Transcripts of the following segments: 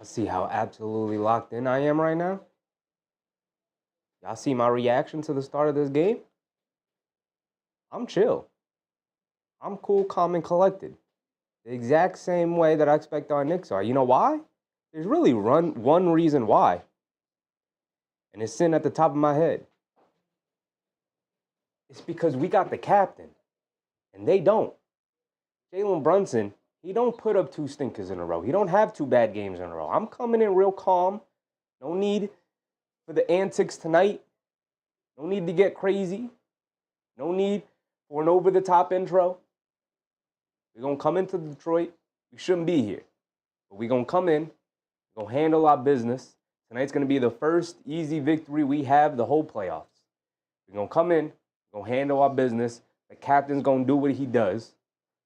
Let's see how absolutely locked in I am right now. Y'all see my reaction to the start of this game? I'm chill. I'm cool, calm, and collected. The exact same way that I expect our Knicks are. You know why? There's really one reason why. And it's sitting at the top of my head. It's because we got the captain. And they don't. Jalen Brunson, he don't put up two stinkers in a row. He don't have two bad games in a row. I'm coming in real calm. No need for the antics tonight. No need to get crazy. No need for an over-the-top intro. We're going to come into Detroit. We shouldn't be here. But we're going to come in. We're going to handle our business. Tonight's going to be the first easy victory we have the whole playoffs. We're going to come in. We're going to handle our business. The captain's going to do what he does.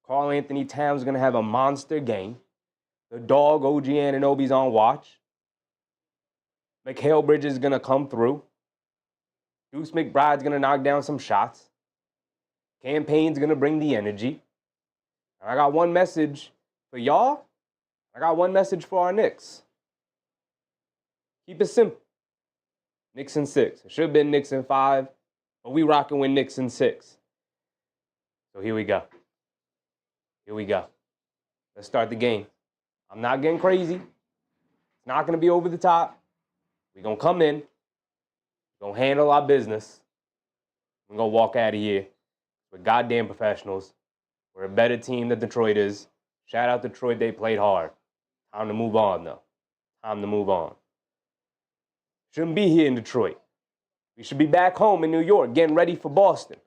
Karl Anthony Towns is going to have a monster game. The dog, OG Anunoby's on watch. Mikal Bridges is going to come through. Deuce McBride's going to knock down some shots. Campaign's going to bring the energy. I got one message for y'all. I got one message for our Knicks. Keep it simple. Knicks in 6. It should have been Knicks in 5, but we rocking with Knicks in 6. So here we go. Here we go. Let's start the game. I'm not getting crazy. It's not going to be over the top. We're going to come in. We're going to handle our business. We're going to walk out of here. We're goddamn professionals. We're a better team than Detroit is. Shout out Detroit. They played hard. Time to move on, though. Time to move on. Shouldn't be here in Detroit. We should be back home in New York getting ready for Boston.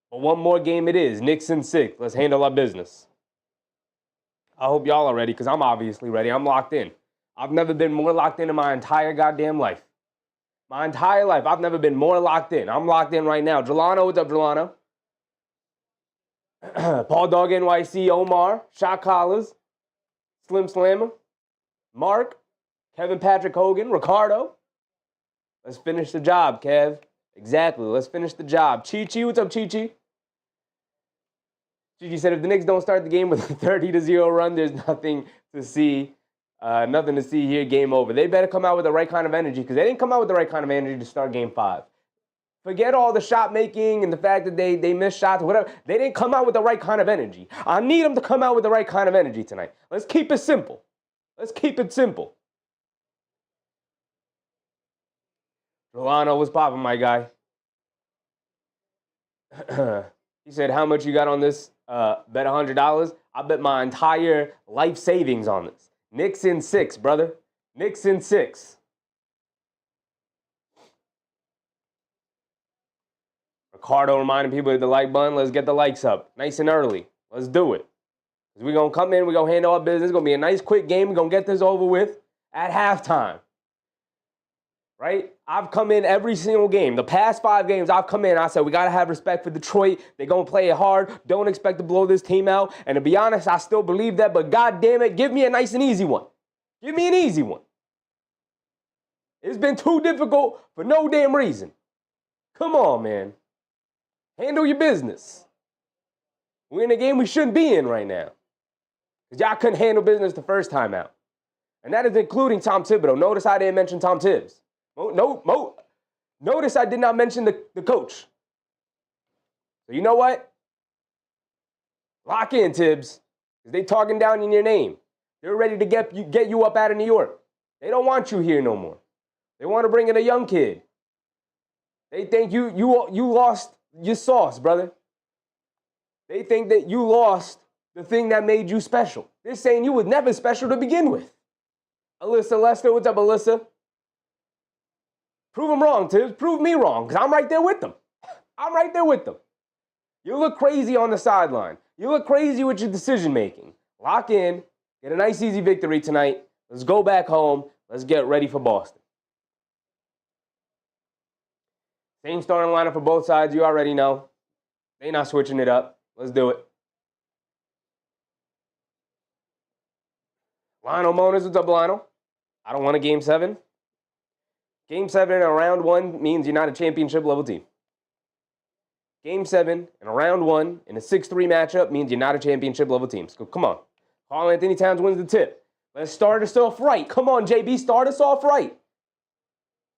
But one more game it is. Knicks in 6. Let's handle our business. I hope y'all are ready because I'm obviously ready. I'm locked in. I've never been more locked in my entire goddamn life. My entire life, I've never been more locked in. I'm locked in right now. Jelano, what's up, Jelano? Paul Dog NYC, Omar, Shot Collars, Slim Slammer, Mark, Kevin Patrick Hogan, Ricardo. Let's finish the job, Kev. Exactly. Let's finish the job. Chi-Chi, what's up, Chi-Chi? Chi-Chi said if the Knicks don't start the game with a 30-0 run, there's nothing to see. Nothing to see here. Game over. They better come out with the right kind of energy because they didn't come out with the right kind of energy to start Game 5. Forget all the shot making and the fact that they missed shots, whatever. They didn't come out with the right kind of energy. I need them to come out with the right kind of energy tonight. Let's keep it simple. Let's keep it simple. Rolano, what's poppin', my guy? He said, how much you got on this? Bet $100. I bet my entire life savings on this. Knicks in 6, brother. Knicks in 6. Ricardo reminding people of the like button. Let's get the likes up. Nice and early. Let's do it. We're going to come in. We're going to handle our business. It's going to be a nice, quick game. We're going to get this over with at halftime. Right? I've come in every single game. The past 5 games, I've come in. I said, we got to have respect for Detroit. They're going to play it hard. Don't expect to blow this team out. And to be honest, I still believe that. But God damn it, give me a nice and easy one. Give me an easy one. It's been too difficult for no damn reason. Come on, man. Handle your business. We're in a game we shouldn't be in right now. Because y'all couldn't handle business the first time out. And that is including Tom Thibodeau. Notice I didn't mention Tom Tibbs. Notice I did not mention the coach. So you know what? Lock in, Tibbs. Because they talking down in your name. They're ready to get you up out of New York. They don't want you here no more. They want to bring in a young kid. They think you lost your sauce, brother. They think that you lost the thing that made you special. They're saying you was never special to begin with. Alyssa Lester, what's up, Alyssa? Prove them wrong, Tibbs. Prove me wrong, because I'm right there with them. I'm right there with them. You look crazy on the sideline. You look crazy with your decision-making. Lock in. Get a nice, easy victory tonight. Let's go back home. Let's get ready for Boston. Same starting lineup for both sides. You already know. They're not switching it up. Let's do it. Lionel Moniz, what's up, Lionel? I don't want a Game 7. Game 7 in a round 1 means you're not a championship-level team. Game 7 in a round 1 in a 6-3 matchup means you're not a championship-level team. So come on. Karl Anthony Towns wins the tip. Let's start us off right. Come on, JB, start us off right.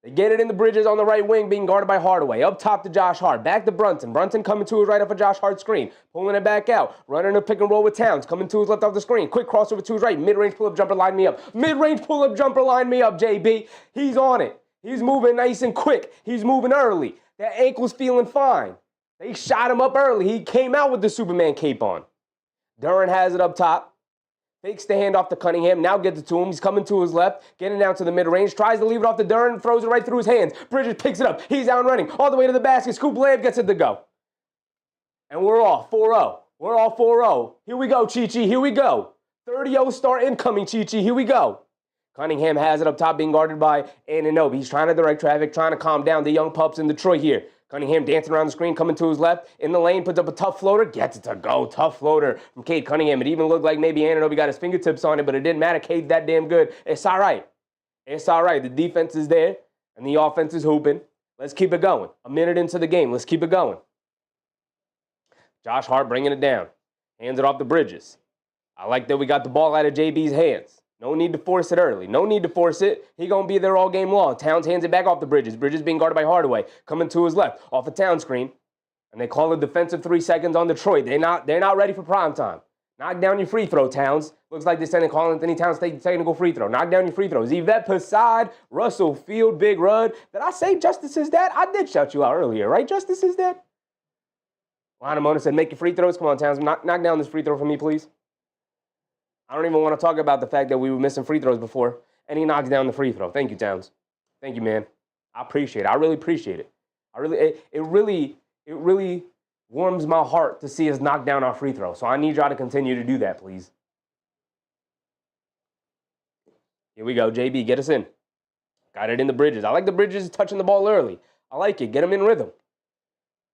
They get it in the Bridges on the right wing, being guarded by Hardaway. Up top to Josh Hart. Back to Brunson. Brunson coming to his right off of Josh Hart's screen. Pulling it back out. Running a pick and roll with Towns. Coming to his left off the screen. Quick crossover to his right. Mid-range pull-up jumper, line me up. Mid-range pull-up jumper, line me up, JB. He's on it. He's moving nice and quick. He's moving early. That ankle's feeling fine. They shot him up early. He came out with the Superman cape on. Duren has it up top. Fakes the handoff to Cunningham, now gets it to him. He's coming to his left, getting down to the mid-range, tries to leave it off to Duren, throws it right through his hands. Bridges picks it up. He's out running all the way to the basket. Scoop layup gets it to go. And we're off 4-0. We're all 4-0. Here we go, Chi-Chi. Here we go. 30-0 start incoming, Chi-Chi. Here we go. Cunningham has it up top, being guarded by Anunoby. He's trying to direct traffic, trying to calm down the young pups in Detroit here. Cunningham dancing around the screen, coming to his left. In the lane, puts up a tough floater. Gets it to go. Tough floater from Cade Cunningham. It even looked like maybe Anunoby got his fingertips on it, but it didn't matter. Cade's that damn good. It's all right. It's all right. The defense is there, and the offense is hooping. Let's keep it going. A minute into the game. Let's keep it going. Josh Hart bringing it down. Hands it off the Bridges. I like that we got the ball out of JB's hands. No need to force it early. No need to force it. He going to be there all game long. Towns hands it back off the Bridges. Bridges being guarded by Hardaway. Coming to his left. Off a Towns screen. And they call a defensive 3 seconds on Detroit. They're not ready for prime time. Knock down your free throw, Towns. Looks like they're sending Carl Anthony Towns technical free throw. Knock down your free throws. Yvette Passad, Russell Field, Big Rud. Did I say Justice is dead? I did shout you out earlier, right? Justice is dead? Mona said, make your free throws. Come on, Towns. Knock down this free throw for me, please. I don't even want to talk about the fact that we were missing free throws before, and he knocks down the free throw. Thank you, Towns. Thank you, man. I appreciate it. I really appreciate it. It really warms my heart to see us knock down our free throw. So I need y'all to continue to do that, please. Here we go. JB, get us in. Got it in the Bridges. I like the Bridges touching the ball early. I like it. Get him in rhythm.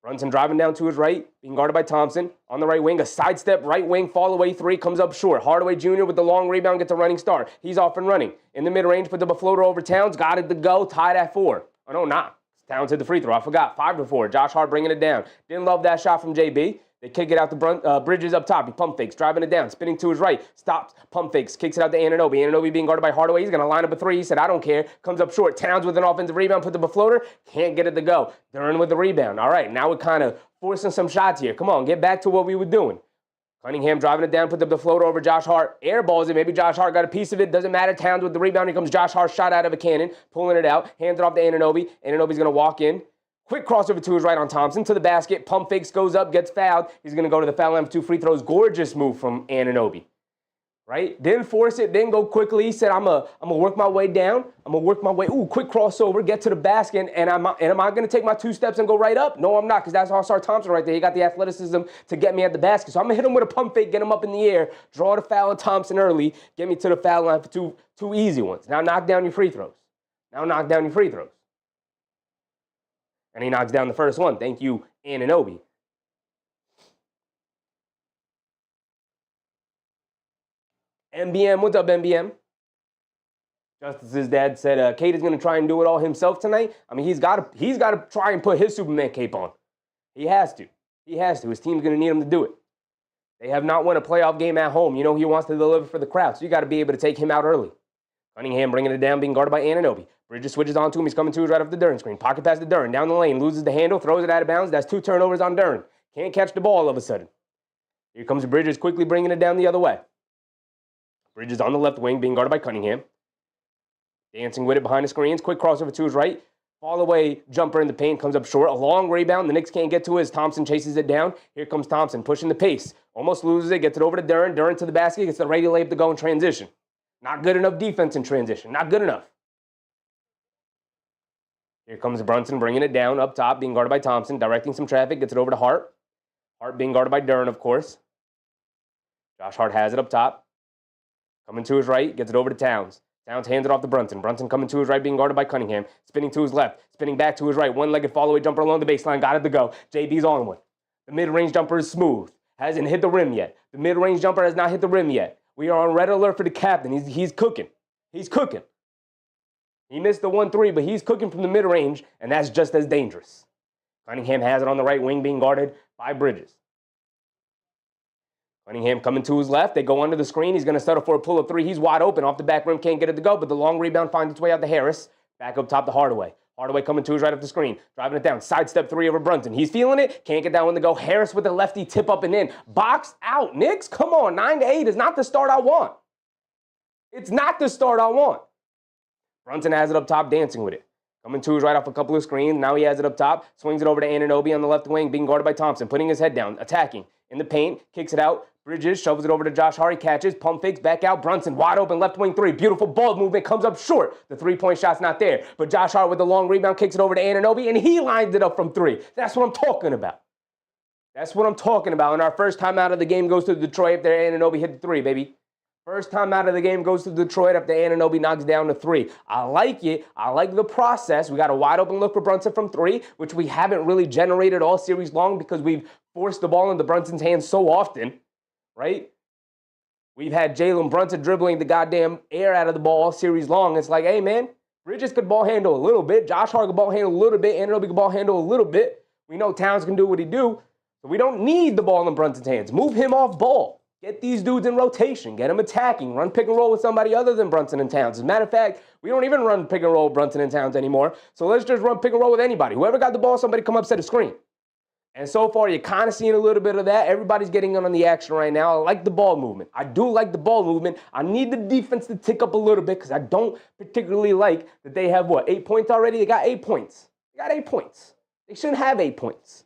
Brunson driving down to his right, being guarded by Thompson. On the right wing, a sidestep right wing, fall away 3, comes up short. Hardaway Jr. with the long rebound gets a running start. He's off and running. In the mid-range, puts up a floater over Towns. Got it to go, tied at 4. Oh, no, not. Towns hit the free throw. I forgot. 5-4. Josh Hart bringing it down. Didn't love that shot from JB. They kick it out to Bridges up top. He pump fakes, driving it down, spinning to his right. Stops, pump fakes, kicks it out to Anunoby. Anunoby being guarded by Hardaway. He's going to line up a 3. He said, I don't care. Comes up short. Towns with an offensive rebound, puts up a floater. Can't get it to go. Duren with the rebound. All right, now we're kind of forcing some shots here. Come on, get back to what we were doing. Cunningham driving it down, puts up the floater over Josh Hart. Airballs it. Maybe Josh Hart got a piece of it. Doesn't matter. Towns with the rebound. Here comes Josh Hart, shot out of a cannon, pulling it out. Hands it off to Anunoby. Anunoby's going to walk in. Quick crossover to his right on Thompson, to the basket. Pump fakes, goes up, gets fouled. He's going to go to the foul line for 2 free throws. Gorgeous move from Anunoby. Right? Didn't force it, didn't go quickly. He said, I'm going to work my way down. I'm going to work my way. Ooh, quick crossover, get to the basket. And am I going to take my 2 steps and go right up? No, I'm not, because that's All-Star Thompson right there. He got the athleticism to get me at the basket. So I'm going to hit him with a pump fake, get him up in the air, draw the foul on Thompson early, get me to the foul line for two easy ones. Now knock down your free throws. And he knocks down the first one. Thank you, Anunoby. MBM, what's up, MBM? Justice's dad said Cade is going to try and do it all himself tonight. I mean, he's got to try and put his Superman cape on. He has to. His team's going to need him to do it. They have not won a playoff game at home. You know he wants to deliver for the crowd, so you got to be able to take him out early. Cunningham bringing it down, being guarded by Anunoby. Bridges switches on to him. He's coming to his right off the Duren screen. Pocket pass to Duren. Down the lane. Loses the handle. Throws it out of bounds. That's 2 turnovers on Duren. Can't catch the ball all of a sudden. Here comes Bridges quickly bringing it down the other way. Bridges on the left wing being guarded by Cunningham. Dancing with it behind the screens. Quick crossover to his right. Fall away jumper in the paint. Comes up short. A long rebound. The Knicks can't get to it as Thompson chases it down. Here comes Thompson pushing the pace. Almost loses it. Gets it over to Duren. Duren to the basket. Gets the ready layup to go in transition. Not good enough defense in transition. Not good enough. Here comes Brunson bringing it down up top, being guarded by Thompson, directing some traffic, gets it over to Hart. Hart being guarded by Duren, of course. Josh Hart has it up top. Coming to his right, gets it over to Towns. Towns hands it off to Brunson. Brunson coming to his right, being guarded by Cunningham. Spinning to his left, spinning back to his right. One-legged fall-away jumper along the baseline, got it to go. JB's on one. The mid-range jumper is smooth. Hasn't hit the rim yet. The mid-range jumper has not hit the rim yet. We are on red alert for the captain. He's cooking. He's cooking. He missed the 1-3, but he's cooking from the mid-range, and that's just as dangerous. Cunningham has it on the right wing, being guarded by Bridges. Cunningham coming to his left. They go under the screen. He's going to settle for a pull-up three. He's wide open. Off the back rim, can't get it to go, but the long rebound finds its way out to Harris. Back up top to Hardaway. Hardaway coming to his right up the screen. Driving it down. Sidestep three over Brunson. He's feeling it. Can't get that one to go. Harris with the lefty tip up and in. Box out. Knicks, come on. 9-8 is not the start I want. It's not the start I want. Brunson has it up top, dancing with it. Coming to his right off a couple of screens. Now he has it up top. Swings it over to Anunoby on the left wing, being guarded by Thompson. Putting his head down, attacking. In the paint, kicks it out. Bridges, shovels it over to Josh Hart, catches, pump fakes, back out. Brunson, wide open, left wing three. Beautiful ball movement, comes up short. The three-point shot's not there. But Josh Hart with the long rebound, kicks it over to Anunoby, and he lines it up from three. That's what I'm talking about. That's what I'm talking about. And our first time out of the game goes to Detroit after Anunoby hit the three, baby. First time out of the game goes to Detroit after Anunoby knocks down the three. I like it. I like the process. We got a wide open look for Brunson from three, which we haven't really generated all series long because we've forced the ball into Brunson's hands so often, right? We've had Jalen Brunson dribbling the goddamn air out of the ball all series long. It's like, hey, man, Bridges could ball handle a little bit. Josh Hart could ball handle a little bit. Anunoby could ball handle a little bit. We know Towns can do what he do. So we don't need the ball in Brunson's hands. Move him off ball. Get these dudes in rotation. Get them attacking. Run pick and roll with somebody other than Brunson and Towns. As a matter of fact, we don't even run pick and roll with Brunson and Towns anymore. So let's just run pick and roll with anybody. Whoever got the ball, somebody come up, set a screen. And so far, you're kind of seeing a little bit of that. Everybody's getting in on the action right now. I like the ball movement. I do like the ball movement. I need the defense to tick up a little bit because I don't particularly like that they have, 8 points already? They got 8 points. They got 8 points. They shouldn't have 8 points,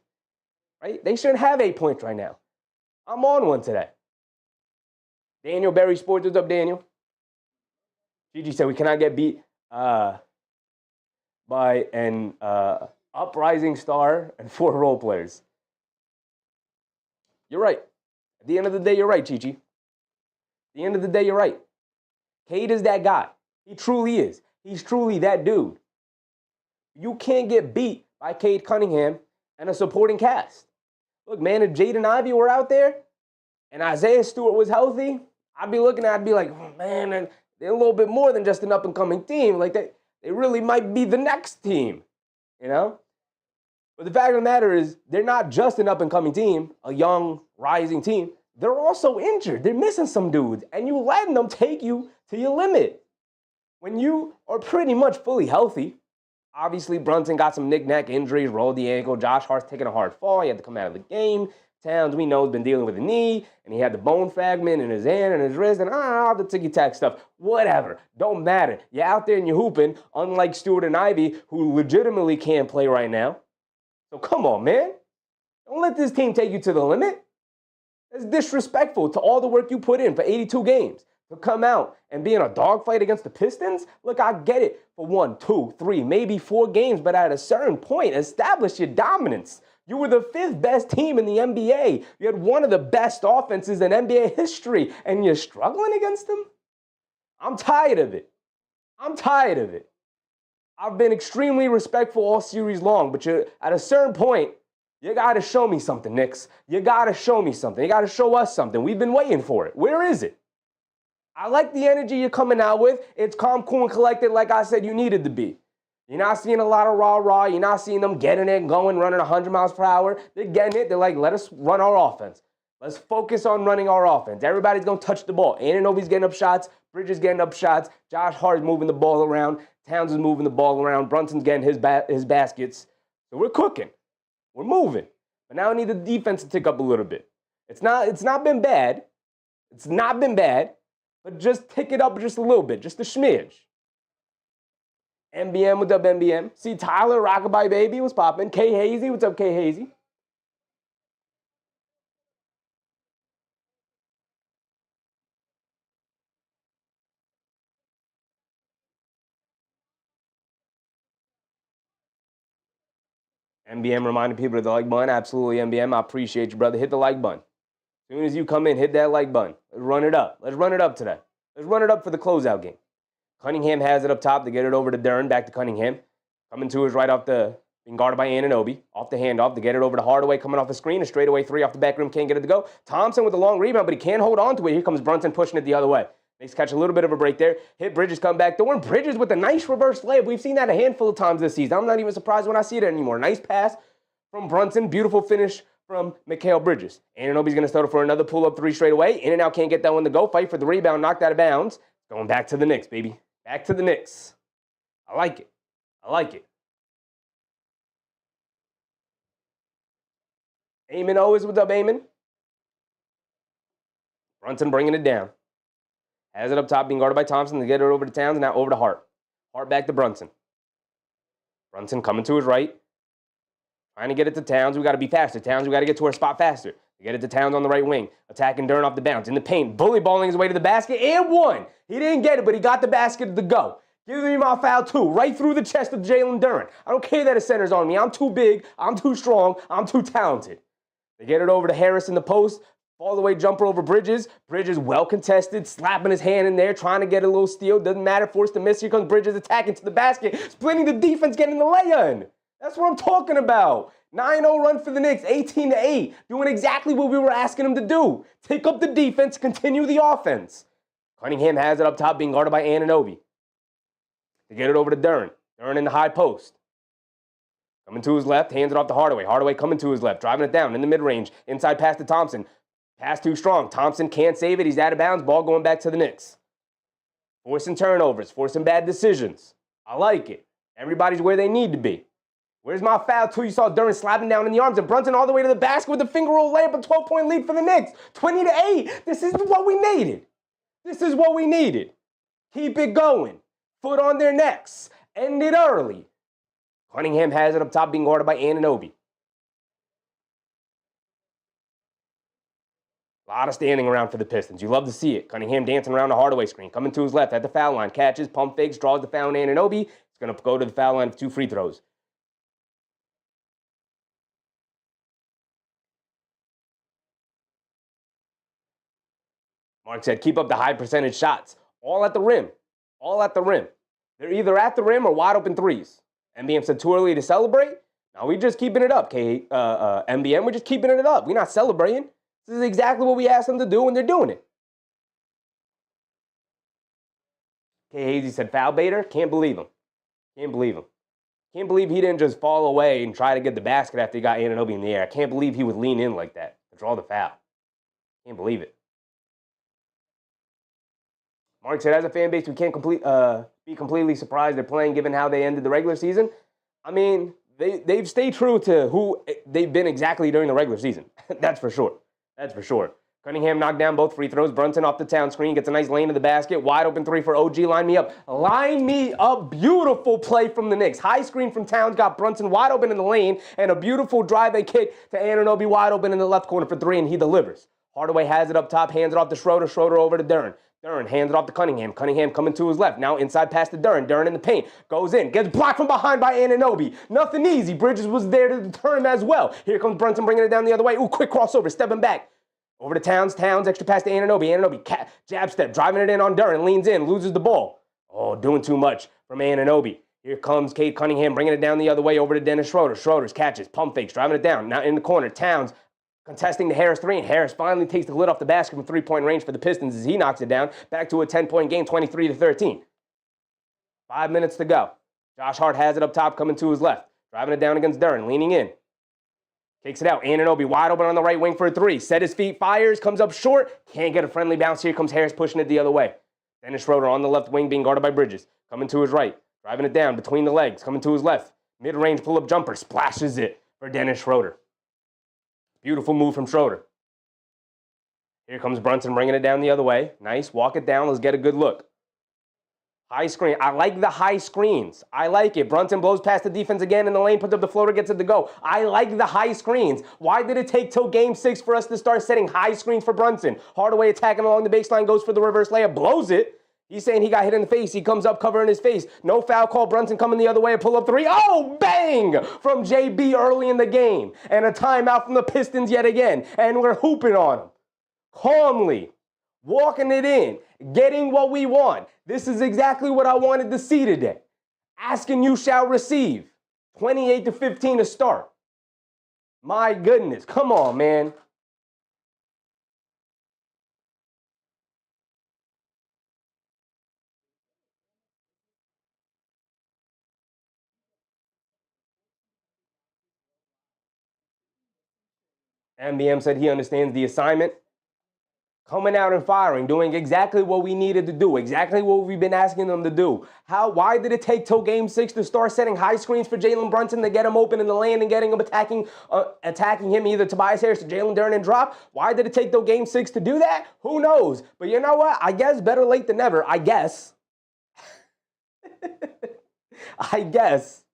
right? They shouldn't have 8 points right now. I'm on one today. Daniel Berry Sports, what's up, Daniel? Gigi said we cannot get beat by an uprising star and 4 role players. You're right. At the end of the day, you're right, Gigi. At the end of the day, you're right. Cade is that guy. He truly is. He's truly that dude. You can't get beat by Cade Cunningham and a supporting cast. Look, man, if Jaden Ivey were out there and Isaiah Stewart was healthy, I'd be looking at it, I'd be like, oh, man, they're a little bit more than just an up-and-coming team. Like, they really might be the next team, you know? But the fact of the matter is, they're not just an up-and-coming team, a young, rising team. They're also injured. They're missing some dudes, and you letting them take you to your limit. When you are pretty much fully healthy, obviously Brunson got some knick-knack injuries, rolled the ankle. Josh Hart's taking a hard fall. He had to come out of the game. Towns, we know, has been dealing with a knee, and he had the bone fragment in his hand and his wrist, and all the ticky-tack stuff. Whatever. Don't matter. You're out there and you're hooping, unlike Stewart and Ivey, who legitimately can't play right now. So come on, man. Don't let this team take you to the limit. It's disrespectful to all the work you put in for 82 games. To come out and be in a dogfight against the Pistons? Look, I get it for 1, 2, 3, maybe 4 games, but at a certain point, establish your dominance. You were the 5th best team in the NBA. You had one of the best offenses in NBA history, and you're struggling against them? I'm tired of it. I'm tired of it. I've been extremely respectful all series long, but at a certain point, you got to show me something, Knicks. You got to show me something. You got to show us something. We've been waiting for it. Where is it? I like the energy you're coming out with. It's calm, cool, and collected like I said you needed to be. You're not seeing a lot of rah-rah. You're not seeing them getting it, going, running 100 miles per hour. They're getting it. They're like, let us run our offense. Let's focus on running our offense. Everybody's going to touch the ball. Anunoby's getting up shots. Bridges getting up shots. Josh Hart is moving the ball around. Towns is moving the ball around. Brunson's getting his baskets. So we're cooking. We're moving. But now I need the defense to tick up a little bit. It's not been bad. It's not been bad. But just tick it up just a little bit. Just a smidge. MBM, what's up, MBM? See Tyler, Rockabye Baby, what's poppin'? K Hazy, what's up, K Hazy? MBM reminding people of the like button. Absolutely, MBM. I appreciate you, brother. Hit the like button. As soon as you come in, hit that like button. Let's run it up. Let's run it up today. Let's run it up for the closeout game. Cunningham has it up top to get it over to Duren. Back to Cunningham. Coming to his right off being guarded by Anunoby. Off the handoff to get it over to Hardaway. Coming off the screen. A straightaway three off the back rim. Can't get it to go. Thompson with a long rebound, but he can't hold on to it. Here comes Brunson pushing it the other way. Makes catch a little bit of a break there. Hit Bridges, come back. Thorn Bridges with a nice reverse layup. We've seen that a handful of times this season. I'm not even surprised when I see it anymore. Nice pass from Brunson. Beautiful finish from Mikal Bridges. Anunoby's going to settle for another pull-up three straight away. In and out, can't get that one to go. Fight for the rebound, knocked out of bounds. Going back to the Knicks, baby. Back to the Knicks. I like it. I like it. Eamon always, what's up, Eamon? Brunson bringing it down. Has it up top, being guarded by Thompson. To get it over to Towns, now over to Hart. Hart back to Brunson. Brunson coming to his right. Trying to get it to Towns. We got to be faster. Towns, we got to get to our spot faster. Get it to Towns on the right wing. Attacking Durn off the bounce. In the paint. Bully balling his way to the basket. And one. He didn't get it, but he got the basket to go. Give me my foul, too. Right through the chest of Jalen Duren. I don't care that a center's on me. I'm too big. I'm too strong. I'm too talented. They get it over to Harris in the post. All the way jumper over Bridges. Bridges well contested. Slapping his hand in there. Trying to get a little steal. Doesn't matter. Forced to miss. Here comes Bridges attacking to the basket. Splitting the defense. Getting the lay-in. That's what I'm talking about. 9-0 run for the Knicks, 18-8, doing exactly what we were asking him to do. Take up the defense, continue the offense. Cunningham has it up top, being guarded by Anunoby. To get it over to Duren. Duren in the high post. Coming to his left, hands it off to Hardaway. Hardaway coming to his left, driving it down in the mid-range. Inside pass to Thompson. Pass too strong. Thompson can't save it. He's out of bounds. Ball going back to the Knicks. Forcing turnovers, forcing bad decisions. I like it. Everybody's where they need to be. Where's my foul, too? You saw Duren slapping down in the arms, and Brunson all the way to the basket with a finger roll layup, a 12-point lead for the Knicks. 20-8. This is what we needed. This is what we needed. Keep it going. Foot on their necks. End it early. Cunningham has it up top, being guarded by Anunoby. A lot of standing around for the Pistons. You love to see it. Cunningham dancing around the Hardaway screen. Coming to his left at the foul line. Catches, pump fakes, draws the foul on Anunoby. He's going to go to the foul line for 2 free throws. Mark said, keep up the high percentage shots. All at the rim. All at the rim. They're either at the rim or wide open threes. MBM said, too early to celebrate? No, we just keeping it up, MBM. We're just keeping it up. We're not celebrating. This is exactly what we asked them to do, and they're doing it. K. Hazy said, foul baiter? Can't believe him. Can't believe him. Can't believe he didn't just fall away and try to get the basket after he got Anunoby in the air. I can't believe he would lean in like that to draw the foul. Can't believe it. Mark said, as a fan base, we can't be completely surprised they're playing given how they ended the regular season. I mean, they've stayed true to who they've been exactly during the regular season. That's for sure. That's for sure. Cunningham knocked down both free throws. Brunson off the town screen. Gets a nice lane to the basket. Wide open three for OG. Line me up. Line me up. Beautiful play from the Knicks. High screen from Towns. Got Brunson wide open in the lane. And a beautiful drive and kick to Anunoby wide open in the left corner for 3. And he delivers. Hardaway has it up top. Hands it off to Schroeder. Schroeder over to Duren. Duren hands it off to Cunningham. Cunningham coming to his left. Now inside pass to Duren. Duren in the paint. Goes in. Gets blocked from behind by Anunoby. Nothing easy. Bridges was there to deter him as well. Here comes Brunson bringing it down the other way. Ooh, quick crossover. Stepping back. Over to Towns. Towns, extra pass to Anunoby. Anunoby, jab step, driving it in on Duren. Leans in, loses the ball. Oh, doing too much from Anunoby. Here comes Cade Cunningham, bringing it down the other way over to Dennis Schroeder. Schroeder's catches, pump fakes, driving it down. Now in the corner, Towns contesting the Harris 3, and Harris finally takes the lid off the basket from 3-point range for the Pistons as he knocks it down. Back to a 10-point game, 23-13. 5 minutes to go. Josh Hart has it up top, coming to his left. Driving it down against Duren, leaning in. Takes it out. Anunoby wide open on the right wing for a 3. Set his feet, fires, comes up short. Can't get a friendly bounce. Here comes Harris pushing it the other way. Dennis Schroeder on the left wing being guarded by Bridges. Coming to his right. Driving it down between the legs. Coming to his left. Mid-range pull-up jumper. Splashes it for Dennis Schroeder. Beautiful move from Schroeder. Here comes Brunson bringing it down the other way. Nice. Walk it down. Let's get a good look. High screen. I like the high screens. I like it. Brunson blows past the defense again in the lane, puts up the floater, gets it to go. I like the high screens. Why did it take till game 6 for us to start setting high screens for Brunson? Hardaway attacking along the baseline, goes for the reverse layup, blows it. He's saying he got hit in the face. He comes up covering his face. No foul call. Brunson coming the other way, a pull-up 3. Oh, bang! From JB early in the game. And a timeout from the Pistons yet again. And we're hooping on them. Calmly. Walking it in, getting what we want. This is exactly what I wanted to see today. Asking you shall receive. 28-15 to start. My goodness, come on, man. MBM said he understands the assignment. Coming out and firing, doing exactly what we needed to do, exactly what we've been asking them to do. Why did it take till Game 6 to start setting high screens for Jalen Brunson to get him open in the lane and getting him attacking him, either Tobias Harris or Jalen Duren and drop? Why did it take till Game 6 to do that? Who knows? But you know what? I guess better late than never. I guess. I guess.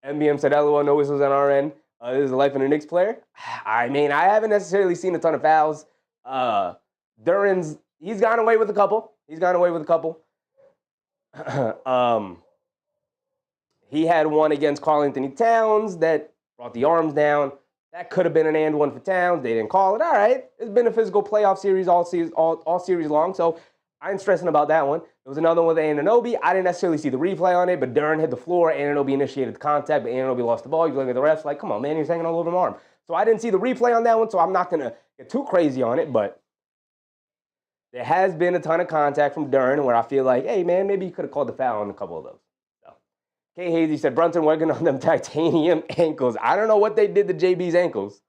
MBM said, LOL, no whistles on our end. This is the life of a Knicks player. I mean, I haven't necessarily seen a ton of fouls. Duren's, he's gone away with a couple. He had one against Karl-Anthony Towns that brought the arms down. That could have been an and one for Towns. They didn't call it. All right. It's been a physical playoff series all series long, so I ain't stressing about that one. There was another one with Anunoby. I didn't necessarily see the replay on it, but Duren hit the floor. Anunoby initiated the contact, but Anunoby lost the ball. You look at the refs like, come on, man, he's hanging all over my arm. So I didn't see the replay on that one, so I'm not going to get too crazy on it, but there has been a ton of contact from Duren where I feel like, hey, man, maybe you could have called the foul on a couple of those. So, K. Hazy said, Brunson working on them titanium ankles. I don't know what they did to JB's ankles.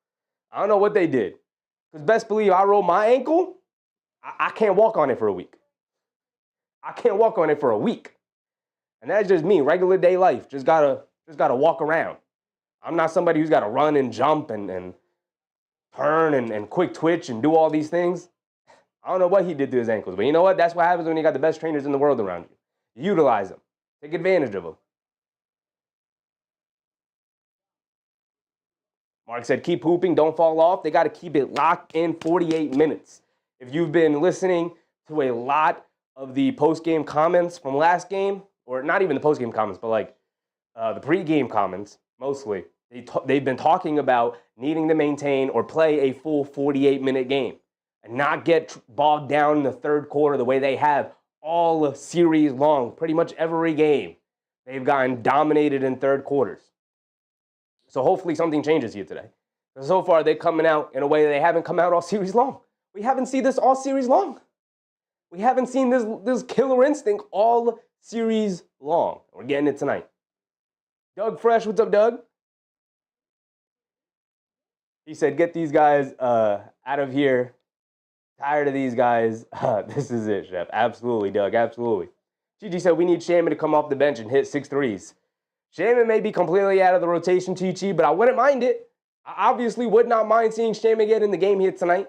I don't know what they did. Because best believe I rolled my ankle, I can't walk on it for a week. And that's just me, regular day life. Just gotta walk around. I'm not somebody who's got to run and jump and turn and quick twitch and do all these things. I don't know what he did to his ankles, but you know what? That's what happens when you got the best trainers in the world around you. Utilize them. Take advantage of them. Mark said, keep hooping, don't fall off. They got to keep it locked in 48 minutes. If you've been listening to a lot of the post-game comments from last game, or not even the post-game comments, but like the pre-game comments, mostly, they've been talking about needing to maintain or play a full 48-minute game and not get bogged down in the third quarter the way they have all series long. Pretty much every game, they've gotten dominated in third quarters. So hopefully something changes here today. So far, they're coming out in a way they haven't come out all series long. We haven't seen this all series long. We haven't seen this killer instinct all series long. We're getting it tonight. Doug Fresh, what's up, Doug? He said, get these guys out of here. Tired of these guys. This is it, Chef. Absolutely, Doug. Absolutely. Gigi said, we need Shaman to come off the bench and hit 6 threes. Shaman may be completely out of the rotation, Chi, but I wouldn't mind it. I obviously would not mind seeing Shaman get in the game here tonight.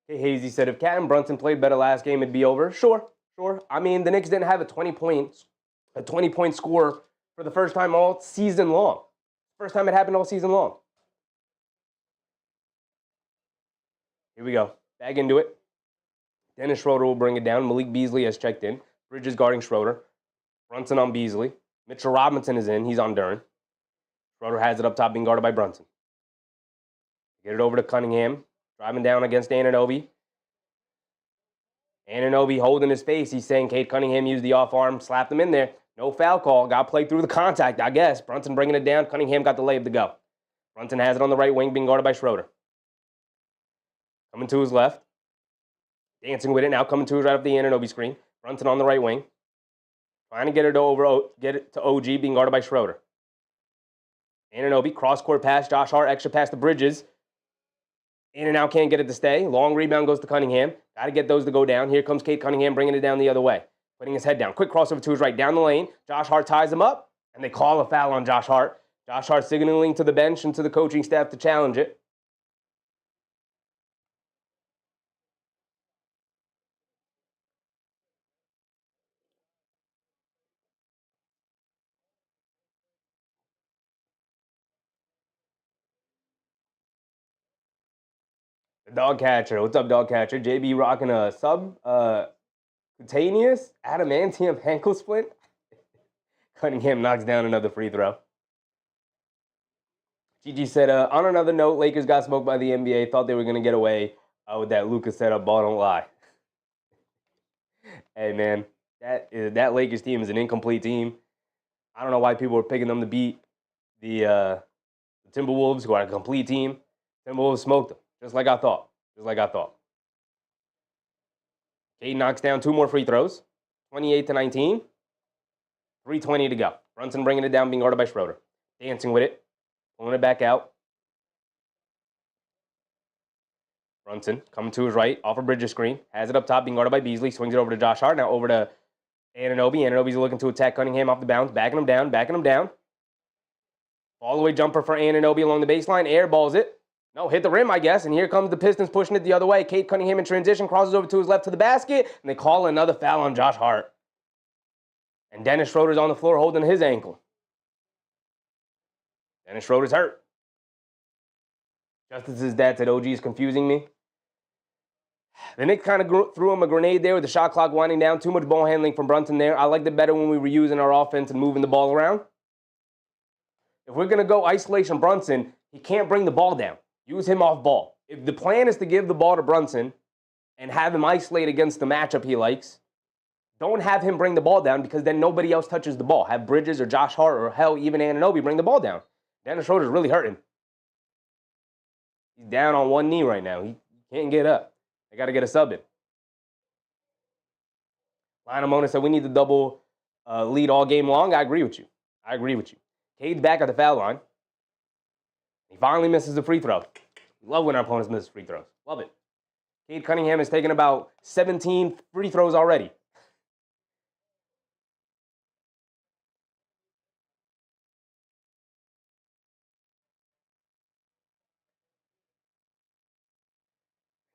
Hey, Hazy said, if Cat and Brunson played better last game, it'd be over. Sure. I mean, the Knicks didn't have a 20-point score for the first time all season long. First time it happened all season long. Here we go. Back into it. Dennis Schroeder will bring it down. Malik Beasley has checked in. Bridges guarding Schroeder. Brunson on Beasley. Mitchell Robinson is in. He's on Duren. Schroeder has it up top, being guarded by Brunson. Get it over to Cunningham. Driving down against Anunoby. Anunoby holding his face. He's saying Cade Cunningham used the off arm, slapped him in there. No foul call. Got played through the contact, I guess. Brunson bringing it down. Cunningham got the layup to go. Brunson has it on the right wing, being guarded by Schroeder. Coming to his left. Dancing with it now, coming to his right up the Anunoby screen. Brunson on the right wing. Trying to get it to OG, being guarded by Schroeder. Anunoby, cross-court pass. Josh Hart, extra pass to Bridges. In and out, can't get it to stay. Long rebound goes to Cunningham. Got to get those to go down. Here comes Cade Cunningham bringing it down the other way. Putting his head down. Quick crossover to his right, down the lane. Josh Hart ties him up, and they call a foul on Josh Hart. Josh Hart signaling to the bench and to the coaching staff to challenge it. The dog catcher. What's up, dog catcher? JB rocking a subcutaneous adamantium ankle splint. Cunningham knocks down another free throw. Gigi said, on another note, Lakers got smoked by the NBA. Thought they were going to get away with that Luka setup. Ball don't lie. Hey, man, that Lakers team is an incomplete team. I don't know why people were picking them to beat the Timberwolves, who are a complete team. Timberwolves smoked them, just like I thought. just like I thought. Cade knocks down 2 more free throws, 28-19, 3:20 to go. Brunson bringing it down, being guarded by Schroeder. Dancing with it, pulling it back out. Brunson coming to his right, off a Bridges screen, has it up top, being guarded by Beasley, swings it over to Josh Hart, now over to Anunoby. Anunoby's looking to attack Cunningham off the bounce, backing him down. All the way jumper for Anunoby along the baseline, airballs it. No, hit the rim, I guess, and here comes the Pistons pushing it the other way. Cade Cunningham in transition, crosses over to his left to the basket, and they call another foul on Josh Hart. And Dennis Schroeder's on the floor holding his ankle. Dennis Schroeder's hurt. Just as his dad said, OG is confusing me. The Knicks kind of threw him a grenade there with the shot clock winding down. Too much ball handling from Brunson there. I liked it better when we were using our offense and moving the ball around. If we're going to go isolation Brunson, he can't bring the ball down. Use him off ball. If the plan is to give the ball to Brunson and have him isolate against the matchup he likes, don't have him bring the ball down because then nobody else touches the ball. Have Bridges or Josh Hart or hell, even Anunoby bring the ball down. Dennis Schroeder's really hurting. He's down on one knee right now. He can't get up. They got to get a sub in. Lionel Mona said we need the double lead all game long. I agree with you. Cade's back at the foul line. He finally misses the free throw. We love when our opponents miss free throws. Love it. Cade Cunningham has taken about 17 free throws already.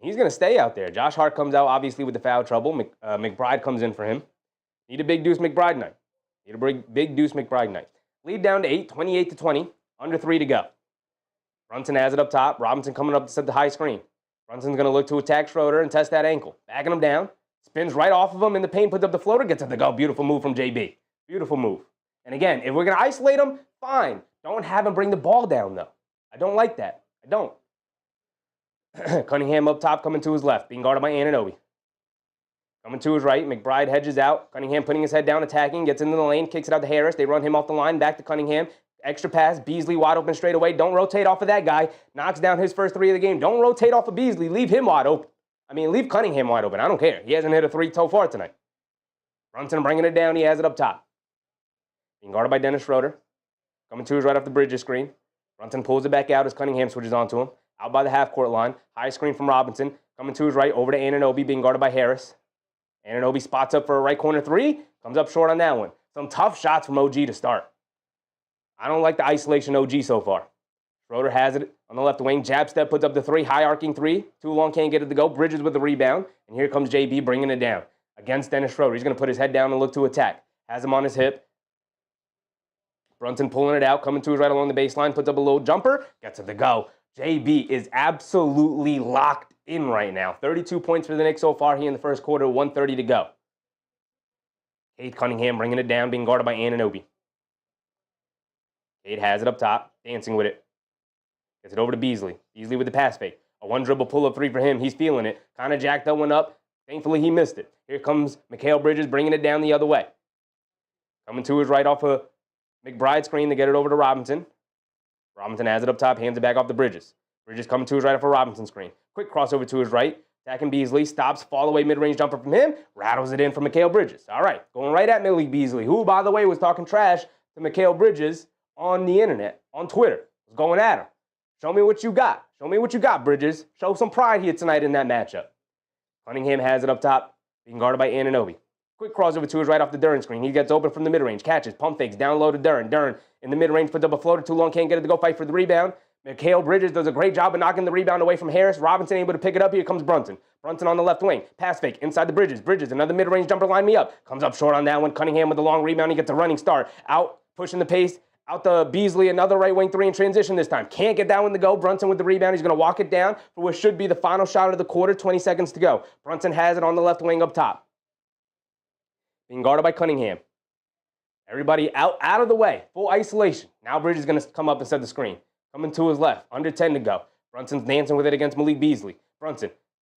He's going to stay out there. Josh Hart comes out, obviously, with the foul trouble. McBride comes in for him. Need a big Deuce McBride night. Lead down to 8, 28-20. Under 3 to go. Brunson has it up top. Robinson coming up to set the high screen. Brunson's going to look to attack Schroeder and test that ankle. Backing him down. Spins right off of him in the paint, puts up the floater, gets it to go. Beautiful move from JB. Beautiful move. And again, if we're going to isolate him, fine. Don't have him bring the ball down, though. I don't like that. I don't. Cunningham up top, coming to his left, being guarded by Anunoby. Coming to his right, McBride hedges out. Cunningham putting his head down, attacking, gets into the lane, kicks it out to Harris. They run him off the line, back to Cunningham. Extra pass, Beasley wide open straight away. Don't rotate off of that guy. Knocks down his first 3 of the game. Don't rotate off of Beasley. Leave him wide open. Leave Cunningham wide open. I don't care. He hasn't hit a 3 so far tonight. Brunson bringing it down. He has it up top. Being guarded by Dennis Schroeder. Coming to his right off the Bridges screen. Brunson pulls it back out as Cunningham switches onto him. Out by the half-court line. High screen from Robinson. Coming to his right, over to Anunoby, being guarded by Harris. Anunoby spots up for a right corner 3. Comes up short on that one. Some tough shots from OG to start. I don't like the isolation OG so far. Schroeder has it on the left wing. Jab step, puts up the 3. High arcing 3. Too long, can't get it to go. Bridges with the rebound. And here comes JB bringing it down. Against Dennis Schroeder. He's going to put his head down and look to attack. Has him on his hip. Brunson pulling it out. Coming to his right along the baseline. Puts up a little jumper. Gets it to go. JB is absolutely locked in right now. 32 points for the Knicks so far here in the first quarter. 1:30 to go. Cade Cunningham bringing it down. Being guarded by Anunoby. Cade has it up top, dancing with it. Gets it over to Beasley. Beasley with the pass fake. A 1-dribble pull-up 3 for him. He's feeling it. Kind of jacked that one up. Thankfully, he missed it. Here comes Mikal Bridges bringing it down the other way. Coming to his right off a McBride screen to get it over to Robinson. Robinson has it up top, hands it back off the Bridges. Bridges coming to his right off a Robinson screen. Quick crossover to his right. Attacking Beasley. Stops, fall away mid-range jumper from him. Rattles it in for Mikal Bridges. All right, going right at Millie Beasley, who, by the way, was talking trash to Mikal Bridges on the internet, on Twitter. Was going at him. Show me what you got. Show me what you got, Bridges. Show some pride here tonight in that matchup. Cunningham has it up top, being guarded by Anunoby. Quick crossover to his right off the Duren screen. He gets open from the mid-range. Catches, pump fakes, down low to Duren. Duren in the mid-range, puts up a floater. Too long, can't get it to go. Fight for the rebound. Mikal Bridges does a great job of knocking the rebound away from Harris. Robinson able to pick it up. Here comes Brunson. Brunson on the left wing. Pass fake inside the Bridges. Bridges, another mid-range jumper, line me up. Comes up short on that one. Cunningham with the long rebound. He gets a running start. Out, pushing the pace. Out the Beasley, another right wing 3 in transition this time. Can't get that one to go. Brunson with the rebound. He's going to walk it down for what should be the final shot of the quarter. 20 seconds to go. Brunson has it on the left wing up top. Being guarded by Cunningham. Everybody out of the way. Full isolation. Now Bridges is going to come up and set the screen. Coming to his left. Under 10 to go. Brunson's dancing with it against Malik Beasley. Brunson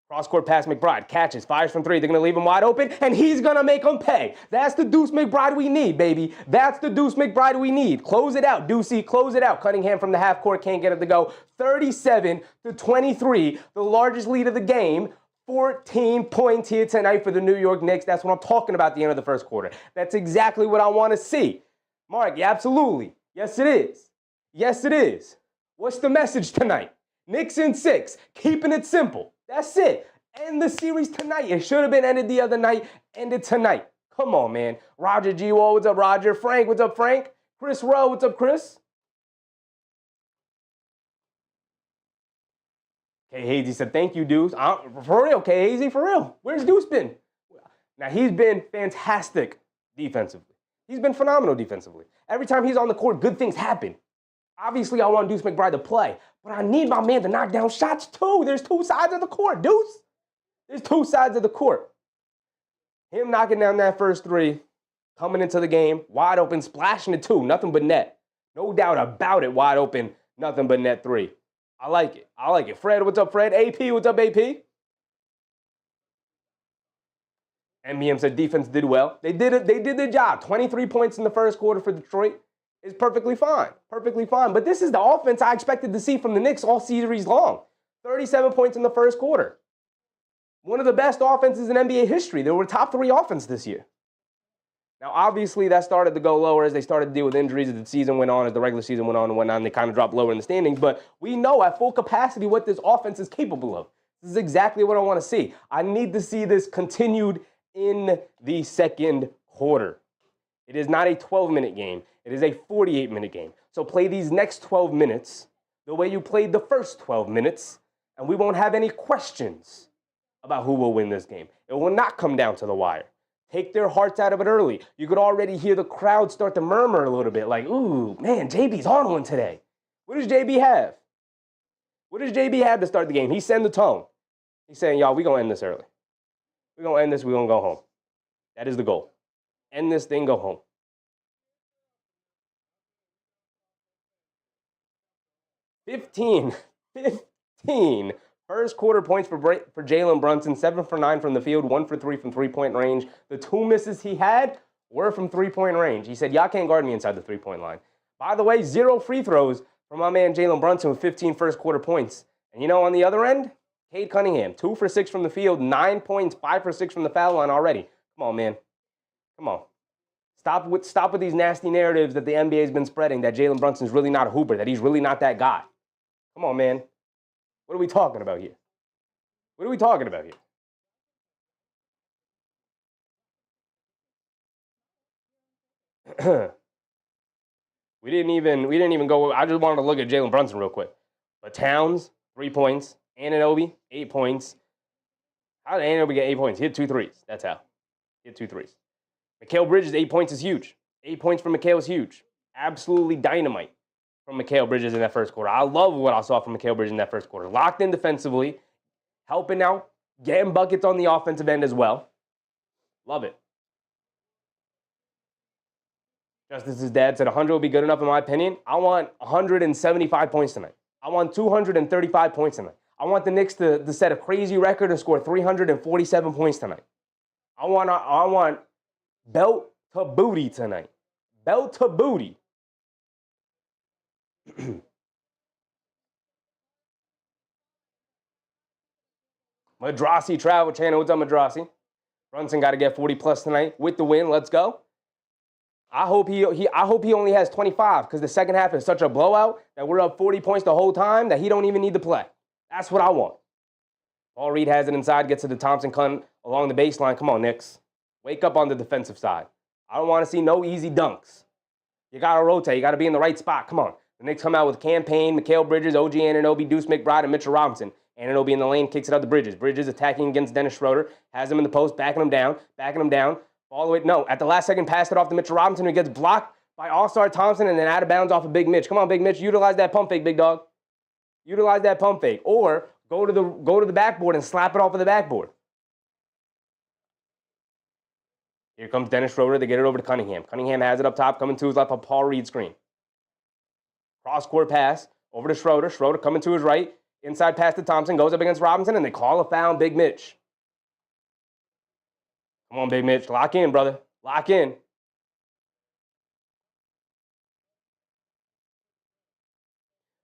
Cross-court pass, McBride catches, fires from three. They're going to leave him wide open, and he's going to make him pay. That's the Deuce McBride we need, baby. That's the Deuce McBride we need. Close it out, Deucey. Close it out. Cunningham from the half court can't get it to go. 37-23, the largest lead of the game. 14 points here tonight for the New York Knicks. That's what I'm talking about at the end of the first quarter. That's exactly what I want to see. Mark, yeah, absolutely. Yes, it is. Yes, it is. What's the message tonight? Knicks in 6, keeping it simple. That's it. End the series tonight. It should have been ended the other night. Ended tonight. Come on, man. Roger G. Wall, what's up, Roger? Frank, what's up, Frank? Chris Rowe, what's up, Chris? K. Hazy said, thank you, Deuce. For real, K. Hazy, for real. Where's Deuce been? Now, he's been fantastic defensively. He's been phenomenal defensively. Every time he's on the court, good things happen. Obviously, I want Deuce McBride to play, but I need my man to knock down shots too. There's two sides of the court, Deuce. There's two sides of the court. Him knocking down that first three, coming into the game, wide open, splashing it too, nothing but net. No doubt about it, wide open, nothing but net three. I like it. I like it. Fred, what's up, Fred? AP, what's up, AP? MBM said defense did well. They did it. They did their job. 23 points in the first quarter for Detroit. Is perfectly fine. Perfectly fine. But this is the offense I expected to see from the Knicks all series long. 37 points in the first quarter. One of the best offenses in NBA history. They were top 3 offense this year. Now, obviously, that started to go lower as they started to deal with injuries as the season went on, as the regular season went on and whatnot, and they kind of dropped lower in the standings. But we know at full capacity what this offense is capable of. This is exactly what I want to see. I need to see this continued in the second quarter. It is not a 12-minute game. It is a 48-minute game. So play these next 12 minutes the way you played the first 12 minutes, and we won't have any questions about who will win this game. It will not come down to the wire. Take their hearts out of it early. You could already hear the crowd start to murmur a little bit like, ooh, man, JB's on one today. What does JB have? What does JB have to start the game? He set the tone. He's saying, y'all, we're going to end this early. We're going to end this. We're going to go home. That is the goal. End this thing, go home. 15 first quarter points for Jalen Brunson, 7 for 9 from the field, 1 for 3 from three-point range. The 2 misses he had were from three-point range. He said, y'all can't guard me inside the three-point line. By the way, 0 free throws from my man Jalen Brunson with 15 first quarter points. And you know, on the other end, Cade Cunningham, 2 for 6 from the field, 9 points, 5 for 6 from the foul line already. Come on, man. Come on. Stop with these nasty narratives that the NBA has been spreading, that Jalen Brunson's really not a hooper, that he's really not that guy. Come on, man. What are we talking about here? What are we talking about here? We didn't even go. I just wanted to look at Jalen Brunson real quick. But Towns, 3 points. Anunoby, 8 points. How did Anunoby get 8 points? He hit 2 threes. That's how. He hit 2 threes. Mikal Bridges, 8 points is huge. 8 points from Mikal is huge. Absolutely dynamite from Mikal Bridges in that first quarter. I love what I saw from Mikal Bridges in that first quarter. Locked in defensively, helping out, getting buckets on the offensive end as well. Love it. Justice's dad said 100 will be good enough in my opinion. I want 175 points tonight. I want 235 points tonight. I want the Knicks to set a crazy record and score 347 points tonight. I want belt to booty tonight. Belt to booty. Madrasi Travel Channel. What's up, Madrasi? Brunson got to get 40 plus tonight with the win. Let's go. I hope he only has 25 because the second half is such a blowout that we're up 40 points the whole time that he don't even need to play. That's what I want. Paul Reed has it inside, gets to the Thompson cunt along the baseline. Come on, Knicks. Wake up on the defensive side. I don't want to see no easy dunks. You got to rotate. You got to be in the right spot. Come on. The Knicks come out with Campaign, Mikal Bridges, OG Anunoby, Deuce McBride, and Mitchell Robinson. Anunoby in the lane, kicks it out to Bridges. Bridges attacking against Dennis Schroeder, has him in the post, backing him down. All the way, no, at the last second, passed it off to Mitchell Robinson, who gets blocked by All-Star Thompson and then out of bounds off of Big Mitch. Come on, Big Mitch, utilize that pump fake, big dog. Utilize that pump fake. Or go to the backboard and slap it off of the backboard. Here comes Dennis Schroeder. They get it over to Cunningham. Cunningham has it up top, coming to his left, a Paul Reed screen. Cross-court pass over to Schroeder. Schroeder coming to his right. Inside pass to Thompson, goes up against Robinson, and they call a foul on Big Mitch. Come on, Big Mitch. Lock in, brother. Lock in.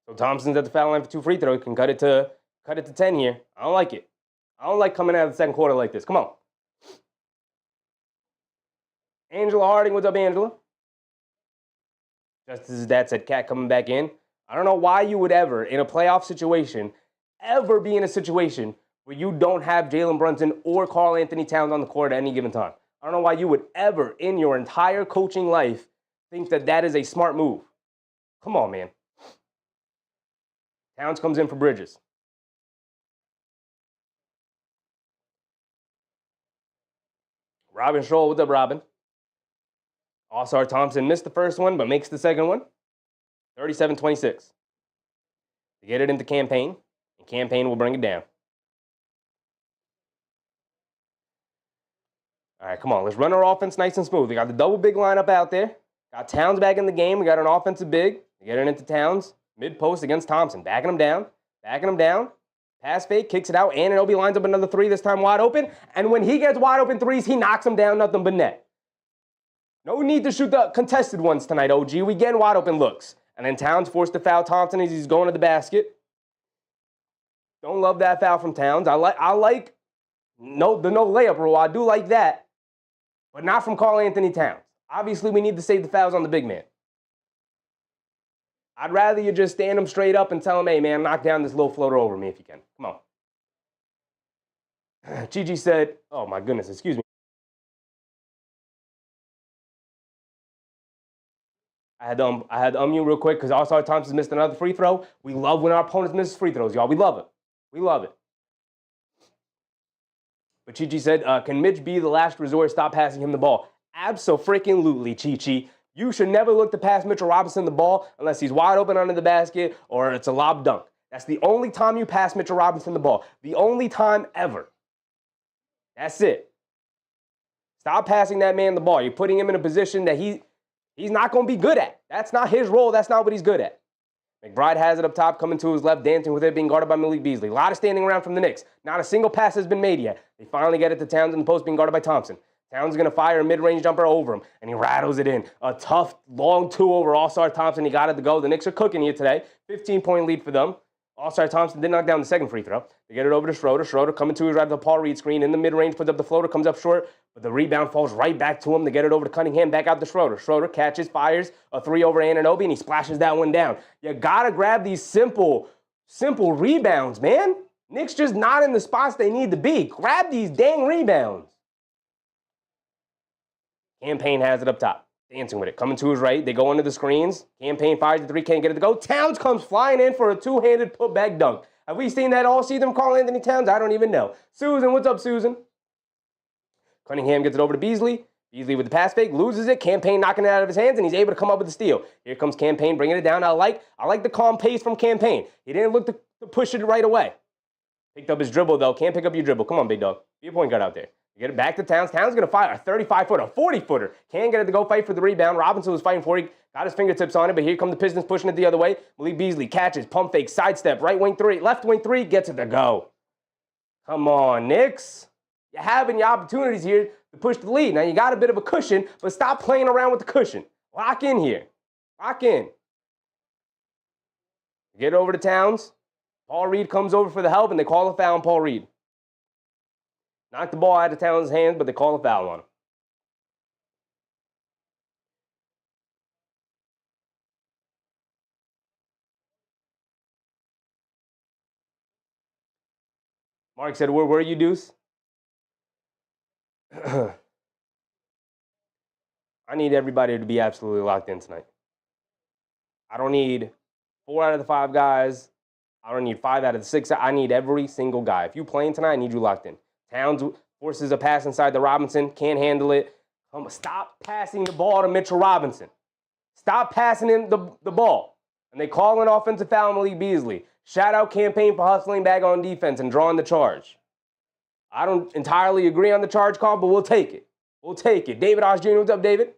So Thompson's at the foul line for 2 free throws. He can cut it to 10 here. I don't like it. I don't like coming out of the second quarter like this. Come on. Angela Harding, what's up, Angela? Just as his dad said, Cat coming back in. I don't know why you would ever, in a playoff situation, ever be in a situation where you don't have Jalen Brunson or Karl Anthony Towns on the court at any given time. I don't know why you would ever, in your entire coaching life, think that that is a smart move. Come on, man. Towns comes in for Bridges. Robin Scholl, what's up, Robin? All-Star Thompson missed the first one, but makes the second one. 37-26. To get it into Campaign, and Campaign will bring it down. All right, come on. Let's run our offense nice and smooth. We got the double big lineup out there. Got Towns back in the game. We got an offensive big. We get it into Towns. Mid-post against Thompson. Backing him down. Backing him down. Pass fake. Kicks it out. Anunoby lines up another 3, this time wide open. And when he gets wide open threes, he knocks him down. Nothing but net. No need to shoot the contested ones tonight, OG. We getting wide open looks. And then Towns forced to foul Thompson as he's going to the basket. Don't love that foul from Towns. I like the no layup rule. I do like that. But not from Karl Anthony Towns. Obviously, we need to save the fouls on the big man. I'd rather you just stand him straight up and tell him, hey, man, knock down this little floater over me if you can. Come on. Gigi said, oh, my goodness, excuse me. I had to unmute real quick because All-Star Thompson missed another free throw. We love when our opponents miss free throws, y'all. We love it. We love it. But Chi-Chi said, can Mitch be the last resort? Stop passing him the ball. Abso-freaking-lutely, Chi-Chi. You should never look to pass Mitchell Robinson the ball unless he's wide open under the basket or it's a lob dunk. That's the only time you pass Mitchell Robinson the ball. The only time ever. That's it. Stop passing that man the ball. You're putting him in a position that he's not going to be good at. That's not his role. That's not what he's good at. McBride has it up top, coming to his left, dancing with it, being guarded by Malik Beasley. A lot of standing around from the Knicks. Not a single pass has been made yet. They finally get it to Towns in the post, being guarded by Thompson. Towns is going to fire a mid-range jumper over him, and he rattles it in. A tough, long 2 over All-Star Thompson. He got it to go. The Knicks are cooking here today. 15-point lead for them. All-Star Thompson did knock down the second free throw. They get it over to Schroeder. Schroeder coming to his right of the Paul Reed screen. In the mid-range, puts up the floater, comes up short, but the rebound falls right back to him. They get it over to Cunningham, back out to Schroeder. Schroeder catches, fires a 3 over Anunoby, and he splashes that one down. You got to grab these simple rebounds, man. Knicks just not in the spots they need to be. Grab these dang rebounds. Campaign has it up top. Dancing with it. Coming to his right. They go under the screens. Campaign fires the 3. Can't get it to go. Towns comes flying in for a 2-handed putback dunk. Have we seen that all season from Karl Anthony Towns? I don't even know. Susan, what's up, Susan? Cunningham gets it over to Beasley. Beasley with the pass fake. Loses it. Campaign knocking it out of his hands, and he's able to come up with the steal. Here comes Campaign bringing it down. I like the calm pace from Campaign. He didn't look to push it right away. Picked up his dribble, though. Can't pick up your dribble. Come on, big dog. Be a point guard out there. Get it back to Towns. Towns going to fire a 35-footer, 40-footer. Can't get it to go fight for the rebound. Robinson was fighting for it. Got his fingertips on it, but here come the Pistons pushing it the other way. Malik Beasley catches, pump fake, sidestep, right wing 3, left wing 3, gets it to go. Come on, Knicks. You're having your opportunities here to push the lead. Now, you got a bit of a cushion, but stop playing around with the cushion. Lock in here. Lock in. Get over to Towns. Paul Reed comes over for the help, and they call a foul on Paul Reed. Knocked the ball out of Towns' hands, but they call a foul on him. Mark said, where were you, Deuce? I need everybody to be absolutely locked in tonight. I don't need 4 out of the 5 guys. I don't need 5 out of the 6. I need every single guy. If you're playing tonight, I need you locked in. Towns forces a pass inside the Robinson. Can't handle it. Stop passing the ball to Mitchell Robinson. Stop passing him the ball. And they call an offensive foul on Malik Beasley. Shout out Campaign for hustling back on defense and drawing the charge. I don't entirely agree on the charge call, but we'll take it. We'll take it. David Osh Jr., what's up, David?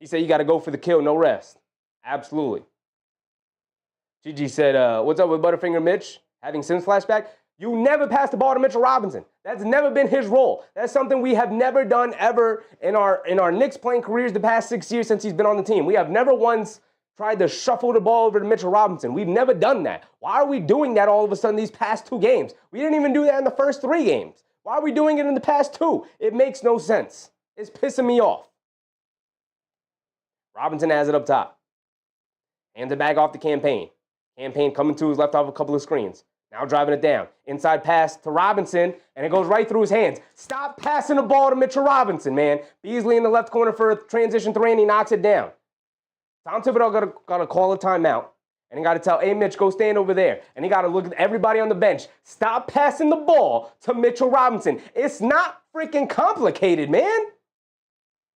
He said you got to go for the kill, no rest. Absolutely. Gigi said, what's up with Butterfinger Mitch? Having Sims flashback? You never pass the ball to Mitchell Robinson. That's never been his role. That's something we have never done ever in our Knicks playing careers the past 6 years since he's been on the team. We have never once tried to shuffle the ball over to Mitchell Robinson. We've never done that. Why are we doing that all of a sudden these past 2 games? We didn't even do that in the first 3 games. Why are we doing it in the past 2? It makes no sense. It's pissing me off. Robinson has it up top. Hands it back off the Campaign. Campaign coming to his left off a couple of screens. Now driving it down. Inside pass to Robinson, and it goes right through his hands. Stop passing the ball to Mitchell Robinson, man. Beasley in the left corner for a transition 3, and he knocks it down. Tom Thibodeau got to call a timeout, and he got to tell, hey, Mitch, go stand over there. And he got to look at everybody on the bench. Stop passing the ball to Mitchell Robinson. It's not freaking complicated, man.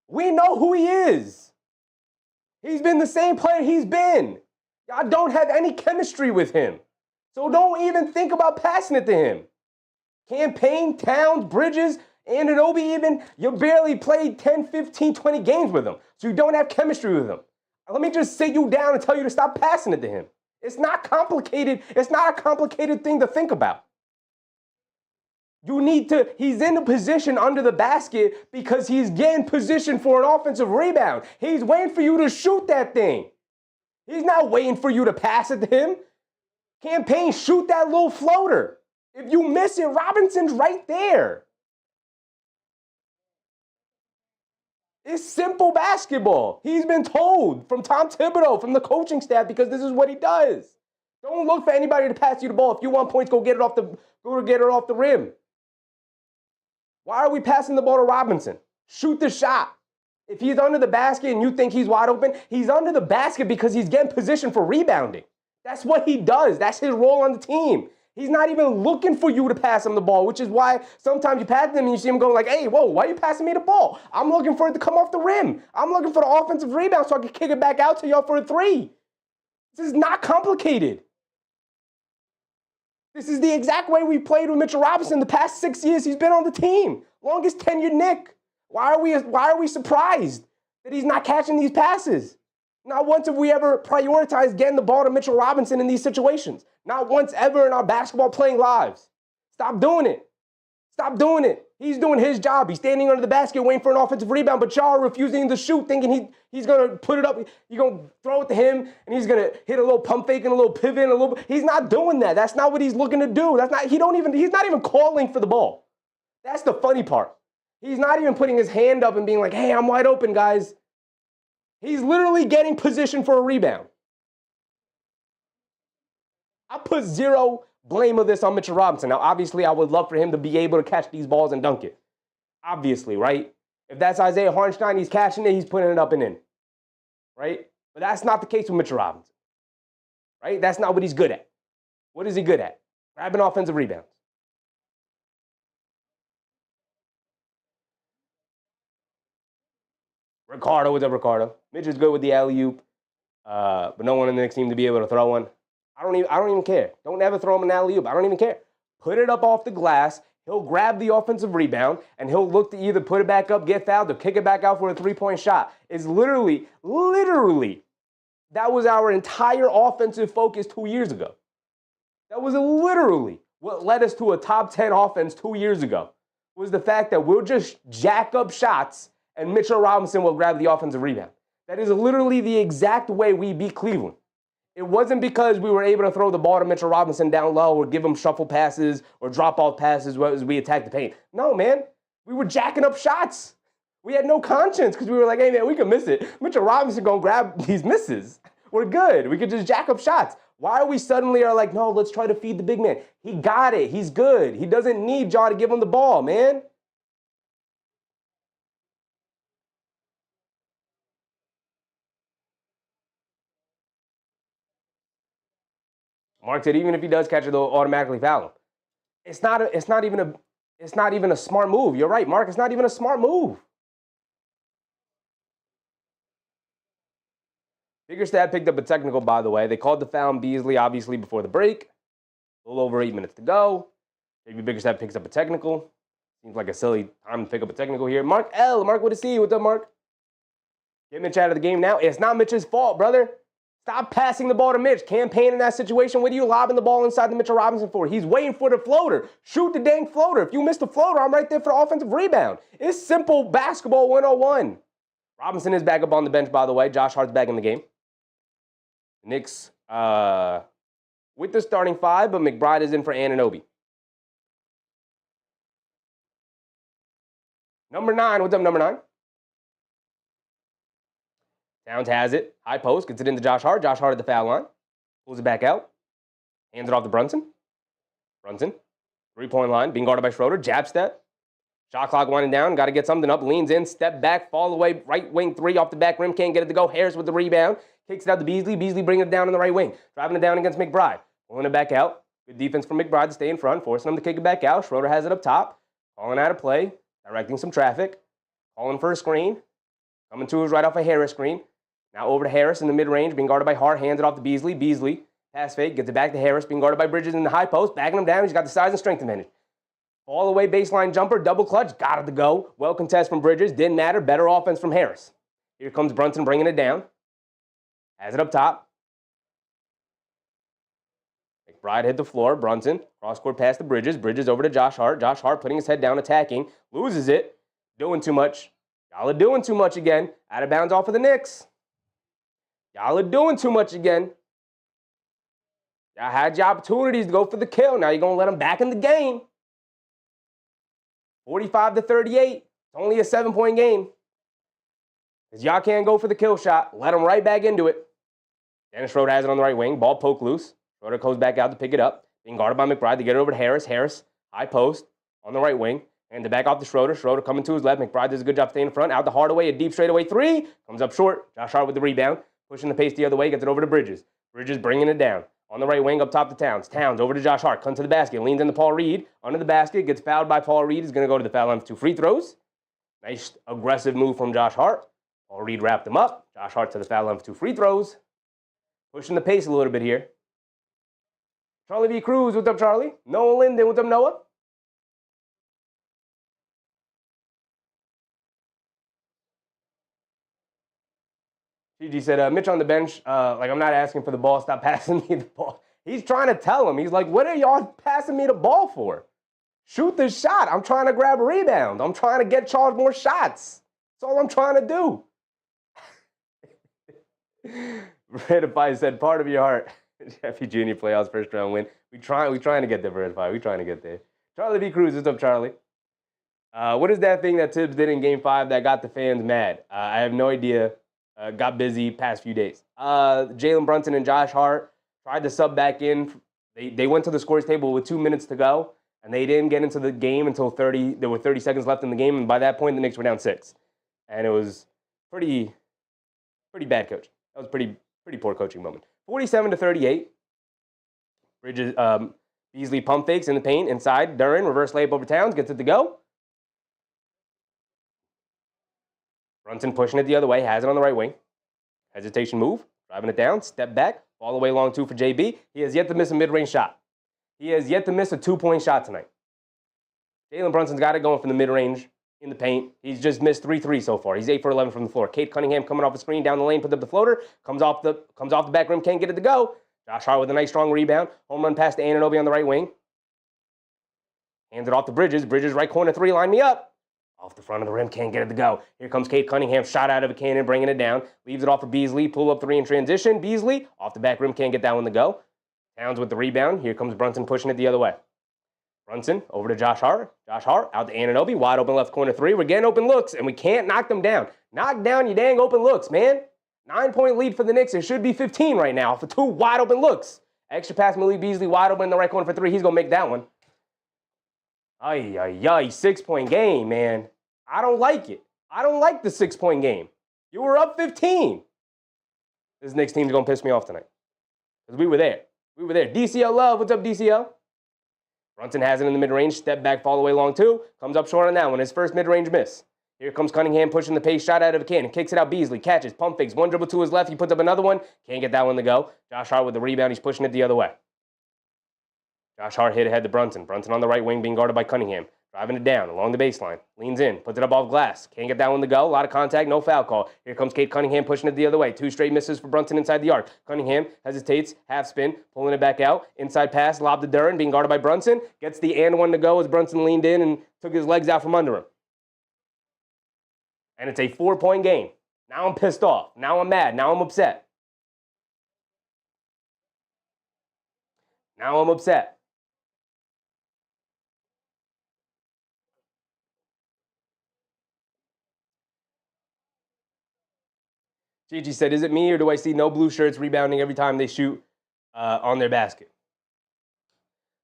We know who he is. He's been the same player he's been. Y'all don't have any chemistry with him. So don't even think about passing it to him. Campaign, Towns, Bridges, Anunoby even, you barely played 10, 15, 20 games with him. So you don't have chemistry with him. Let me just sit you down and tell you to stop passing it to him. It's not complicated. It's not a complicated thing to think about. He's in a position under the basket because he's getting positioned for an offensive rebound. He's waiting for you to shoot that thing. He's not waiting for you to pass it to him. Campaign, shoot that little floater. If you miss it, Robinson's right there. It's simple basketball. He's been told from Tom Thibodeau, from the coaching staff, because this is what he does. Don't look for anybody to pass you the ball. If you want points, go get it off the rim. Why are we passing the ball to Robinson? Shoot the shot. If he's under the basket and you think he's wide open, he's under the basket because he's getting positioned for rebounding. That's what he does. That's his role on the team. He's not even looking for you to pass him the ball, which is why sometimes you pass him and you see him going like, hey, whoa, why are you passing me the ball? I'm looking for it to come off the rim. I'm looking for the offensive rebound so I can kick it back out to y'all for a 3. This is not complicated. This is the exact way we played with Mitchell Robinson the past 6 years he's been on the team. Longest tenured Knick. Why are we surprised that he's not catching these passes? Not once have we ever prioritized getting the ball to Mitchell Robinson in these situations. Not once ever in our basketball playing lives. Stop doing it. Stop doing it. He's doing his job. He's standing under the basket waiting for an offensive rebound, but y'all are refusing to shoot, thinking he's going to put it up. You're going to throw it to him, and he's going to hit a little pump fake and a little pivot and a little. He's not doing that. That's not what he's looking to do. He's not even calling for the ball. That's the funny part. He's not even putting his hand up and being like, hey, I'm wide open, guys. He's literally getting positioned for a rebound. I put zero blame of this on Mitchell Robinson. Now, obviously, I would love for him to be able to catch these balls and dunk it. Obviously, right? If that's Isaiah Hartenstein, he's catching it, he's putting it up and in. Right? But that's not the case with Mitchell Robinson. Right? That's not what he's good at. What is he good at? Grabbing offensive rebounds. Ricardo, what's up, Ricardo? Mitch is good with the alley-oop, but no one in the Knicks seemed to be able to throw one. I don't even care. Don't ever throw him an alley-oop. I don't even care. Put it up off the glass. He'll grab the offensive rebound, and he'll look to either put it back up, get fouled, or kick it back out for a 3-point shot. It's literally, that was our entire offensive focus 2 years ago. That was literally what led us to a top 10 offense 2 years ago, was the fact that we'll just jack up shots and Mitchell Robinson will grab the offensive rebound. That is literally the exact way we beat Cleveland. It wasn't because we were able to throw the ball to Mitchell Robinson down low or give him shuffle passes or drop-off passes as we attacked the paint. No, man. We were jacking up shots. We had no conscience because we were like, hey, man, we can miss it. Mitchell Robinson going to grab these misses. We're good. We could just jack up shots. Why are we suddenly like, no, let's try to feed the big man? He got it. He's good. He doesn't need y'all to give him the ball, man. Mark said even if he does catch it, they'll automatically foul him. It's not even a smart move. You're right, Mark. It's not even a smart move. Biggerstaff picked up a technical, by the way. They called the foul on Beasley, obviously, before the break. A little over 8 minutes to go. Maybe Biggerstaff picks up a technical. Seems like a silly time to pick up a technical here. Mark L. Mark, what to see? What's up, Mark? Get Mitch out of the game now. It's not Mitch's fault, brother. Stop passing the ball to Mitch. Campaign in that situation with you, lobbing the ball inside the Mitchell Robinson for. He's waiting for the floater. Shoot the dang floater. If you miss the floater, I'm right there for the offensive rebound. It's simple basketball 101. Robinson is back up on the bench, by the way. Josh Hart's back in the game. Knicks with the starting five, but McBride is in for Anunoby. Number 9. What's up, number 9? Towns has it. High post. Gets it into Josh Hart. Josh Hart at the foul line. Pulls it back out. Hands it off to Brunson. Brunson. 3-point line. Being guarded by Schroeder. Jab step. Shot clock winding down. Got to get something up. Leans in. Step back. Fall away. Right wing 3 off the back rim. Can't get it to go. Harris with the rebound. Kicks it out to Beasley. Beasley bringing it down on the right wing. Driving it down against McBride. Pulling it back out. Good defense from McBride to stay in front. Forcing him to kick it back out. Schroeder has it up top. Calling out of play. Directing some traffic. Calling for a screen. Coming to us right off a Harris screen. Now over to Harris in the mid-range, being guarded by Hart, hands it off to Beasley. Beasley, pass fake, gets it back to Harris, being guarded by Bridges in the high post, backing him down. He's got the size and strength advantage. All the way baseline jumper, double clutch, got it to go. Well contest from Bridges, didn't matter. Better offense from Harris. Here comes Brunson bringing it down. Has it up top. McBride hit the floor. Brunson, cross-court pass to Bridges. Bridges over to Josh Hart. Josh Hart putting his head down, attacking. Loses it. Doing too much. Y'all are doing too much again. Out of bounds off of the Knicks. Y'all are doing too much again. Y'all had your opportunities to go for the kill. Now you're going to let them back in the game. 45-38. It's only a 7-point game. Because y'all can't go for the kill shot. Let them right back into it. Dennis Schroeder has it on the right wing. Ball poke loose. Schroeder goes back out to pick it up. Being guarded by McBride to get it over to Harris. Harris, high post on the right wing. And the back off to Schroeder. Schroeder coming to his left. McBride does a good job staying in front. Out to Hardaway. A deep straightaway 3. Comes up short. Josh Hart with the rebound. Pushing the pace the other way, gets it over to Bridges. Bridges bringing it down. On the right wing, up top to Towns. Towns over to Josh Hart. Comes to the basket. Leans into Paul Reed. Under the basket. Gets fouled by Paul Reed. He's going to go to the foul line for 2 free throws. Nice aggressive move from Josh Hart. Paul Reed wrapped him up. Josh Hart to the foul line for 2 free throws. Pushing the pace a little bit here. Charlie V. Cruz. What's up, Charlie? Noah Linden. What's up, Noah? GG said, Mitch on the bench, I'm not asking for the ball. Stop passing me the ball. He's trying to tell him. He's like, what are y'all passing me the ball for? Shoot the shot. I'm trying to grab a rebound. I'm trying to get Charles more shots. That's all I'm trying to do. Verify said, part of your heart. Jeffy Jr. playoffs first round win. We trying to get there, Verify. We trying to get there. Charlie V. Cruz, what's up, Charlie? What is that thing that Tibbs did in Game 5 that got the fans mad? I have no idea. Got busy past few days. Jalen Brunson and Josh Hart tried to sub back in. They went to the scores table with 2 minutes to go, and they didn't get into the game until 30. There were 30 seconds left in the game, and by that point, the Knicks were down 6. And it was pretty bad coaching. That was pretty poor coaching moment. 47-38. Bridges, Beasley pump fakes in the paint inside. Duren reverse layup over Towns, gets it to go. Brunson pushing it the other way, has it on the right wing. Hesitation move, driving it down, step back, all the way long 2 for JB. He has yet to miss a mid-range shot. He has yet to miss a 2-point shot tonight. Jalen Brunson's got it going from the mid-range in the paint. He's just missed 3 threes so far. He's 8 for 11 from the floor. Cade Cunningham coming off the screen, down the lane, puts up the floater, comes off the back rim, can't get it to go. Josh Hart with a nice strong rebound. Home run pass to Anunoby on the right wing. Hands it off to Bridges. Bridges right corner 3, line me up. Off the front of the rim, can't get it to go. Here comes Cade Cunningham, shot out of a cannon, bringing it down. Leaves it off for Beasley, pull up 3 in transition. Beasley, off the back rim, can't get that one to go. Towns with the rebound. Here comes Brunson pushing it the other way. Brunson over to Josh Hart. Josh Hart out to Anunoby, wide open left corner 3. We're getting open looks, and we can't knock them down. Knock down your dang open looks, man. 9-point lead for the Knicks. It should be 15 right now for 2 wide open looks. Extra pass, Malik Beasley, wide open in the right corner for 3. He's going to make that one. 6-point game, man. I don't like it. I don't like the 6-point game. You were up 15. This Knicks team's going to piss me off tonight. Because we were there. We were there. DCL Love. What's up, DCL? Brunson has it in the mid-range. Step back, fall away long 2. Comes up short on that one. His first mid-range miss. Here comes Cunningham pushing the pace. Shot out of a cannon. Kicks it out. Beasley catches. Pump fakes. 1 dribble to his left. He puts up another one. Can't get that one to go. Josh Hart with the rebound. He's pushing it the other way. Josh Hart hit ahead to Brunson. Brunson on the right wing being guarded by Cunningham. Driving it down along the baseline. Leans in. Puts it up off glass. Can't get that one to go. A lot of contact. No foul call. Here comes Kate Cunningham pushing it the other way. 2 straight misses for Brunson inside the arc. Cunningham hesitates. Half spin. Pulling it back out. Inside pass. Lob to Duren. Being guarded by Brunson. Gets the and one to go as Brunson leaned in and took his legs out from under him. And it's a 4-point game. Now I'm pissed off. Now I'm mad. Now I'm upset. Now I'm upset. Gigi said, is it me or do I see no blue shirts rebounding every time they shoot on their basket?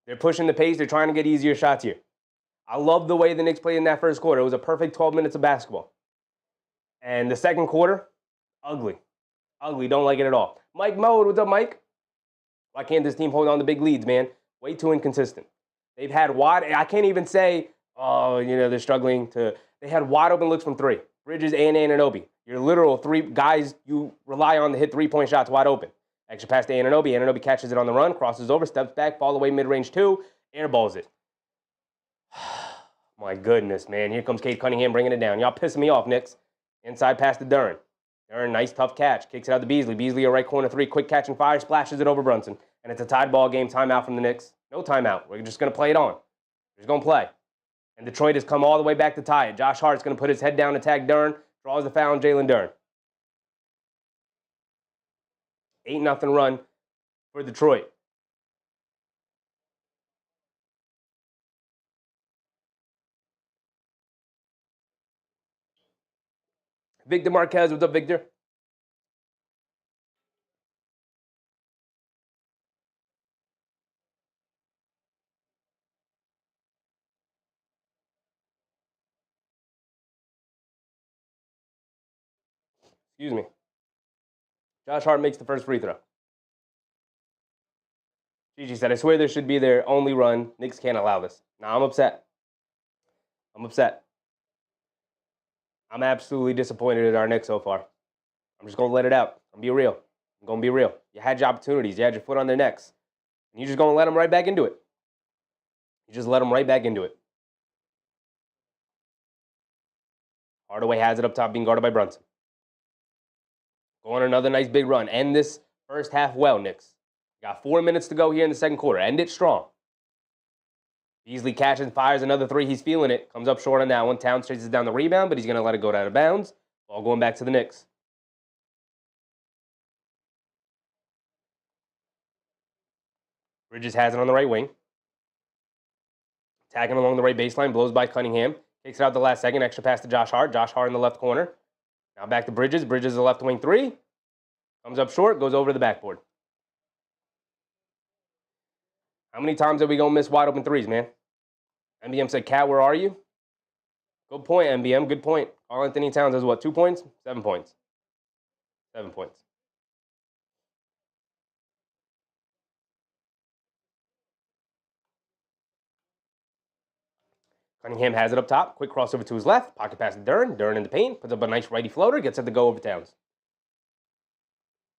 They're pushing the pace. They're trying to get easier shots here. I love the way the Knicks played in that first quarter. It was a perfect 12 minutes of basketball. And the second quarter, ugly. Ugly. Don't like it at all. Mike Mode, what's up, Mike? Why can't this team hold on to big leads, man? Way too inconsistent. They've had I can't even say, they're struggling to. They had wide open looks from 3. Bridges and Anunoby. Your literal 3 guys you rely on to hit 3-point shots wide open. Extra pass to Anunoby. Anunoby catches it on the run, crosses over, steps back, fall away mid-range 2, airballs it. My goodness, man. Here comes Kate Cunningham bringing it down. Y'all pissing me off, Knicks. Inside pass to Duren. Duren, nice tough catch. Kicks it out to Beasley. Beasley, a right corner 3, quick catch and fire, splashes it over Brunson. And it's a tied ball game, timeout from the Knicks. No timeout. We're just going to play it on. We're just going to play. And Detroit has come all the way back to tie it. Josh Hart's going to put his head down to tag Duren. Draws the foul on Jalen Duren. 8-0 run for Detroit. Victor Marquez, what's up, Victor? Excuse me. Josh Hart makes the first free throw. Gigi said, I swear this should be their only run. Knicks can't allow this. Now I'm upset. I'm upset. I'm absolutely disappointed in our Knicks so far. I'm just going to let it out. I'm going to be real. I'm going to be real. You had your opportunities. You had your foot on their necks. And you're just going to let them right back into it. You just let them right back into it. Hardaway has it up top, being guarded by Brunson. Going another nice big run. End this first half well, Knicks. Got 4 minutes to go here in the second quarter. End it strong. Beasley catches, fires another 3. He's feeling it. Comes up short on that one. Towns chases down the rebound, but he's going to let it go out of bounds. Ball going back to the Knicks. Bridges has it on the right wing. Tagging along the right baseline. Blows by Cunningham. Takes it out the last second. Extra pass to Josh Hart. Josh Hart in the left corner. Now back to Bridges. Bridges the left wing 3. Comes up short. Goes over the backboard. How many times are we going to miss wide open 3s, man? MBM said, Cat, where are you? Good point, MBM. Good point. Karl Anthony Towns has what, 2 points? 7 points. 7 points. Cunningham has it up top. Quick crossover to his left. Pocket pass to Duren. Duren in the paint. Puts up a nice righty floater. Gets it to go over Towns.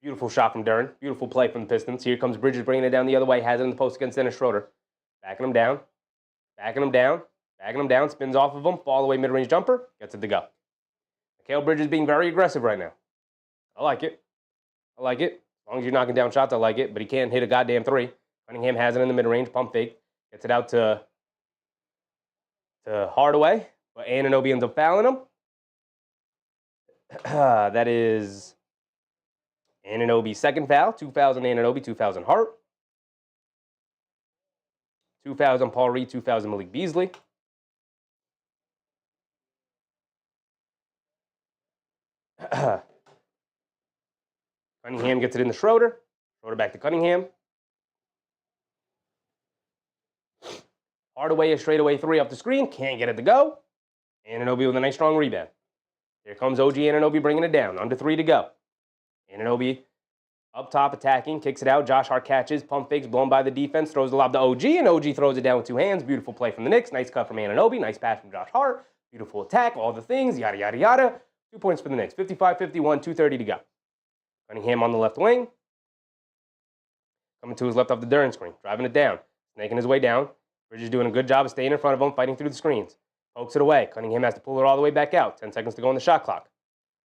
Beautiful shot from Duren. Beautiful play from the Pistons. Here comes Bridges bringing it down the other way. Has it in the post against Dennis Schroeder. Backing him down. Backing him down. Backing him down. Spins off of him. Fall away mid-range jumper. Gets it to go. Mikal Bridges being very aggressive right now. I like it. I like it. As long as you're knocking down shots, I like it. But he can't hit a goddamn 3. Cunningham has it in the mid-range. Pump fake. Gets it out to Hardaway. But Anunoby ends up fouling him. That is Anunoby's second foul. 2 fouls on Anunoby, 2 fouls on Hart. 2 fouls on Paul Reed, 2 fouls on Malik Beasley. Cunningham gets it in the Schroeder. Schroeder back to Cunningham. Hardaway a straightaway 3 off the screen. Can't get it to go. Anunoby with a nice strong rebound. Here comes OG Anunoby bringing it down. Under 3 to go. Anunoby up top attacking. Kicks it out. Josh Hart catches. Pump fakes. Blown by the defense. Throws the lob to OG. And OG throws it down with 2 hands. Beautiful play from the Knicks. Nice cut from Anunoby. Nice pass from Josh Hart. Beautiful attack. All the things. Yada, yada, yada. 2 points for the Knicks. 55-51. 2:30 to go. Cunningham on the left wing. Coming to his left off the Duren screen. Driving it down. Snaking his way down. Bridges doing a good job of staying in front of him, fighting through the screens. Pokes it away. Cunningham has to pull it all the way back out. 10 seconds to go on the shot clock.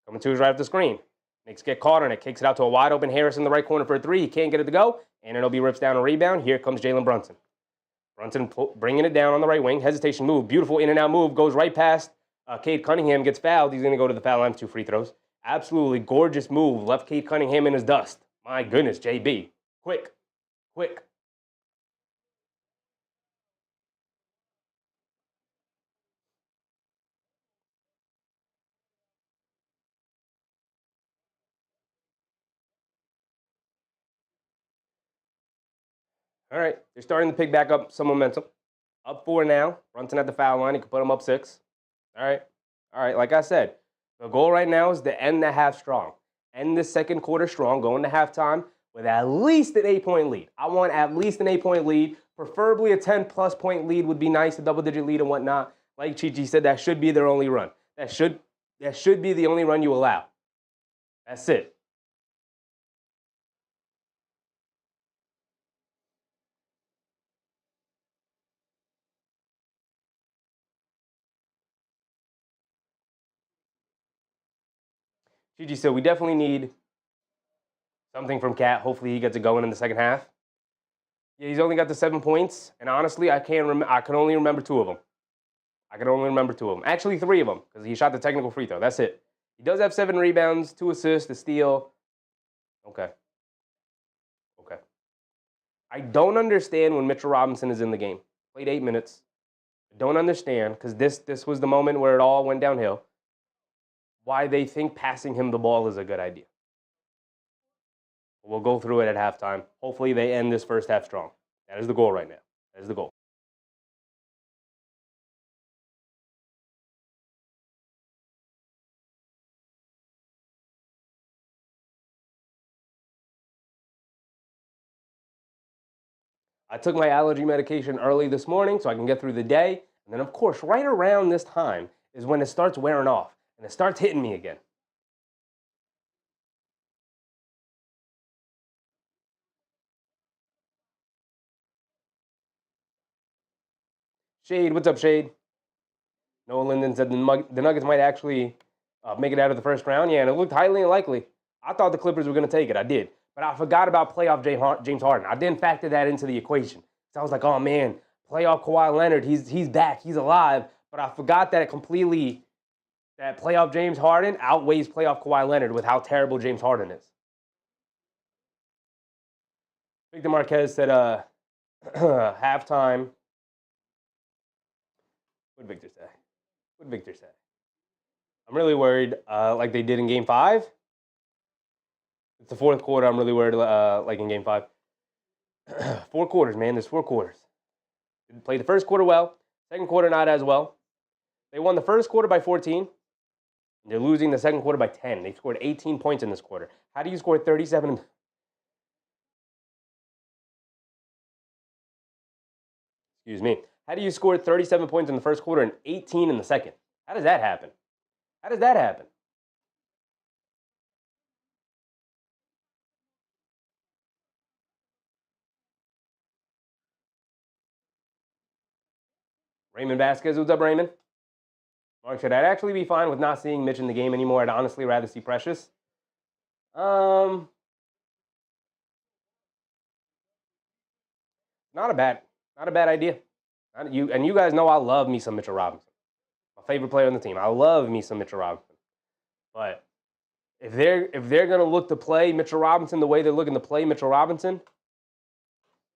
Coming to his right of the screen. Knicks get caught on it. Kicks it out to a wide open Harris in the right corner for a three. He can't get it to go. Anunoby rips down a rebound. Here comes Jalen Brunson. Brunson bringing it down on the right wing. Hesitation move. Beautiful in and out move. Goes right past Cade Cunningham. Gets fouled. He's going to go to the foul line for 2 free throws. Absolutely gorgeous move. Left Cade Cunningham in his dust. My goodness, JB. Quick. All right, they're starting to pick back up some momentum. Up 4 now. Brunson at the foul line. He can put him up 6. All right. Like I said, the goal right now is to end the half strong. End the second quarter strong, going to halftime with at least an 8-point lead. I want at least an 8-point lead. Preferably a 10-plus point lead would be nice, a double-digit lead and whatnot. Like Chi said, that should be their only run. That should be the only run you allow. That's it. Gigi said we definitely need something from Cat. Hopefully he gets it going in the second half. Yeah, he's only got the 7 points, and honestly, I can only remember 2 of them. Actually, 3 of them, because he shot the technical free throw. That's it. He does have 7 rebounds, 2 assists, a steal. Okay. I don't understand when Mitchell Robinson is in the game. Played 8 minutes. I don't understand, because this was the moment where it all went downhill, why they think passing him the ball is a good idea. We'll go through it at halftime. Hopefully they end this first half strong. That is the goal right now. That is the goal. I took my allergy medication early this morning so I can get through the day. And then, of course, right around this time is when it starts wearing off and it starts hitting me again. Shade, what's up, Shade? Noah Linden said the Nuggets might actually make it out of the first round. Yeah, and it looked highly unlikely. I thought the Clippers were going to take it. I did. But I forgot about playoff James Harden. I didn't factor that into the equation. So I was like, oh, man, playoff Kawhi Leonard, he's back, he's alive. But I forgot that that playoff James Harden outweighs playoff Kawhi Leonard with how terrible James Harden is. Victor Marquez said halftime. What did Victor say? I'm really worried like they did in Game 5. It's the fourth quarter. I'm really worried like in Game 5. 4 quarters, man. There's 4 quarters. They played the first quarter well. Second quarter not as well. They won the first quarter by 14. They're losing the second quarter by 10. They scored 18 points in this quarter. How do you score 37? Excuse me. How do you score 37 points in the first quarter and 18 in the second? How does that happen? Raymond Vasquez, what's up, Raymond? Mark said, I'd actually be fine with not seeing Mitch in the game anymore. I'd honestly rather see Precious. Not a bad idea. You guys know I love me some Mitchell Robinson. My favorite player on the team. I love me some Mitchell Robinson. But if they're gonna look to play Mitchell Robinson the way they're looking to play Mitchell Robinson,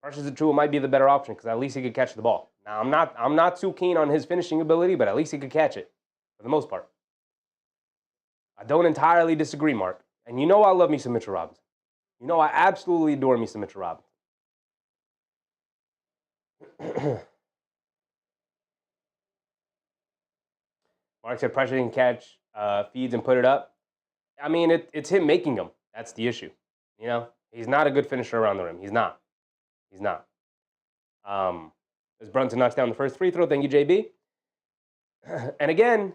Precious Achiuwa might be the better option because at least he could catch the ball. Now I'm not too keen on his finishing ability, but at least he could catch it for the most part. I don't entirely disagree, Mark. And you know I love me some Mitchell Robinson. You know I absolutely adore me some Mitchell Robinson. Mark said Precious can catch feeds and put it up. I mean, it's him making them. That's the issue. You know, he's not a good finisher around the rim. He's not. As Brunson knocks down the first free throw, thank you, JB. And again,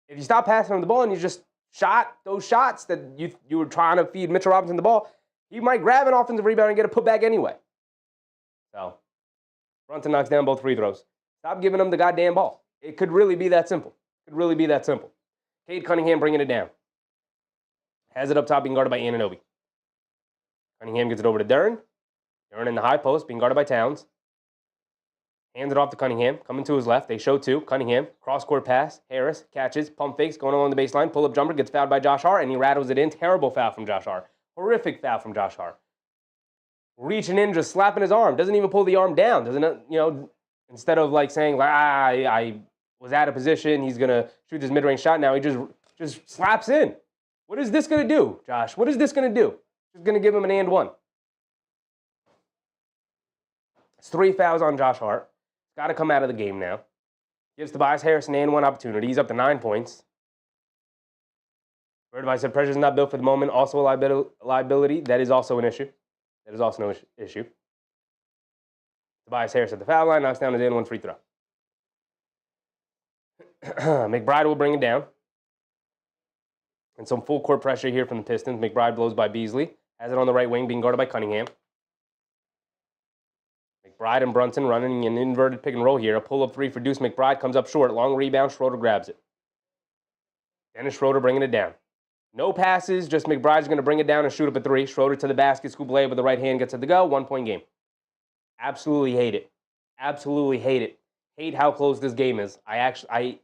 if you stop passing him the ball and you just shot those shots that you were trying to feed Mitchell Robinson the ball, he might grab an offensive rebound and get a putback anyway. So Brunson knocks down both free throws. Stop giving him the goddamn ball. It could really be that simple. Cade Cunningham bringing it down. Has it up top, being guarded by Anunoby. Cunningham gets it over to Duren. Duren in the high post, being guarded by Towns. Hands it off to Cunningham, coming to his left. They show two. Cunningham, cross-court pass. Harris catches, pump fakes, going along the baseline. Pull-up jumper, gets fouled by Josh Hart, and he rattles it in. Terrible foul from Josh Hart. Horrific foul from Josh Hart. Reaching in, just slapping his arm. Doesn't even pull the arm down. Doesn't, instead of like saying, I was out of position, he's going to shoot this mid-range shot. Now he just slaps in. What is this going to do, Josh? What is this going to do? Just going to give him an and one. It's 3 fouls on Josh Hart. Got to come out of the game now. Gives Tobias Harris an and one opportunity. He's up to 9 points. Bird, I said pressure's not built for the moment. Also a liability. That is also an issue. That is also no issue. Tobias Harris at the foul line, knocks down his and one free throw. McBride will bring it down. And some full court pressure here from the Pistons. McBride blows by Beasley. Has it on the right wing, being guarded by Cunningham. McBride and Brunson running an inverted pick and roll here. A pull-up three for Deuce McBride. Comes up short. Long rebound. Schroeder grabs it. Dennis Schroeder bringing it down. No passes. Just McBride's going to bring it down and shoot up a three. Schroeder to the basket. Scoop lay with the right hand. Gets it to go. 1 point game. Absolutely hate it. Absolutely hate it. Hate how close this game is. I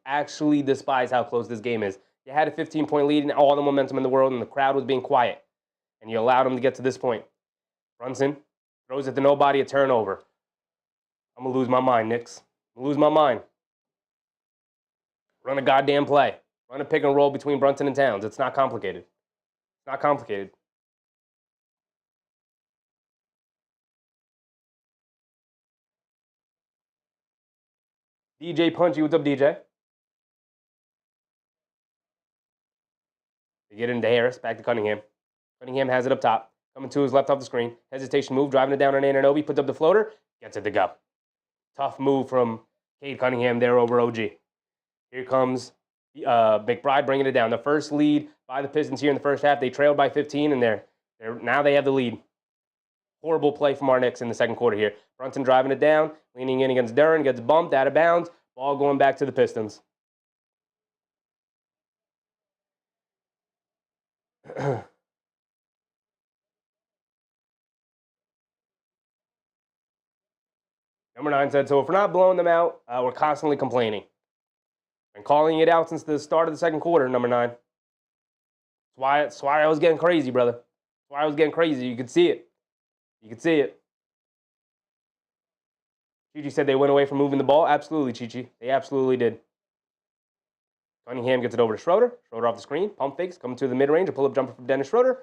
actually despise how close this game is. You had a 15-point lead and all the momentum in the world, and the crowd was being quiet. And you allowed them to get to this point. Brunson throws it to nobody, a turnover. I'm going to lose my mind, Knicks. I'm going to lose my mind. Run a goddamn play. Run a pick and roll between Brunson and Towns. It's not complicated. It's not complicated. DJ Punchy, what's up, DJ? They get into Harris, back to Cunningham. Cunningham has it up top. Coming to his left off the screen. Hesitation move, driving it down on Anunoby. Puts up the floater. Gets it to go. Tough move from Cade Cunningham there over OG. Here comes McBride bringing it down. The first lead by the Pistons here in the first half. They trailed by 15, and now they have the lead. Horrible play from our Knicks in the second quarter here. Brunson driving it down, leaning in against Duren, gets bumped, out of bounds. Ball going back to the Pistons. Number 9 said, so if we're not blowing them out, we're constantly complaining. And calling it out since the start of the second quarter, number 9. That's why I was getting crazy, brother. That's why I was getting crazy. You could see it. You could see it. Chichi said they went away from moving the ball. Absolutely, Chichi. They absolutely did. Cunningham gets it over to Schroeder. Schroeder off the screen. Pump fakes. Coming to the mid-range. A pull-up jumper from Dennis Schroeder.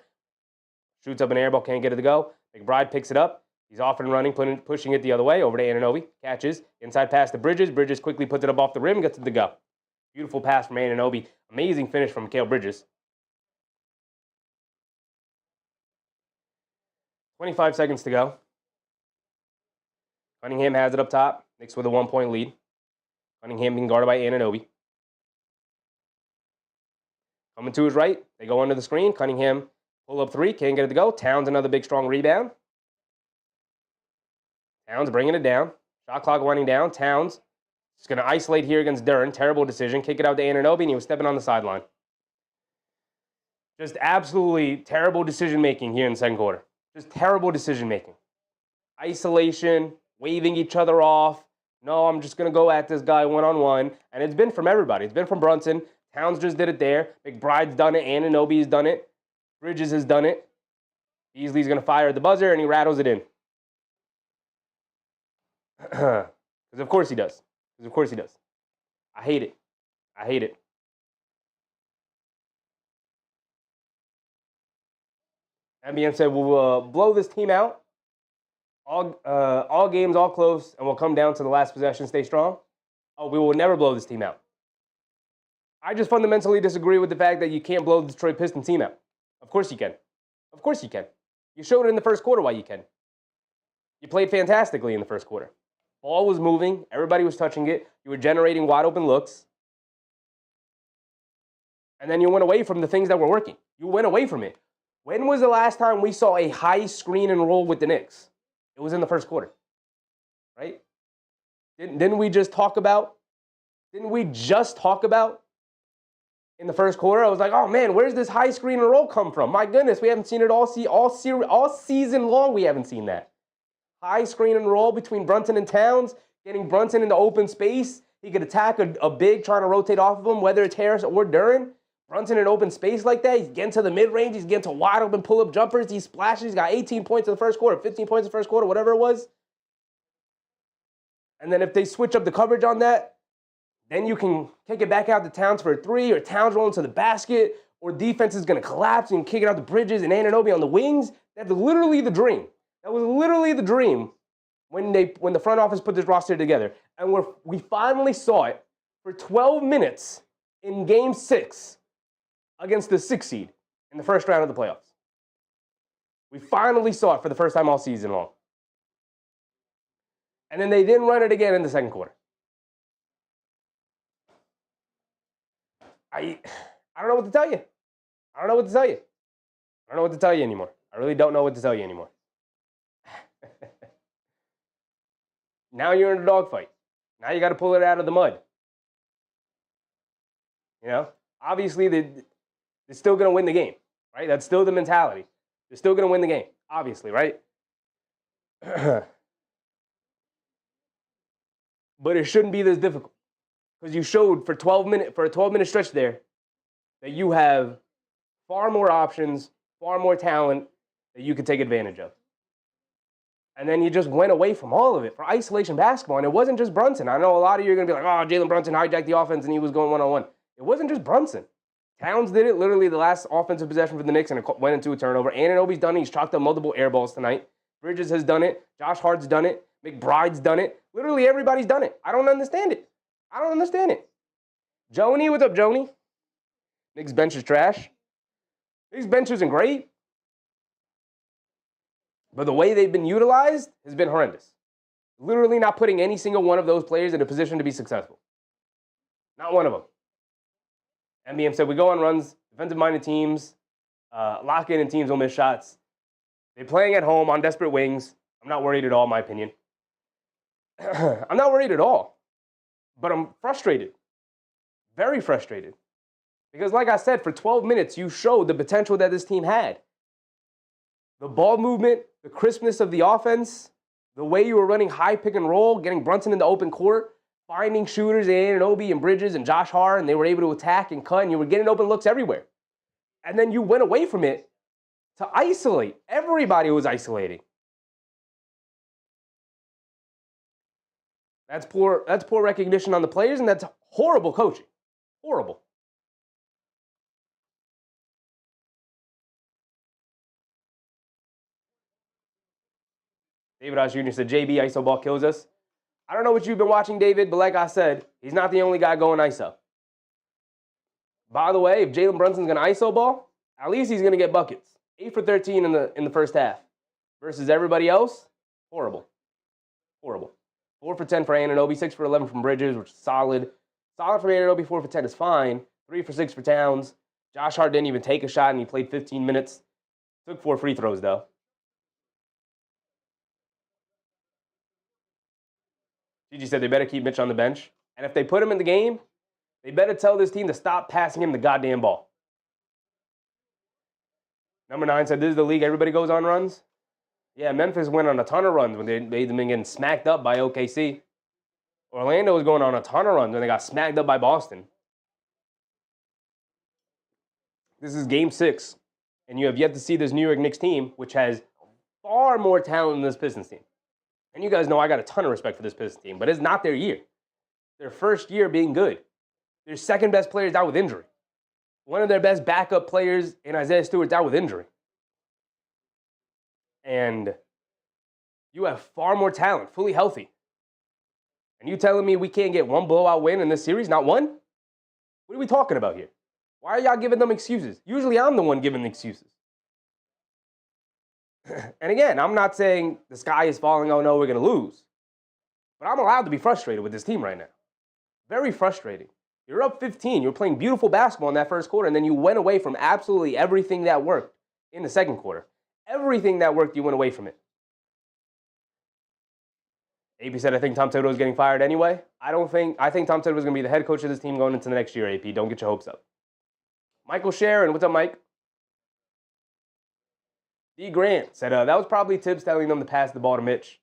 Shoots up an air ball. Can't get it to go. McBride picks it up. He's off and running, pushing it the other way. Over to Anunoby. Catches. Inside pass to Bridges. Bridges quickly puts it up off the rim. Gets it to go. Beautiful pass from Anunoby. Amazing finish from Mikal Bridges. 25 seconds to go. Cunningham has it up top. Knicks with a 1 point lead. Cunningham being guarded by Anunoby. Coming to his right. They go under the screen. Cunningham pull up three. Can't get it to go. Towns another big strong rebound. Towns bringing it down. Shot clock winding down. Towns is going to isolate here against Duren. Terrible decision. Kick it out to Anunoby, and he was stepping on the sideline. Just absolutely terrible decision-making here in the second quarter. Just terrible decision-making. Isolation, waving each other off. No, I'm just going to go at this guy one-on-one. And it's been from everybody. It's been from Brunson. Towns just did it there. McBride's done it. Anunoby's done it. Bridges has done it. Beasley's going to fire at the buzzer, and he rattles it in. Because of course he does. Because of course he does. I hate it. I hate it. MBM said, we'll blow this team out. All games, all close, and we'll come down to the last possession, stay strong. Oh, we will never blow this team out. I just fundamentally disagree with the fact that you can't blow the Detroit Pistons team out. Of course you can. Of course you can. You showed it in the first quarter why you can. You played fantastically in the first quarter. Ball was moving. Everybody was touching it. You were generating wide open looks. And then you went away from the things that were working. You went away from it. When was the last time we saw a high screen and roll with the Knicks? It was in the first quarter, right? Didn't we just talk about in the first quarter? I was like, oh man, where's this high screen and roll come from? My goodness, we haven't seen it all season long. We haven't seen that. High screen and roll between Brunson and Towns, getting Brunson into open space. He could attack a big trying to rotate off of him, whether it's Harris or Duren. Brunson in open space like that. He's getting to the mid-range. He's getting to wide open pull-up jumpers. He's splashing. He's got 18 points in the first quarter, 15 points in the first quarter, whatever it was. And then if they switch up the coverage on that, then you can kick it back out to Towns for a three, or Towns rolling to the basket, or defense is going to collapse and kick it out to Bridges and Anunoby on the wings. That's literally the dream. That was literally the dream when the front office put this roster together. And we finally saw it for 12 minutes in Game 6 against the 6th seed in the first round of the playoffs. We finally saw it for the first time all season long. And then they didn't run it again in the second quarter. I don't know what to tell you. I don't know what to tell you. I don't know what to tell you anymore. I really don't know what to tell you anymore. Now you're in a dogfight. Now you got to pull it out of the mud. You know, obviously they're still going to win the game, right? That's still the mentality. They're still going to win the game, obviously, right? But it shouldn't be this difficult, because you showed for a 12-minute stretch there that you have far more options, far more talent that you could take advantage of. And then you just went away from all of it for isolation basketball. And it wasn't just Brunson. I know a lot of you are going to be like, oh, Jalen Brunson hijacked the offense and he was going one-on-one. It wasn't just Brunson. Towns did it literally the last offensive possession for the Knicks, and it went into a turnover. Anunoby's done it. He's chalked up multiple air balls tonight. Bridges has done it. Josh Hart's done it. McBride's done it. Literally everybody's done it. I don't understand it. Joni, what's up, Joni? Knicks bench is trash. Knicks bench isn't great. But the way they've been utilized has been horrendous. Literally not putting any single one of those players in a position to be successful. Not one of them. NBM said, we go on runs, defensive-minded teams, lock in, and teams will miss shots. They're playing at home on desperate wings. I'm not worried at all, in my opinion. I'm not worried at all. But I'm frustrated. Very frustrated. Because like I said, for 12 minutes, you showed the potential that this team had. The ball movement, the crispness of the offense, the way you were running high pick and roll, getting Brunson in the open court, finding shooters in Anunoby and Bridges and Josh Hart, and they were able to attack and cut, and you were getting open looks everywhere. And then you went away from it to isolate. Everybody was isolating. That's poor recognition on the players, and that's horrible coaching. Horrible. David Osh Jr. said, JB, ISO ball kills us. I don't know what you've been watching, David, but like I said, he's not the only guy going ISO. By the way, if Jalen Brunson's going to ISO ball, at least he's going to get buckets. 8 for 13 in the first half. Versus everybody else, horrible. Horrible. 4 for 10 for Anunoby, 6 for 11 from Bridges, which is solid. Solid for Anunoby, 4 for 10 is fine. 3 for 6 for Towns. Josh Hart didn't even take a shot, and he played 15 minutes. Took 4 free throws, though. Gigi said they better keep Mitch on the bench. And if they put him in the game, they better tell this team to stop passing him the goddamn ball. Number 9 said, this is the league. Everybody goes on runs. Yeah, Memphis went on a ton of runs when they'd been getting smacked up by OKC. Orlando was going on a ton of runs when they got smacked up by Boston. This is Game 6, and you have yet to see this New York Knicks team, which has far more talent than this Pistons team. And you guys know I got a ton of respect for this Pistons team, but it's not their year. Their first year being good. Their second best players out with injury. One of their best backup players in Isaiah Stewart's out with injury. And you have far more talent, fully healthy. And you telling me we can't get one blowout win in this series? Not one? What are we talking about here? Why are y'all giving them excuses? Usually I'm the one giving the excuses. And again, I'm not saying the sky is falling, oh no, we're going to lose. But I'm allowed to be frustrated with this team right now. Very frustrating. You're up 15. You're playing beautiful basketball in that first quarter, and then you went away from absolutely everything that worked in the second quarter. Everything that worked, you went away from it. AP said, I think Tom Thibodeau is getting fired anyway. I think Tom Thibodeau is going to be the head coach of this team going into the next year, AP. Don't get your hopes up. Michael Sharon, what's up, Mike? D. Grant said, that was probably Tibbs telling them to pass the ball to Mitch.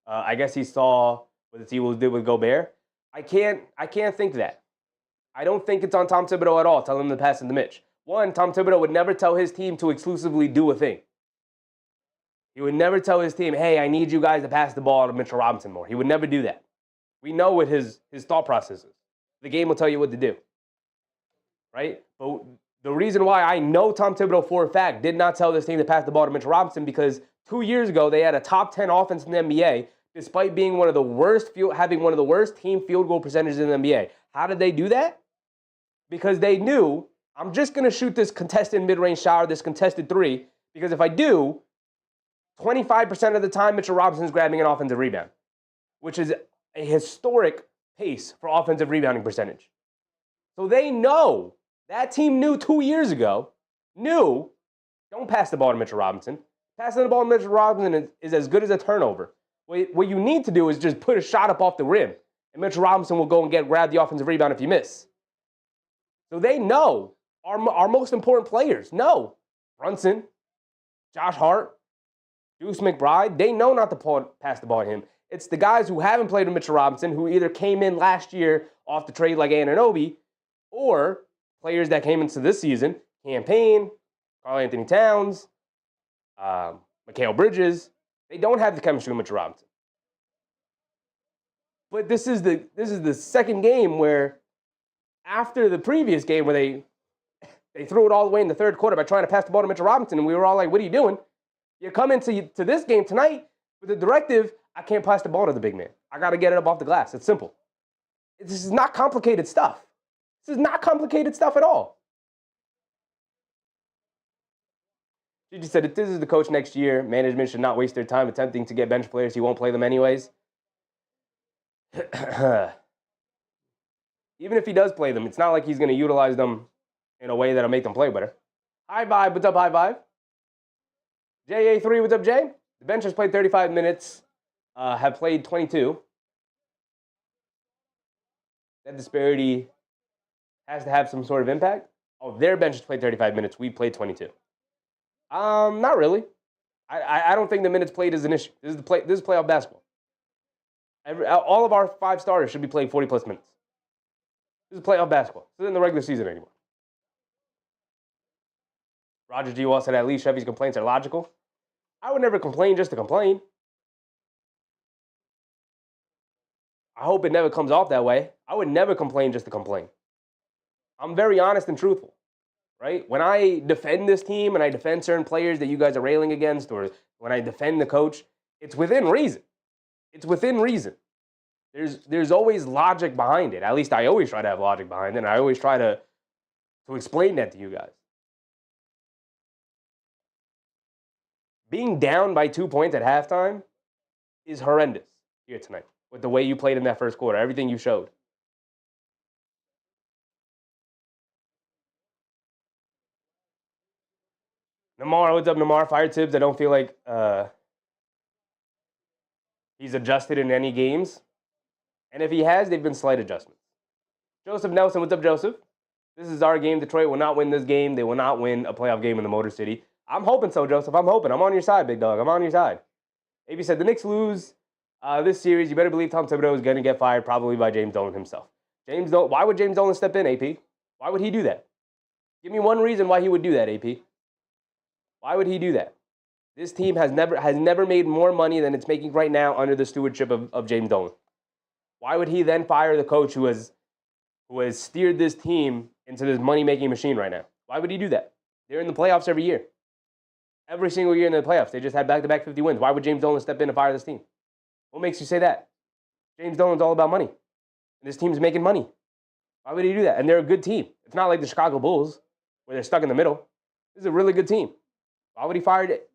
I guess he saw what the T-Wolves did with Gobert. I can't think that. I don't think it's on Tom Thibodeau at all, telling him to pass it to Mitch. One, Tom Thibodeau would never tell his team to exclusively do a thing. He would never tell his team, hey, I need you guys to pass the ball to Mitchell Robinson more. He would never do that. We know what his thought process is. The game will tell you what to do. Right? But the reason why I know Tom Thibodeau for a fact did not tell this team to pass the ball to Mitchell Robinson because 2 years ago they had a top 10 offense in the NBA despite being having one of the worst team field goal percentages in the NBA. How did they do that? Because they knew, I'm just going to shoot this contested mid-range shot or this contested three because if I do, 25% of the time Mitchell Robinson's grabbing an offensive rebound, which is a historic pace for offensive rebounding percentage. So they know, that team knew 2 years ago, don't pass the ball to Mitchell Robinson. Passing the ball to Mitchell Robinson is as good as a turnover. What you need to do is just put a shot up off the rim, and Mitchell Robinson will go and grab the offensive rebound if you miss. So they know, our most important players know. Brunson, Josh Hart, Deuce McBride, they know not to pass the ball to him. It's the guys who haven't played with Mitchell Robinson who either came in last year off the trade like Anunoby or players that came into this season, Campaign, Karl Anthony Towns, Mikal Bridges. They don't have the chemistry with Mitchell Robinson. But this is the second game where after the previous game where they threw it all the way in the third quarter by trying to pass the ball to Mitchell Robinson, and we were all like, what are you doing? You come into this game tonight with the directive, I can't pass the ball to the big man. I got to get it up off the glass. It's simple. This is not complicated stuff. This is not complicated stuff at all. She just said, if this is the coach next year, management should not waste their time attempting to get bench players. He won't play them anyways. Even if he does play them, it's not like he's going to utilize them in a way that'll make them play better. High Vibe, what's up, High Vibe? JA3, what's up, Jay? The bench has played 35 minutes, have played 22. That disparity has to have some sort of impact. Oh, their bench has played 35 minutes. We played 22. Not really. I don't think the minutes played is an issue. This is playoff basketball. All of our 5 starters should be playing 40-plus minutes. This is playoff basketball. This isn't the regular season anymore. Roger G. Wall said at least Chevy's complaints are logical. I would never complain just to complain. I hope it never comes off that way. I would never complain just to complain. I'm very honest and truthful, right? When I defend this team and I defend certain players that you guys are railing against, or when I defend the coach, it's within reason. It's within reason. There's always logic behind it. At least I always try to have logic behind it, and I always try to explain that to you guys. Being down by 2 points at halftime is horrendous here tonight with the way you played in that first quarter, everything you showed. Namar, what's up, Namar? Fire Tibbs. I don't feel like he's adjusted in any games. And if he has, they've been slight adjustments. Joseph Nelson, what's up, Joseph? This is our game. Detroit will not win this game. They will not win a playoff game in the Motor City. I'm hoping so, Joseph. I'm hoping. I'm on your side, big dog. I'm on your side. AB said, the Knicks lose this series. You better believe Tom Thibodeau is going to get fired, probably by James Dolan himself. Why would James Dolan step in, AP? Why would he do that? Give me one reason why he would do that, AP. Why would he do that? This team has never made more money than it's making right now under the stewardship of James Dolan. Why would he then fire the coach who has steered this team into this money-making machine right now? Why would he do that? They're in the playoffs every year. Every single year in the playoffs. They just had back-to-back 50 wins. Why would James Dolan step in and fire this team? What makes you say that? James Dolan's all about money. And this team's making money. Why would he do that? And they're a good team. It's not like the Chicago Bulls where they're stuck in the middle. This is a really good team. Why would he fire it?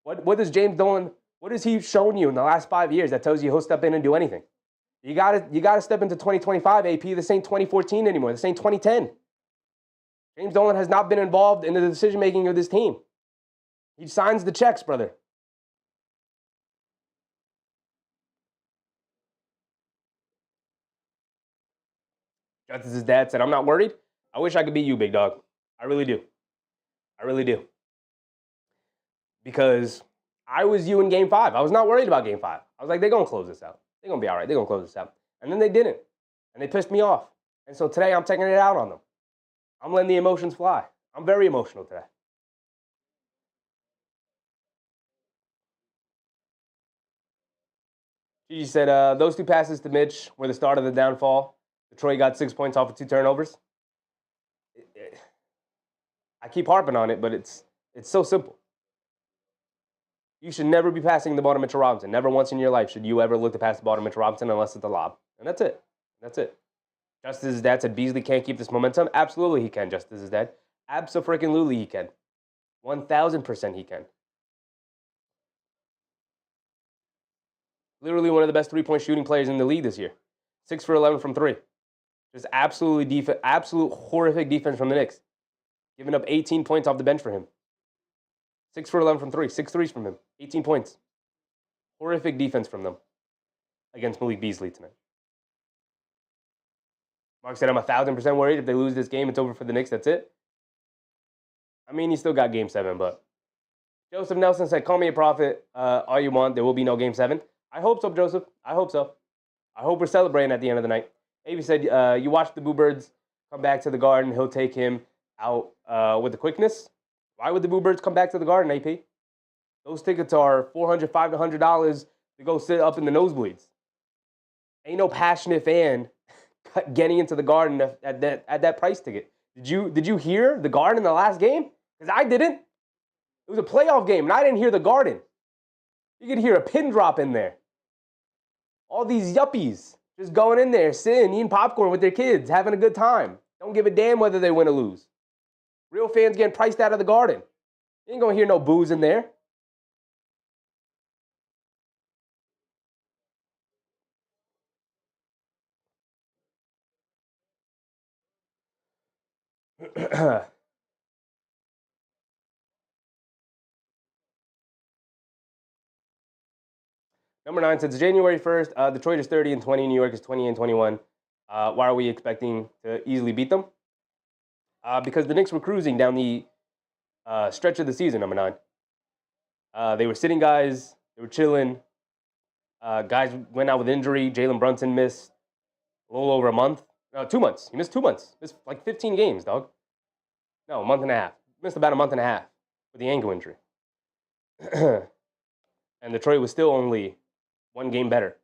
What does James Dolan, what has he shown you in the last 5 years that tells you he'll step in and do anything? You gotta step into 2025, AP. This ain't 2014 anymore. This ain't 2010. James Dolan has not been involved in the decision-making of this team. He signs the checks, brother. Just as his dad said, I'm not worried. I wish I could beat you, big dog. I really do. I really do. Because I was you in Game 5. I was not worried about Game 5. I was like, they're going to close this out. They're going to be all right. They're going to close this out. And then they didn't. And they pissed me off. And so today I'm taking it out on them. I'm letting the emotions fly. I'm very emotional today. Gigi said, those 2 passes to Mitch were the start of the downfall. Detroit got 6 points off of 2 turnovers. I keep harping on it, but it's so simple. You should never be passing the ball to Mitchell Robinson. Never once in your life should you ever look to pass the ball to Mitchell Robinson unless it's a lob. And that's it. That's it. Just as his dad said, Beasley can't keep this momentum. Absolutely he can, just as his dad. Abso-freaking-lutely he can. 1,000% he can. Literally one of the best three-point shooting players in the league this year. 6 for 11 from 3. Just absolute horrific defense from the Knicks. Giving up 18 points off the bench for him. 6 for 11 from 3. 6 threes from him. 18 points. Horrific defense from them against Malik Beasley tonight. Mark said, I'm 1,000% worried. If they lose this game, it's over for the Knicks. That's it. I mean, you still got Game 7, but Joseph Nelson said, call me a prophet all you want. There will be no Game 7. I hope so, Joseph. I hope so. I hope we're celebrating at the end of the night. Avi said, you watch the Boo Birds come back to the Garden. He'll take him out with the quickness. Why would the Boo Birds come back to the Garden, AP? Those tickets are $400, $500 to go sit up in the nosebleeds. Ain't no passionate fan getting into the Garden at that price ticket. Did you hear the Garden in the last game? Because I didn't. It was a playoff game, and I didn't hear the Garden. You could hear a pin drop in there. All these yuppies just going in there, sitting, eating popcorn with their kids, having a good time. Don't give a damn whether they win or lose. Real fans getting priced out of the Garden. You ain't going to hear no boos in there. Number 9 says January 1st, Detroit is 30-20, New York is 20-21. Why are we expecting to easily beat them? Because the Knicks were cruising down the stretch of the season, number 9. They were sitting guys. They were chilling. Guys went out with injury. Jalen Brunson missed a little over a month. 2 months. He missed 2 months. Missed like 15 games, dog. No, a month and a half. Missed about a month and a half with the ankle injury. And Detroit was still only 1 game better.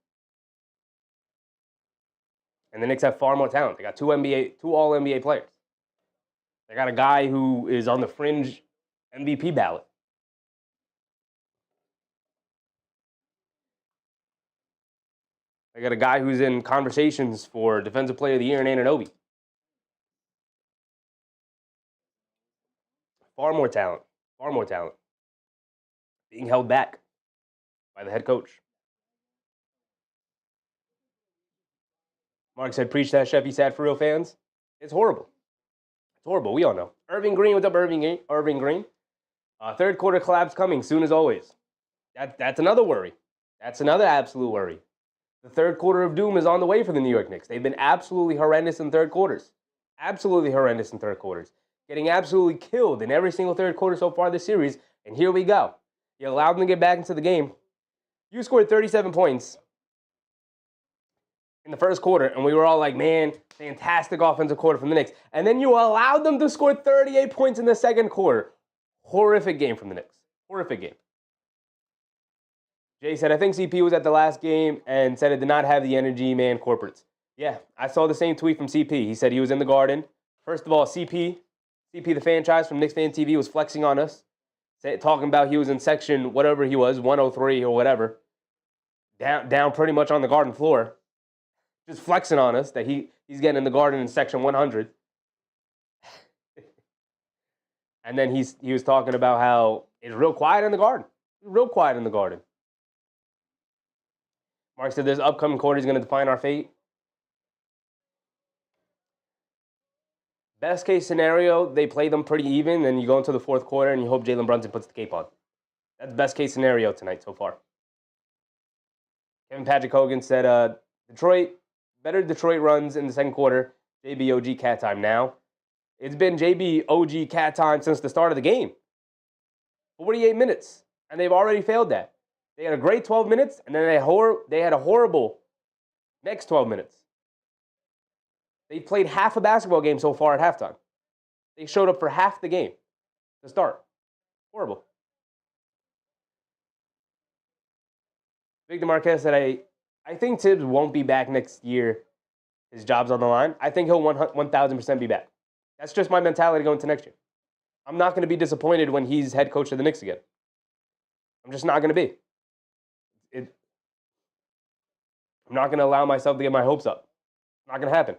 And the Knicks have far more talent. They got 2 All-NBA players. They got a guy who is on the fringe MVP ballot. They got a guy who's in conversations for Defensive Player of the Year in Anunoby. Far more talent. Far more talent. Being held back by the head coach. Mark said, preach that, Chef. He sad for real fans. It's horrible. It's horrible. We all know. Irving Green, what's up, Irving Green? Third quarter collapse coming soon as always. That's another worry. That's another absolute worry. The third quarter of doom is on the way for the New York Knicks. They've been absolutely horrendous in third quarters. Absolutely horrendous in third quarters. Getting absolutely killed in every single third quarter so far this series. And here we go. You allowed them to get back into the game. You scored 37 points in the first quarter, and we were all like, man, fantastic offensive quarter from the Knicks. And then you allowed them to score 38 points in the second quarter. Horrific game from the Knicks. Horrific game. Jay said, I think CP was at the last game and said it did not have the energy, man, corporates. Yeah, I saw the same tweet from CP. He said he was in the Garden. First of all, CP the franchise from Knicks Fan TV was flexing on us, talking about he was in section whatever he was, 103 or whatever, down pretty much on the Garden floor. Just flexing on us that he's getting in the Garden in section 100. And then he was talking about how it's real quiet in the Garden. Real quiet in the Garden. Mark said this upcoming quarter is going to define our fate. Best case scenario, they play them pretty even, and you go into the fourth quarter and you hope Jalen Brunson puts the cape on. That's best case scenario tonight so far. Kevin Patrick Hogan said, Detroit runs in the second quarter JB OG cat time now. It's been JB OG cat time since the start of the game. 48 minutes, and they've already failed that. They had a great 12 minutes, and then they had a horrible next 12 minutes. They've played half a basketball game so far at halftime. They showed up for half the game to start. Horrible. Victor Marquez said, I think Tibbs won't be back next year. His job's on the line. I think he'll 1,000% be back. That's just my mentality going to next year. I'm not going to be disappointed when he's head coach of the Knicks again. I'm just not going to be. I'm not going to allow myself to get my hopes up. It's not going to happen.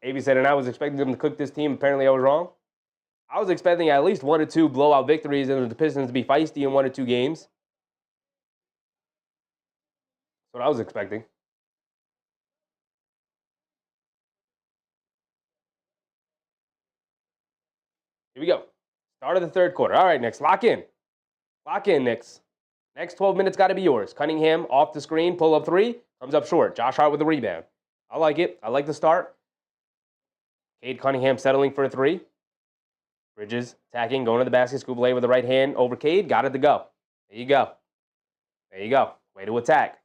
Avy said, and I was expecting them to cook this team. Apparently I was wrong. I was expecting at least 1 or 2 blowout victories and the Pistons to be feisty in 1 or 2 games. That's what I was expecting. Here we go. Start of the third quarter. All right, Knicks, lock in. Lock in, Knicks. Next 12 minutes got to be yours. Cunningham off the screen, pull up 3, comes up short. Josh Hart with the rebound. I like it. I like the start. Cade Cunningham settling for a 3. Bridges attacking, going to the basket. Scoop lay with the right hand over Cade. Got it to go. There you go. There you go. Way to attack.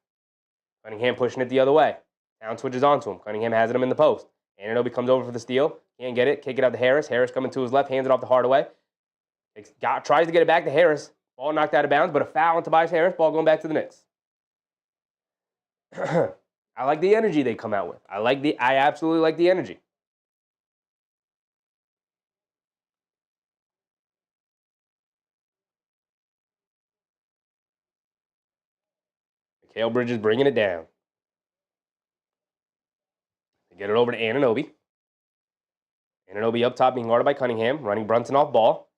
Cunningham pushing it the other way. Town switches onto him. Cunningham has him in the post. Anunoby comes over for the steal. Can't get it. Kick it out to Harris. Harris coming to his left. Hands it off to Hardaway. Tries to get it back to Harris. Ball knocked out of bounds, but a foul on Tobias Harris. Ball going back to the Knicks. I like the energy they come out with. I absolutely like the energy. Mikal Bridges bringing it down. They get it over to Anunoby. Anunoby up top being guarded by Cunningham, running Brunson off ball.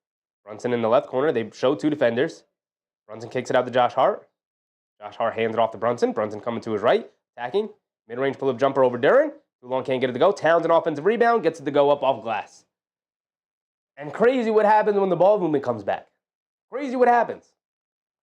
Brunson in the left corner. They show 2 defenders. Brunson kicks it out to Josh Hart. Josh Hart hands it off to Brunson. Brunson coming to his right, attacking. Mid-range pull-up jumper over Duren. Too long, can't get it to go. Towns an offensive rebound, gets it to go up off glass. And crazy what happens when the ball movement comes back. Crazy what happens.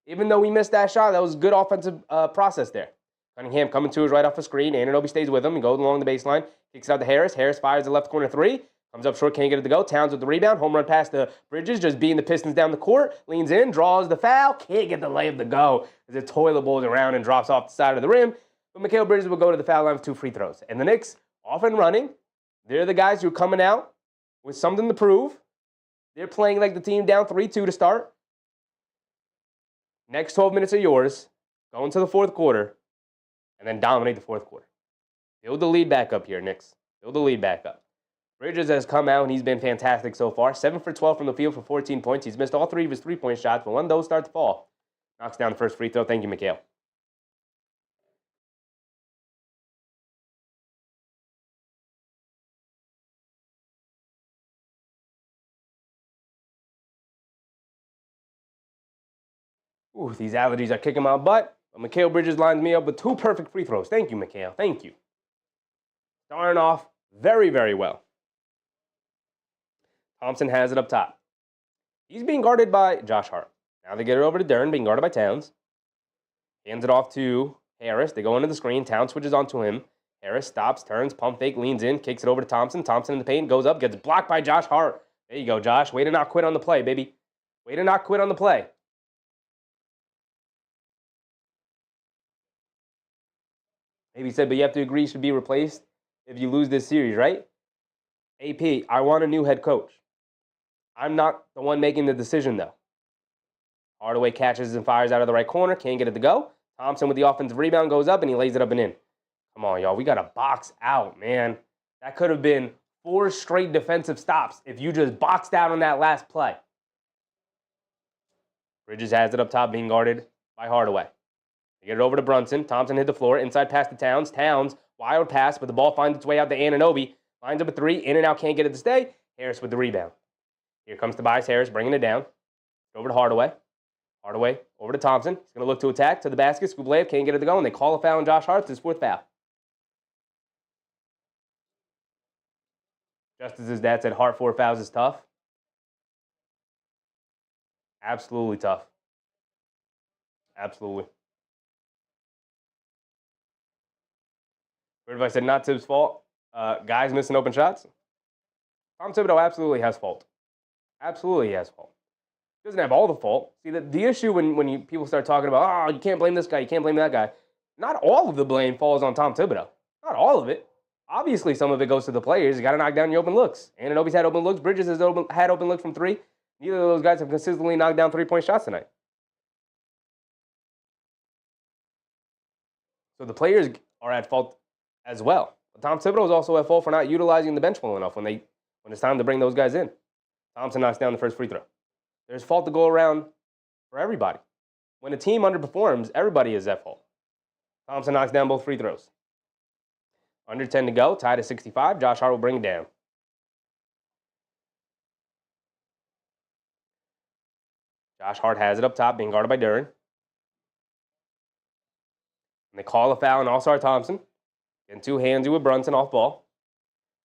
Even though he missed that shot, that was good offensive process there. Cunningham coming to his right off a screen. Anunoby stays with him and goes along the baseline. Kicks it out to Harris. Harris fires the left corner 3. Comes up short, can't get it to go. Towns with the rebound. Home run pass to Bridges, just beating the Pistons down the court. Leans in, draws the foul. Can't get the layup to go as it toilet bowls around and drops off the side of the rim. But Mikal Bridges will go to the foul line with 2 free throws. And the Knicks, off and running. They're the guys who are coming out with something to prove. They're playing like the team down 3-2 to start. Next 12 minutes are yours. Go into the fourth quarter. And then dominate the fourth quarter. Build the lead back up here, Knicks. Build the lead back up. Bridges has come out and he's been fantastic so far. 7 for 12 from the field for 14 points. He's missed all 3 of his 3-point shots, but when those start to fall, knocks down the first free throw. Thank you, Mikal. Ooh, these allergies are kicking my butt. But Mikal Bridges lines me up with 2 perfect free throws. Thank you, Mikal. Thank you. Starting off very, very well. Thompson has it up top. He's being guarded by Josh Hart. Now they get it over to Duren, being guarded by Towns. Hands it off to Harris. They go into the screen. Towns switches onto him. Harris stops, turns, pump fake, leans in, kicks it over to Thompson. Thompson in the paint, goes up, gets blocked by Josh Hart. There you go, Josh. Way to not quit on the play, baby. Way to not quit on the play. Maybe said, but you have to agree he should be replaced if you lose this series, right? AP, I want a new head coach. I'm not the one making the decision, though. Hardaway catches and fires out of the right corner. Can't get it to go. Thompson with the offensive rebound goes up, and he lays it up and in. Come on, y'all. We got to box out, man. That could have been 4 straight defensive stops if you just boxed out on that last play. Bridges has it up top, being guarded by Hardaway. They get it over to Brunson. Thompson hit the floor. Inside pass to Towns. Towns, wild pass, but the ball finds its way out to Anunoby. Lines up a 3. In and out, can't get it to stay. Harris with the rebound. Here comes Tobias Harris, bringing it down. Over to Hardaway. Hardaway over to Thompson. He's going to look to attack to the basket. Skublev can't get it to go, and they call a foul on Josh Hart. It's his 4th foul. Just as his dad said, Hart 4 fouls is tough. Absolutely tough. Absolutely. What if I said not Tibbs' fault? Guys missing open shots? Tom Thibodeau absolutely has fault. Absolutely he has fault. He doesn't have all the fault. See, the issue when people start talking about, oh, you can't blame this guy, you can't blame that guy. Not all of the blame falls on Tom Thibodeau. Not all of it. Obviously, some of it goes to the players. You got to knock down your open looks. Ananobi's had open looks. Bridges has had open looks from three. Neither of those guys have consistently knocked down three-point shots tonight. So the players are at fault as well. But Tom Thibodeau is also at fault for not utilizing the bench well enough when it's time to bring those guys in. Thompson knocks down the first free throw. There's fault to go around for everybody. When a team underperforms, everybody is at fault. Thompson knocks down both free throws. Under 10 to go, tied at 65. Josh Hart will bring it down. Josh Hart has it up top, being guarded by Duren. And they call a foul on All-Star Thompson. Getting two handsy with Brunson off ball.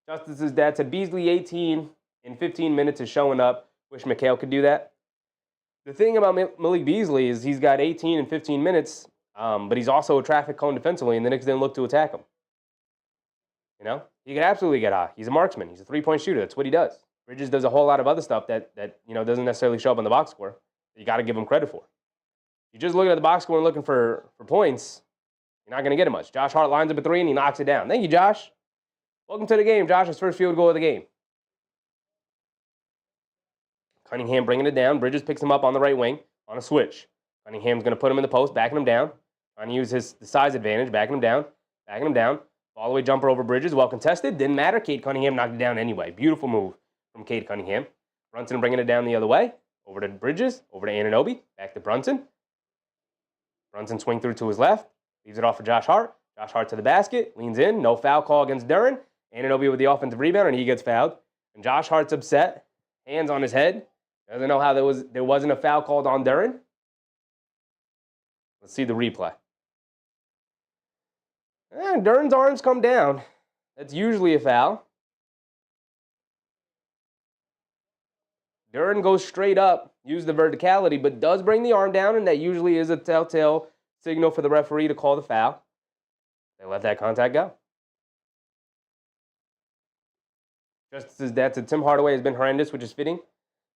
Justice's dad said Beasley 18 in 15 minutes is showing up. Wish McHale could do that. The thing about Malik Beasley is he's got 18 in 15 minutes, but he's also a traffic cone defensively, and the Knicks didn't look to attack him. You know, he could absolutely get hot. He's a marksman. He's a three-point shooter. That's what he does. Bridges does a whole lot of other stuff that doesn't necessarily show up on the box score. You got to give him credit for. You're just looking at the box score and looking for points, you're not going to get it much. Josh Hart lines up a three, and he knocks it down. Thank you, Josh. Welcome to the game. Josh's first field goal of the game. Cunningham bringing it down. Bridges picks him up on the right wing on a switch. Cunningham's going to put him in the post, backing him down. Trying to use the size advantage, backing him down. All the way jumper over Bridges, well contested. Didn't matter. Cade Cunningham knocked it down anyway. Beautiful move from Cade Cunningham. Brunson bringing it down the other way. Over to Bridges, over to Anunoby, back to Brunson. Brunson swing through to his left. Leaves it off for Josh Hart. Josh Hart to the basket. Leans in. No foul call against Duren. Anunoby with the offensive rebound, and he gets fouled. And Josh Hart's upset. Hands on his head. Doesn't know how there wasn't a foul called on Duren. Let's see the replay. And Duren's arms come down. That's usually a foul. Duren goes straight up, use the verticality, but does bring the arm down, and that usually is a telltale signal for the referee to call the foul. They let that contact go. Justice's dad said Tim Hardaway has been horrendous, which is fitting.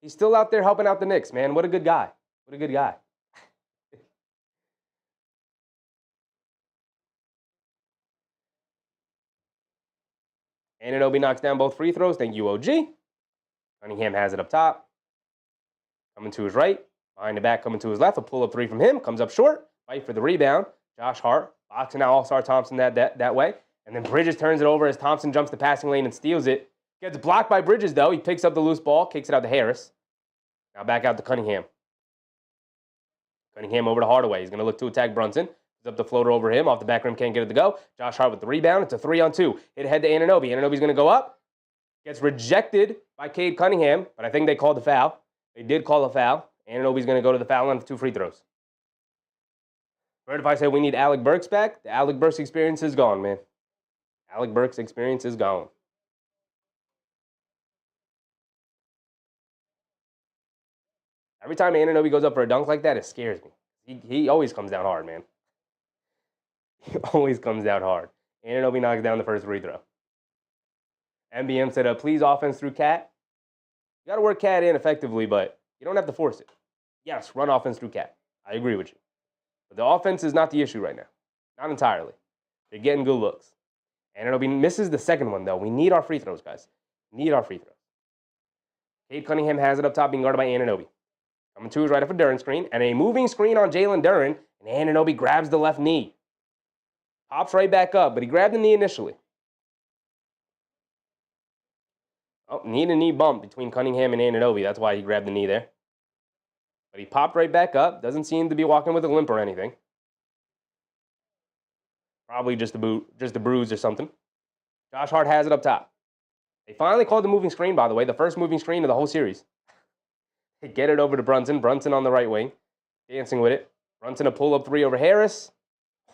He's still out there helping out the Knicks, man. What a good guy. What a good guy. Anunoby knocks down both free throws. Thank you, OG. Cunningham has it up top. Coming to his right. Behind the back, coming to his left. A pull-up three from him. Comes up short. Fight for the rebound. Josh Hart boxing out All-Star Thompson that way. And then Bridges turns it over as Thompson jumps the passing lane and steals it. Gets blocked by Bridges, though. He picks up the loose ball, kicks it out to Harris. Now back out to Cunningham. Cunningham over to Hardaway. He's going to look to attack Brunson. He's up the floater over him. Off the back rim, can't get it to go. Josh Hart with the rebound. It's a 3-on-2. Hit ahead to Anunoby. Anunoby's going to go up. Gets rejected by Cade Cunningham, but I think they called the foul. They did call a foul. Anunoby's going to go to the foul line for 2 free throws. Right, if I say we need Alec Burks back, the Alec Burks experience is gone, man. Alec Burks' experience is gone. Every time Anunoby goes up for a dunk like that, it scares me. He always comes down hard, man. He always comes down hard. Anunoby knocks down the first free throw. MBM said, please offense through Cat. You got to work Cat in effectively, but you don't have to force it. Yes, run offense through Cat. I agree with you. But the offense is not the issue right now. Not entirely. They're getting good looks. Anunoby misses the second one, though. We need our free throws, guys. We need our free throws. Cade Cunningham has it up top, being guarded by Anunoby. Coming to his right off a Duren screen, and a moving screen on Jalen Duren, and Anunoby grabs the left knee. Pops right back up, but he grabbed the knee initially. Oh, knee to knee bump between Cunningham and Anunoby. That's why he grabbed the knee there. But he popped right back up. Doesn't seem to be walking with a limp or anything. Probably just a bruise or something. Josh Hart has it up top. They finally called the moving screen, by the way. The first moving screen of the whole series. They get it over to Brunson. Brunson on the right wing. Dancing with it. Brunson a pull-up three over Harris.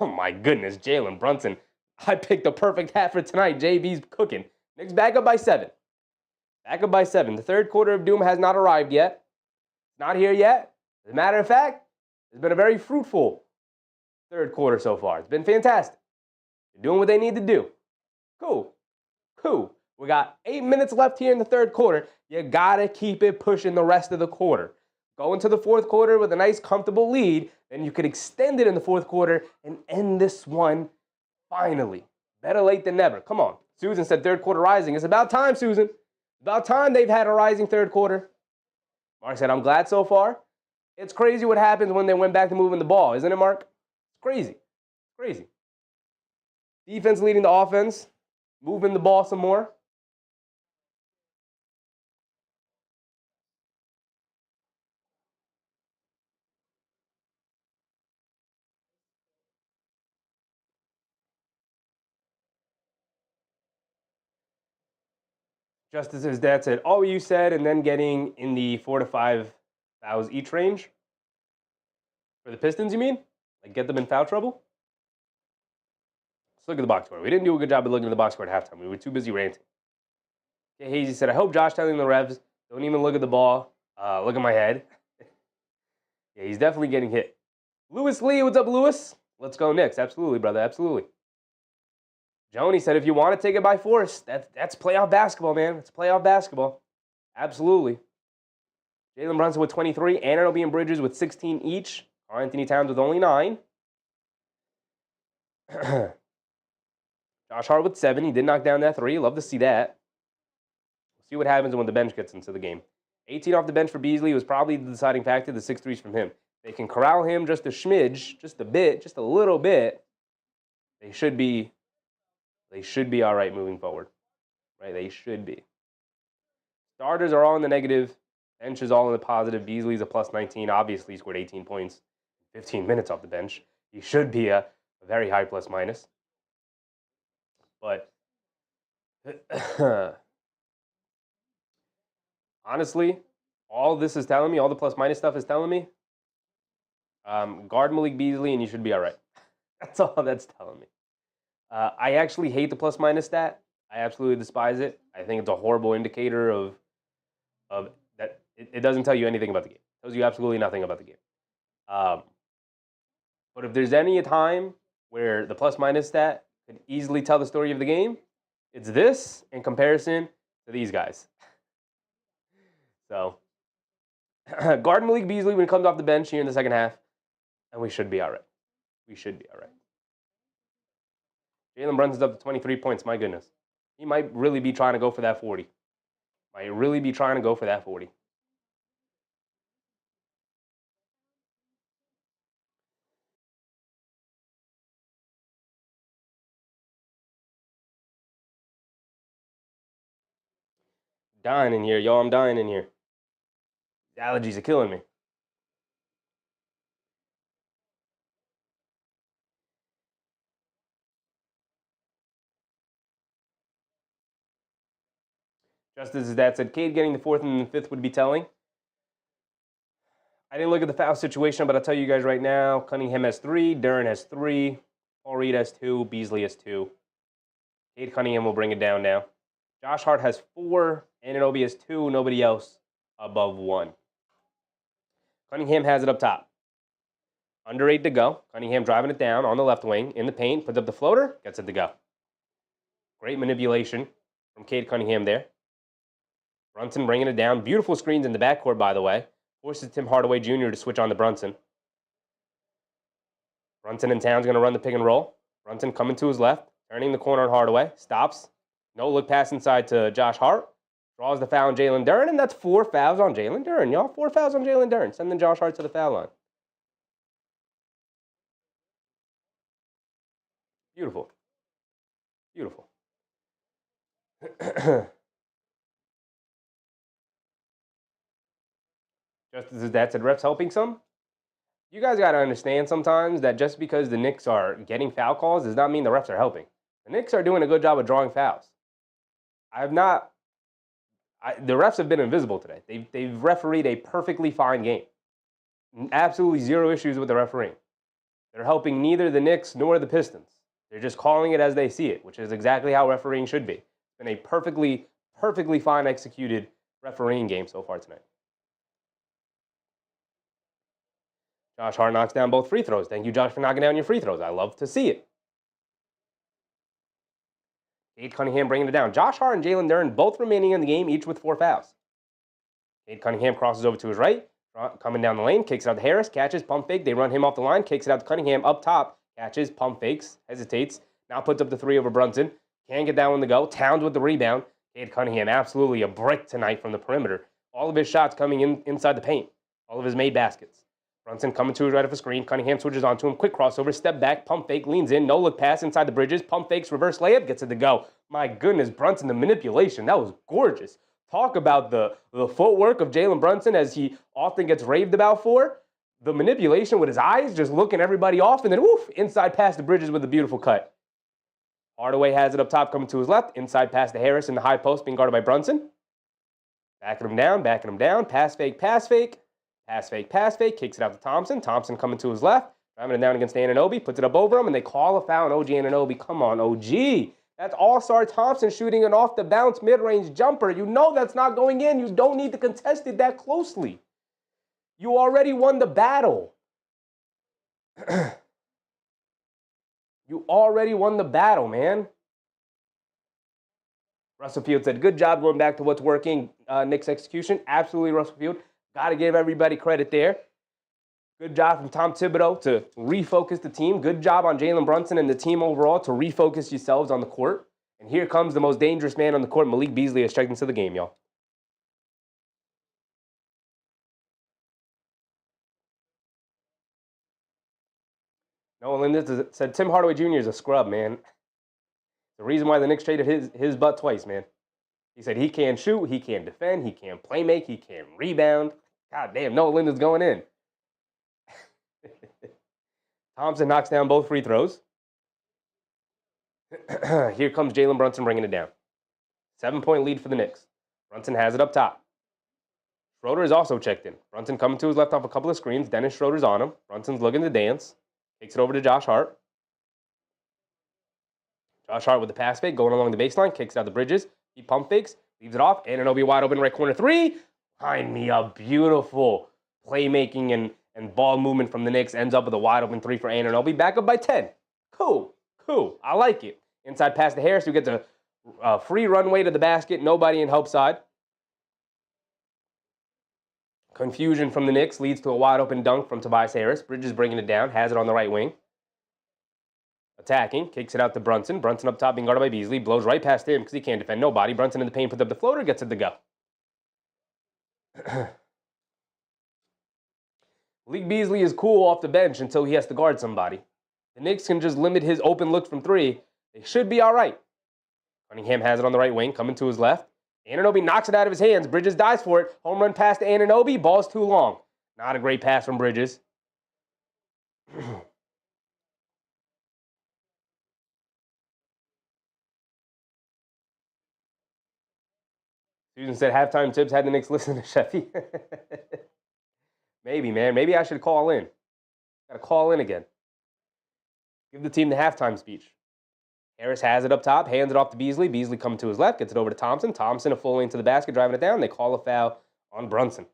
Oh my goodness, Jalen Brunson. I picked the perfect hat for tonight. JB's cooking. Knicks back up by 7. Back up by 7. The third quarter of doom has not arrived yet. Not here yet, As a matter of fact, it's been a very fruitful third quarter so far. It's been fantastic. They're doing what they need to do. Cool. We got 8 minutes left here in the third quarter. You got to keep it pushing the rest of the quarter. Go into the fourth quarter with a nice, comfortable lead. Then you could extend it in the fourth quarter and end this one finally. Better late than never. Come on. Susan said third quarter rising. It's about time, Susan. About time they've had a rising third quarter. Mark said, I'm glad so far. It's crazy what happens when they went back to moving the ball, isn't it, Mark? It's crazy. Crazy. Defense leading the offense. Moving the ball some more. Just as his dad said, all you said, and then getting in the 4 to 5 fouls each range. For the Pistons, you mean? Like get them in foul trouble? Let's look at the box score. We didn't do a good job of looking at the box score at halftime. We were too busy ranting. Okay, Hazy said, I hope Josh telling the refs, don't even look at the ball. Look at my head. Yeah, he's definitely getting hit. Lewis Lee, what's up, Lewis? Let's go Knicks. Absolutely, brother. Absolutely. Joni said, if you want to take it by force, that's playoff basketball, man. It's playoff basketball. Absolutely. Jalen Brunson with 23. Anunoby and Bridges with 16 each. Anthony Towns with only 9. Josh Hart with 7. He did knock down that 3. Love to see that. We'll see what happens when the bench gets into the game. 18 off the bench for Beasley was probably the deciding factor. The 6 threes from him. They can corral him just a smidge, just a bit, just a little bit. They should be all right moving forward. Right? They should be. Starters are all in the negative. Bench is all in the positive. Beasley's a plus 19. Obviously, he scored 18 points. 15 minutes off the bench. He should be a very high plus minus. But honestly, all this is telling me, all the plus minus stuff is telling me, guard Malik Beasley and you should be all right. That's all that's telling me. I actually hate the plus minus stat. I absolutely despise it. I think it's a horrible indicator of that. It doesn't tell you anything about the game. It tells you absolutely nothing about the game. But if there's any time where the plus minus stat could easily tell the story of the game, it's this in comparison to these guys. So, guard Malik Beasley when he comes off the bench here in the second half, and we should be all right. We should be all right. Jalen Brunson's up to 23 points. My goodness. He might really be trying to go for that 40. Might really be trying to go for that 40. Dying in here, y'all. I'm dying in here. The allergies are killing me. Just as his dad said, Cade getting the 4th and the 5th would be telling. I didn't look at the foul situation, but I'll tell you guys right now. Cunningham has 3. Duren has 3. Paul Reed has 2. Beasley has 2. Cade Cunningham will bring it down now. Josh Hart has 4. Anunoby has 2. Nobody else above 1. Cunningham has it up top. Under 8 to go. Cunningham driving it down on the left wing in the paint. Puts up the floater. Gets it to go. Great manipulation from Cade Cunningham there. Brunson bringing it down. Beautiful screens in the backcourt, by the way. Forces Tim Hardaway Jr. to switch on to Brunson. Brunson and Towns going to run the pick and roll. Brunson coming to his left. Turning the corner on Hardaway. Stops. No look pass inside to Josh Hart. Draws the foul on Jalen Duren, and that's 4 fouls on Jalen Duren, y'all. 4 fouls on Jalen Duren. Sending Josh Hart to the foul line. Beautiful. Beautiful. Just as his dad said, refs helping some. You guys got to understand sometimes that just because the Knicks are getting foul calls does not mean the refs are helping. The Knicks are doing a good job of drawing fouls. The refs have been invisible today. They've refereed a perfectly fine game. Absolutely zero issues with the refereeing. They're helping neither the Knicks nor the Pistons. They're just calling it as they see it, which is exactly how refereeing should be. It's been a perfectly fine executed refereeing game so far tonight. Josh Hart knocks down both free throws. Thank you, Josh, for knocking down your free throws. I love to see it. Cade Cunningham bringing it down. Josh Hart and Jalen Duren both remaining in the game, each with 4 fouls. Cade Cunningham crosses over to his right, coming down the lane, kicks it out to Harris, catches, pump fake. They run him off the line, kicks it out to Cunningham up top, catches, pump fakes, hesitates, now puts up the 3 over Brunson. Can't get that one to go. Towns with the rebound. Cade Cunningham, absolutely a brick tonight from the perimeter. All of his shots coming inside the paint. All of his made baskets. Brunson coming to his right of a screen. Cunningham switches onto him. Quick crossover. Step back. Pump fake. Leans in. No look pass inside the bridges. Pump fakes. Reverse layup. Gets it to go. My goodness, Brunson, the manipulation. That was gorgeous. Talk about the footwork of Jalen Brunson, as he often gets raved about for. The manipulation with his eyes, just looking everybody off. And then, woof, inside past the bridges with a beautiful cut. Hardaway has it up top, coming to his left. Inside pass to Harris in the high post, being guarded by Brunson. Backing him down, backing him down. Pass fake, pass fake. Pass fake, pass fake. Kicks it out to Thompson. Thompson coming to his left. Driving it down against Anunoby. Puts it up over him, and they call a foul on OG Anunoby. Come on, OG. That's all-star Thompson shooting an off-the-bounce mid-range jumper. You know that's not going in. You don't need to contest it that closely. You already won the battle. You already won the battle, man. Russell Field said, good job going back to what's working. Knicks execution. Absolutely, Russell Field. Got to give everybody credit there. Good job from Tom Thibodeau to refocus the team. Good job on Jalen Brunson and the team overall to refocus yourselves on the court. And here comes the most dangerous man on the court. Malik Beasley has checked into the game, y'all. Noah Linda said Tim Hardaway Jr. is a scrub, man. The reason why the Knicks traded his butt twice, man. He said he can't shoot, he can't defend, he can't play make, he can't rebound. God damn, Noah Linda's going in. Thompson knocks down both free throws. Here comes Jalen Brunson bringing it down. 7-point lead for the Knicks. Brunson has it up top. Schroeder is also checked in. Brunson coming to his left off a couple of screens. Dennis Schroeder's on him. Brunson's looking to dance. Takes it over to Josh Hart. Josh Hart with the pass fake, going along the baseline, kicks out the bridges. He pump fakes, leaves it off. Anunoby wide open right corner 3. Find me a beautiful playmaking and ball movement from the Knicks. Ends up with a wide open 3 for Anunoby. Back up by 10. Cool. I like it. Inside pass to Harris, who gets a free runway to the basket. Nobody in help side. Confusion from the Knicks leads to a wide open dunk from Tobias Harris. Bridges bringing it down, has it on the right wing. Attacking, kicks it out to Brunson. Brunson up top being guarded by Beasley. Blows right past him because he can't defend nobody. Brunson in the paint, puts up the floater, gets it to go. Malik Beasley is cool off the bench until he has to guard somebody. The Knicks can just limit his open looks from 3. They should be all right. Cunningham has it on the right wing, coming to his left. Anunoby knocks it out of his hands. Bridges dives for it. Home run pass to Anunoby. Ball's too long. Not a great pass from Bridges. Susan said halftime tips had the Knicks listen to Sheffy. Maybe, man. Maybe I should call in. Got to call in again. Give the team the halftime speech. Harris has it up top, hands it off to Beasley. Beasley coming to his left, gets it over to Thompson. Thompson a full lane to the basket, driving it down. They call a foul on Brunson.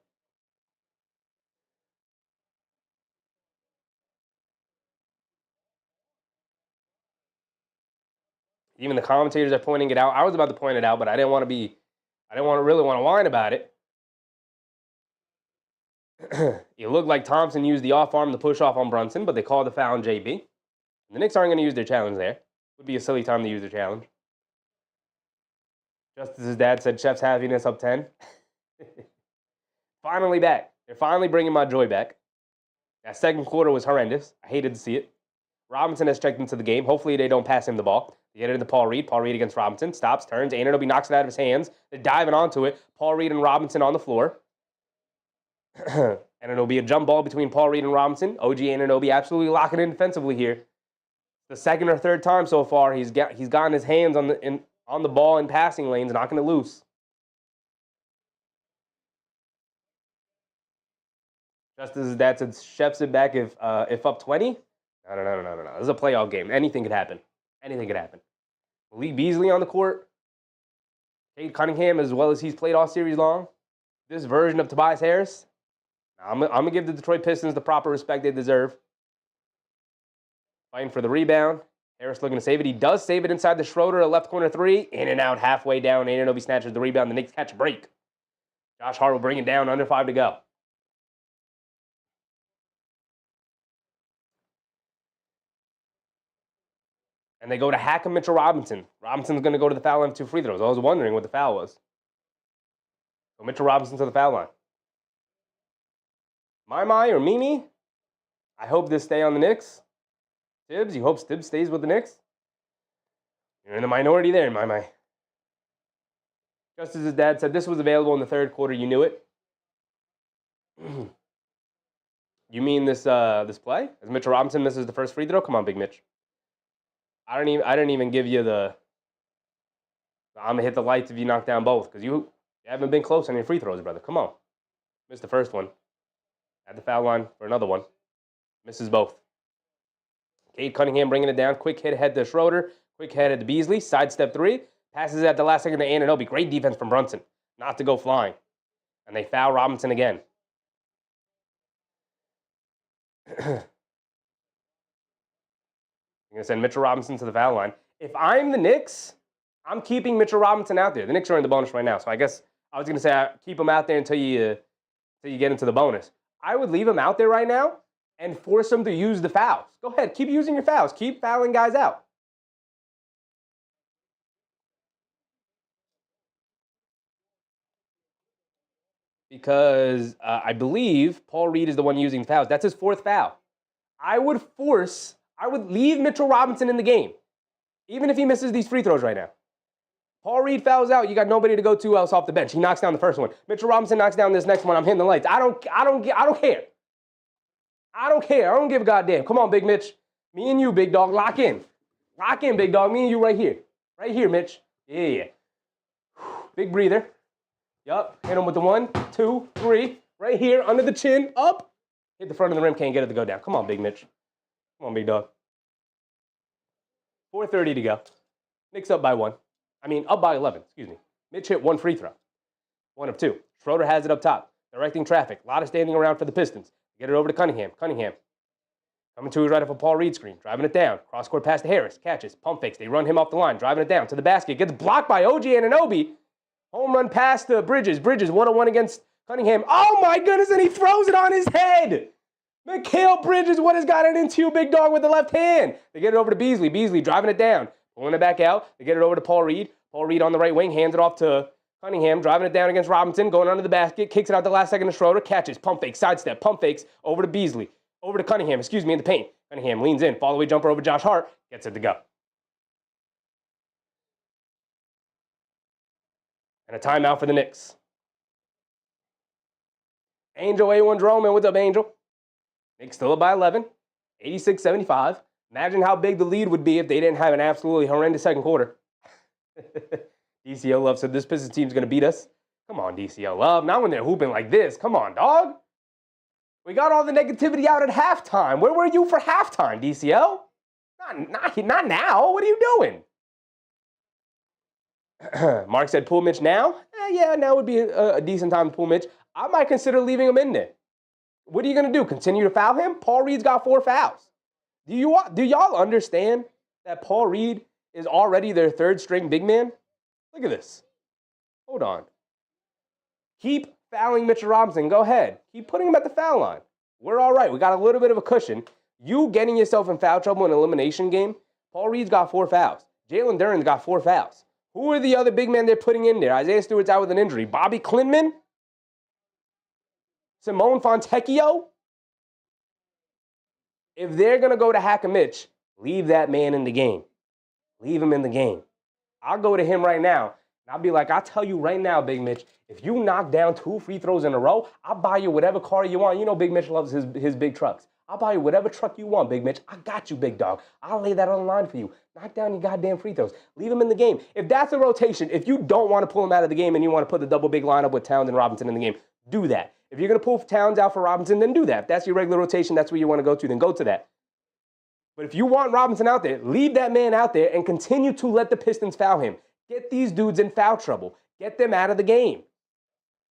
Even the commentators are pointing it out. I was about to point it out, but I didn't really want to whine about it. It looked like Thompson used the off arm to push off on Brunson, but they called the foul on JB. The Knicks aren't going to use their challenge there. Would be a silly time to use their challenge. Justice's dad said, Chef's happiness up 10. Finally back. They're finally bringing my joy back. That second quarter was horrendous. I hated to see it. Robinson has checked into the game. Hopefully they don't pass him the ball. They get it to Paul Reed. Paul Reed against Robinson. Stops, turns. Anunoby knocks it out of his hands. They're diving onto it. Paul Reed and Robinson on the floor. And it'll be a jump ball between Paul Reed and Robinson. OG Anunoby absolutely locking in defensively here. The second or third time so far he's gotten his hands on the ball in passing lanes, knocking it loose. Just as his dad said, Chefs it back if up 20. No. This is a playoff game. Anything could happen. Malik Beasley on the court. Cade Cunningham, as well as he's played all series long. This version of Tobias Harris, I'm going to give the Detroit Pistons the proper respect they deserve. Fighting for the rebound. Harris looking to save it. He does save it inside the Schroeder, a left corner three. In and out, halfway down. Anunoby snatches the rebound. The Knicks catch a break. Josh Hart will bring it down, under 5 to go. And they go to Hackam Mitchell Robinson. Robinson's going to go to the foul line with 2 free throws. I was wondering what the foul was. So Mitchell Robinson to the foul line. My or Mimi? I hope this stay on the Knicks. Tibbs, you hope Tibbs stays with the Knicks? You're in the minority there, my. Just as his dad said, this was available in the third quarter. You knew it. You mean this play? As Mitchell Robinson misses the first free throw? Come on, Big Mitch. I didn't even give you the I'm gonna hit the lights if you knock down both, because you haven't been close on your free throws, brother. Come on. Missed the first one. At the foul line for another one. Misses both. Cade Cunningham bringing it down. Quick hit ahead to Schroeder. Quick hit ahead to Beasley. Sidestep 3. Passes at the last second to Anunoby. Great defense from Brunson. Not to go flying. And they foul Robinson again. I'm going to send Mitchell Robinson to the foul line. If I'm the Knicks, I'm keeping Mitchell Robinson out there. The Knicks are in the bonus right now. So I guess I was going to say keep him out there until you get into the bonus. I would leave him out there right now and force him to use the fouls. Go ahead. Keep using your fouls. Keep fouling guys out. Because I believe Paul Reed is the one using fouls. That's his 4th foul. I would leave Mitchell Robinson in the game, even if he misses these free throws right now. Paul Reed fouls out. You got nobody to go to else off the bench. He knocks down the first one. Mitchell Robinson knocks down this next one. I'm hitting the lights. I don't care. I don't care. I don't give a goddamn. Come on, Big Mitch. Me and you, big dog, lock in. Lock in, big dog. Me and you right here. Right here, Mitch. Yeah. Big breather. Yup. Hit him with the 1, 2, 3. Right here, under the chin, up. Hit the front of the rim, can't get it to go down. Come on, Big Mitch. Come on, big dog. 4:30 to go. Knicks up by 1. Up by 11, excuse me. Mitch hit 1 free throw. 1 of 2. Schroeder has it up top. Directing traffic. A lot of standing around for the Pistons. Get it over to Cunningham. Cunningham. Coming to his right off a Paul Reed screen. Driving it down. Cross-court pass to Harris. Catches. Pump fakes. They run him off the line. Driving it down to the basket. Gets blocked by OG Anunoby. Home run pass to Bridges. Bridges 1-on-1 against Cunningham. Oh, my goodness, and he throws it on his head. Mikal Bridges, what has gotten into you, big dog, with the left hand? They get it over to Beasley. Beasley driving it down. Pulling it back out. They get it over to Paul Reed. Paul Reed on the right wing. Hands it off to Cunningham. Driving it down against Robinson. Going under the basket. Kicks it out the last second to Schroeder. Catches. Pump fake. Sidestep. Pump fakes. Over to Beasley. Over to Cunningham. In the paint. Cunningham leans in. Fall away jumper over Josh Hart. Gets it to go. And a timeout for the Knicks. Angel A1 Droman. What's up, Angel? Knicks still up by 11. 86-75. Imagine how big the lead would be if they didn't have an absolutely horrendous second quarter. DCL Love said this Pistons team's going to beat us. Come on, DCL Love. Not when they're hooping like this. Come on, dog. We got all the negativity out at halftime. Where were you for halftime, DCL? Not now. What are you doing? Mark said pull Mitch now. Yeah, now would be a decent time to pull Mitch. I might consider leaving him in there. What are you going to do? Continue to foul him? Paul Reed's got 4 fouls. Do y'all understand that Paul Reed is already their 3rd string big man? Look at this. Hold on. Keep fouling Mitchell Robinson. Go ahead. Keep putting him at the foul line. We're all right. We got a little bit of a cushion. You getting yourself in foul trouble in an elimination game, Paul Reed's got 4 fouls. Jalen Duren's got 4 fouls. Who are the other big men they're putting in there? Isaiah Stewart's out with an injury. Bobby Klinman? Simone Fontecchio? If they're going to go to Hackam Mitch, leave that man in the game. Leave him in the game. I'll go to him right now. And I'll be like, I'll tell you right now, Big Mitch, if you knock down 2 free throws in a row, I'll buy you whatever car you want. You know Big Mitch loves his big trucks. I'll buy you whatever truck you want, Big Mitch. I got you, big dog. I'll lay that on the line for you. Knock down your goddamn free throws. Leave him in the game. If that's a rotation, if you don't want to pull him out of the game and you want to put the double big lineup with Towns and Robinson in the game, do that. If you're going to pull Towns out for Robinson, then do that. If that's your regular rotation, that's where you want to go to, then go to that. But if you want Robinson out there, leave that man out there and continue to let the Pistons foul him. Get these dudes in foul trouble. Get them out of the game.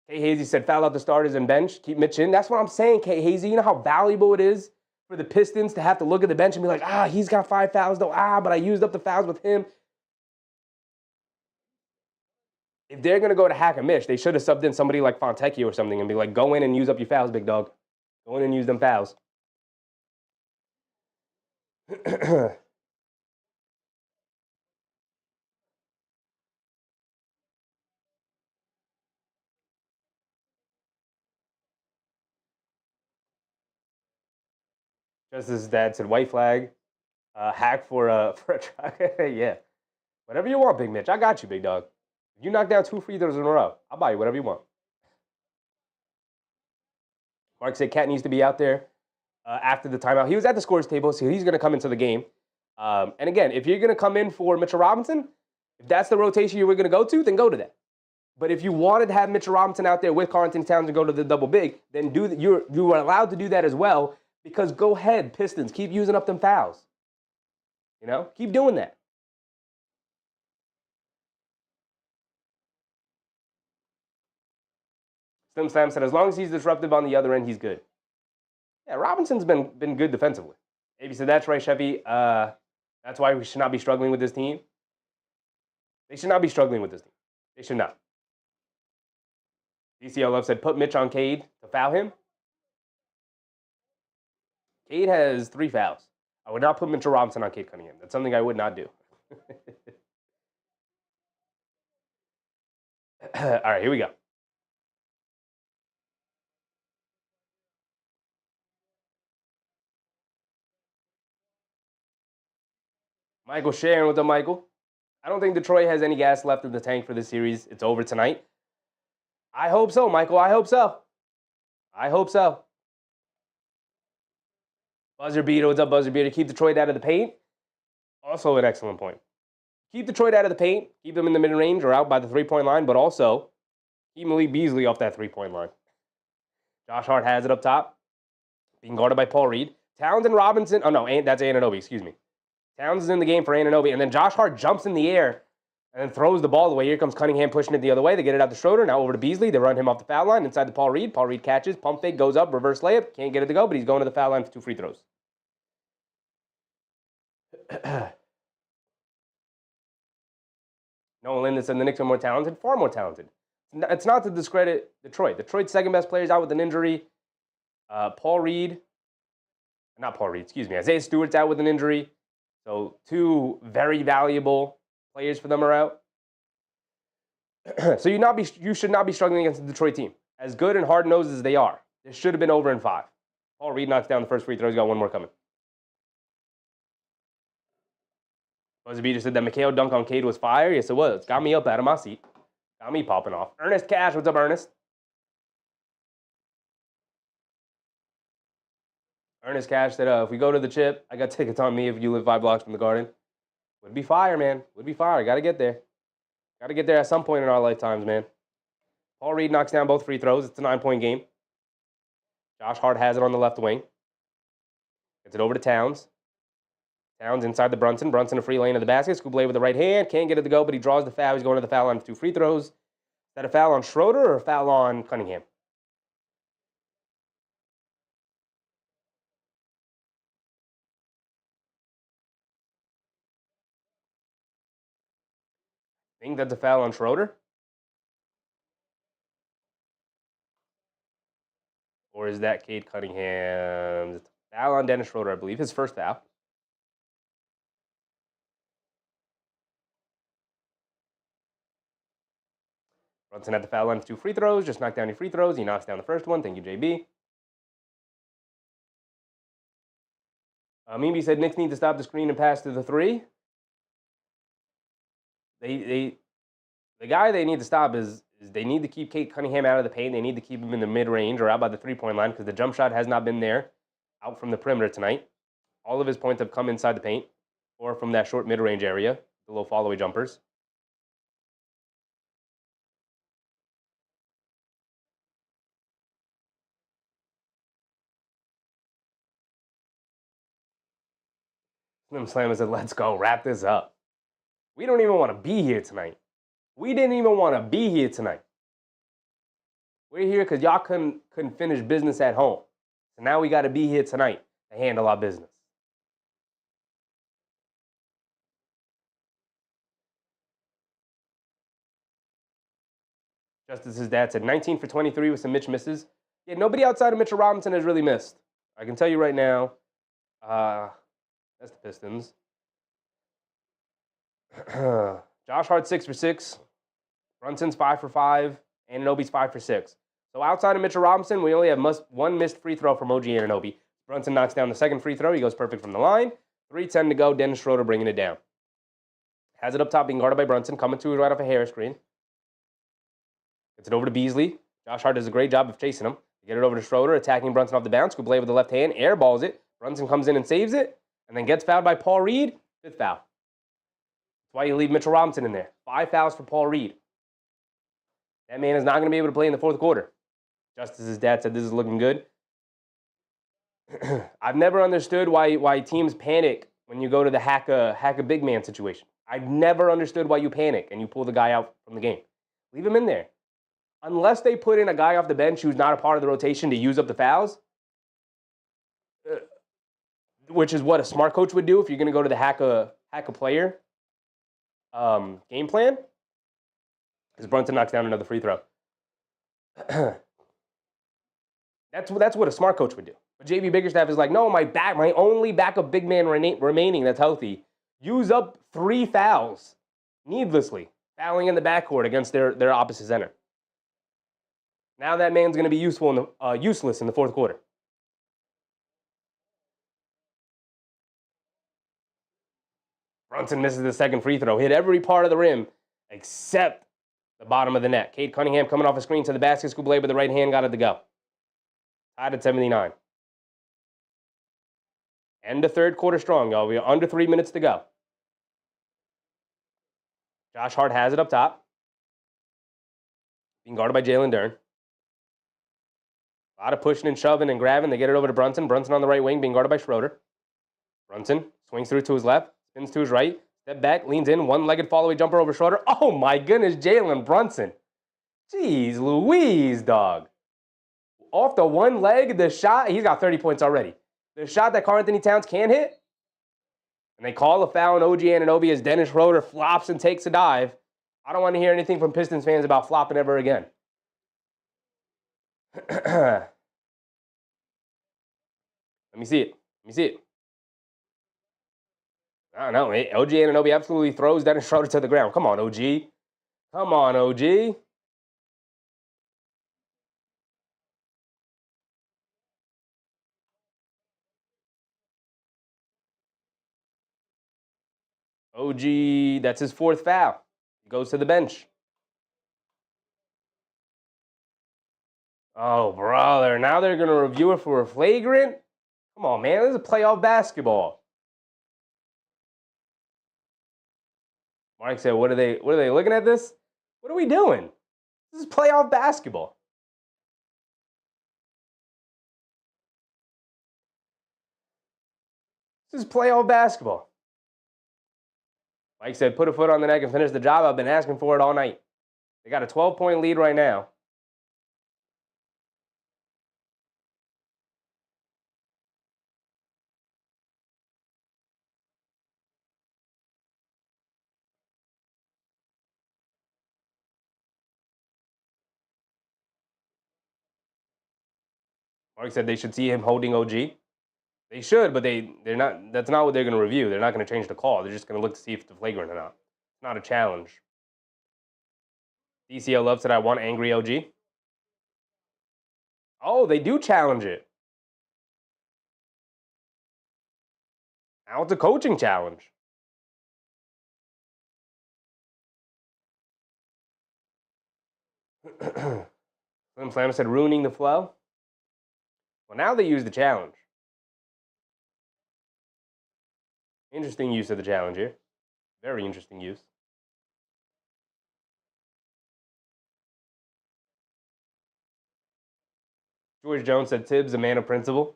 Kay Hazy said foul out the starters and bench, keep Mitch in. That's what I'm saying, Kay Hazy. You know how valuable it is for the Pistons to have to look at the bench and be like, he's got 5 fouls though. But I used up the fouls with him. If they're going to go to hack a Mitch, they should have subbed in somebody like Fontecchio or something and be like, go in and use up your fouls, big dog. Go in and use them fouls. Just as dad said, white flag, hack for a try. Yeah. Whatever you want, Big Mitch. I got you, big dog. If you knock down 2 free throws in a row, I'll buy you whatever you want. Mark said Cat needs to be out there after the timeout. He was at the scores table, so he's going to come into the game. And again, if you're going to come in for Mitchell Robinson, if that's the rotation you were going to go to, then go to that. But if you wanted to have Mitchell Robinson out there with Karl-Anthony Towns and go to the double big, then you are allowed to do that as well, because go ahead, Pistons, keep using up them fouls. You know, keep doing that. Slim Slam said, as long as he's disruptive on the other end, he's good. Yeah, Robinson's been good defensively. Maybe said, that's right, Chevy. That's why we should not be struggling with this team. They should not be struggling with this team. They should not. DCL Love said, put Mitch on Cade to foul him. Cade has 3 fouls. I would not put Mitchell Robinson on Cade Cunningham. That's something I would not do. All right, here we go. Michael Sharon with the Michael. I don't think Detroit has any gas left in the tank for this series. It's over tonight. I hope so, Michael. I hope so. I hope so. Buzzer beater, what's up, Buzzer beater? Keep Detroit out of the paint. Also an excellent point. Keep Detroit out of the paint. Keep them in the mid-range or out by the 3-point line, but also keep Malik Beasley off that 3-point line. Josh Hart has it up top, being guarded by Paul Reed. Towns and Robinson. Oh, no, that's Anunoby, excuse me. Towns is in the game for Anunoby, and then Josh Hart jumps in the air and then throws the ball away. Here comes Cunningham pushing it the other way. They get it out to Schroeder. Now over to Beasley. They run him off the foul line inside the Paul Reed. Paul Reed catches. Pump fake. Goes up. Reverse layup. Can't get it to go, but he's going to the foul line for 2 free throws. Nolan Linden said the Knicks are more talented. Far more talented. It's not to discredit Detroit. Detroit's second best player is out with an injury. Paul Reed. Not Paul Reed, excuse me. Isaiah Stewart's out with an injury. So 2 very valuable players for them are out. So you should not be struggling against the Detroit team. As good and hard-nosed as they are, this should have been over in 5. Paul Reed knocks down the first free throw. He's got 1 more coming. Buzzer Beater said that McHale dunk on Cade was fire. Yes, it was. Got me up out of my seat. Got me popping off. Ernest Cash, what's up, Ernest? Ernest Cash said, if we go to the chip, I got tickets on me if you live 5 blocks from the Garden. Would be fire, man. Would be fire. Got to get there. Got to get there at some point in our lifetimes, man. Paul Reed knocks down both free throws. It's a 9-point game. Josh Hart has it on the left wing. Gets it over to Towns. Towns inside the Brunson. Brunson a free lane to the basket. Scoop with the right hand. Can't get it to go, but he draws the foul. He's going to the foul line for 2 free throws. Is that a foul on Schroeder or a foul on Cunningham? I think that's a foul on Schroeder. Or is that Cade Cunningham's foul on Dennis Schroeder, I believe. His first foul. Brunson at the foul line for 2 free throws. Just knocked down your free throws. He knocks down the first one. Thank you, JB. Mimi said Knicks need to stop the screen and pass to the 3. The guy they need to stop is they need to keep Cade Cunningham out of the paint. They need to keep him in the mid-range or out by the 3-point line because the jump shot has not been there out from the perimeter tonight. All of his points have come inside the paint or from that short mid-range area, the low fall-away jumpers. Slim Slam said, let's go, wrap this up. We don't even want to be here tonight. We didn't even want to be here tonight. We're here because y'all couldn't finish business at home. So now we got to be here tonight to handle our business. Justice's dad said 19 for 23 with some Mitch misses. Yeah, nobody outside of Mitchell Robinson has really missed. I can tell you right now, that's the Pistons. Josh Hart 6 for 6. Brunson's 5 for 5. Anunoby's 5 for 6. So outside of Mitchell Robinson, we only have one missed free throw from OG Anunoby. Brunson knocks down the second free throw. He goes perfect from the line. 3:10 to go. Dennis Schroeder bringing it down. Has it up top, being guarded by Brunson. Coming to it right off a Harris screen. Gets it over to Beasley. Josh Hart does a great job of chasing him. Get it over to Schroeder, attacking Brunson off the bounce. Kublai with the left hand, airballs it. Brunson comes in and saves it, and then gets fouled by Paul Reed. 5th foul. That's why you leave Mitchell Robinson in there. 5 fouls for Paul Reed. That man is not going to be able to play in the 4th quarter. Justice's dad said this is looking good. I've never understood why teams panic when you go to the hack a big man situation. I've never understood why you panic and you pull the guy out from the game. Leave him in there. Unless they put in a guy off the bench who's not a part of the rotation to use up the fouls, which is what a smart coach would do if you're going to go to the hack a player game plan, because Brunson knocks down another free throw. That's what a smart coach would do. But JB Biggerstaff is like, no, my only backup big man remaining that's healthy, use up 3 fouls needlessly, fouling in the backcourt against their opposite center. Now that man's going to be useless in the 4th quarter. Brunson misses the second free throw. Hit every part of the rim except the bottom of the net. Cade Cunningham coming off a screen to the basket. Kublai with the right hand got it to go. Tied at 79. End the 3rd quarter strong, y'all. We are under 3 minutes to go. Josh Hart has it up top. Being guarded by Jalen Duren. A lot of pushing and shoving and grabbing. They get it over to Brunson. Brunson on the right wing, being guarded by Schroeder. Brunson swings through to his left, spins to his right, step back, leans in, one-legged fall-away jumper over Schroeder. Oh my goodness, Jalen Brunson. Jeez Louise, dog. Off the one leg, the shot, he's got 30 points already. The shot that Karl-Anthony Towns can't hit, and they call a foul on OG Anunoby as Dennis Schroeder flops and takes a dive. I don't want to hear anything from Pistons fans about flopping ever again. Let me see it. I don't know. OG Anunoby absolutely throws Dennis Schroeder to the ground. Come on, OG. Come on, OG. OG, that's his 4th foul. He goes to the bench. Oh, brother. Now they're going to review it for a flagrant? Come on, man. This is playoff basketball. Mark said, what are they looking at this? What are we doing? This is playoff basketball. This is playoff basketball. Mike said, put a foot on the neck and finish the job. I've been asking for it all night. They got a 12-point lead right now. Mark said they should see him holding OG. They should, but they're not. That's not what they're going to review. They're not going to change the call. They're just going to look to see if it's flagrant or not. It's not a challenge. DCL Love said, I want angry OG. Oh, they do challenge it. Now it's a coaching challenge. Slim Slam said, ruining the flow. Well, now they use the challenge. Interesting use of the challenge here. Very interesting use. George Jones said, Tibbs, a man of principle.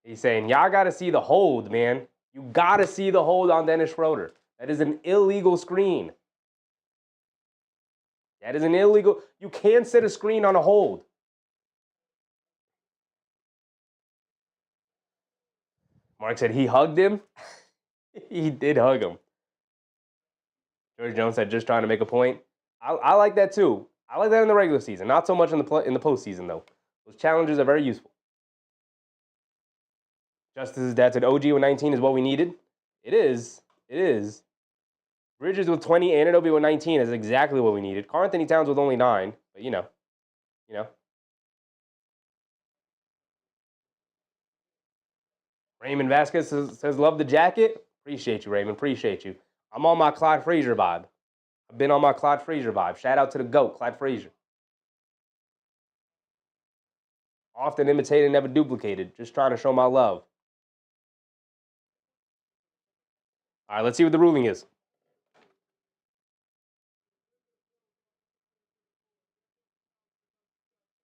He's saying, y'all got to see the hold, man. You got to see the hold on Dennis Schroeder. That is an illegal screen. That is an illegal. You can't set a screen on a hold. Mark said he hugged him. He did hug him. George Jones said just trying to make a point. I like that too. I like that in the regular season. Not so much in the postseason though. Those challenges are very useful. Justice's dad said OG with 19 is what we needed. It is. It is. Bridges with 20, Anunoby with 19 is exactly what we needed. Karl-Anthony Towns with only 9, but you know. Raymond Vasquez says love the jacket. Appreciate you, Raymond. Appreciate you. I'm on my Clyde Frazier vibe. I've been on my Clyde Frazier vibe. Shout out to the GOAT, Clyde Frazier. Often imitated, never duplicated. Just trying to show my love. All right, let's see what the ruling is.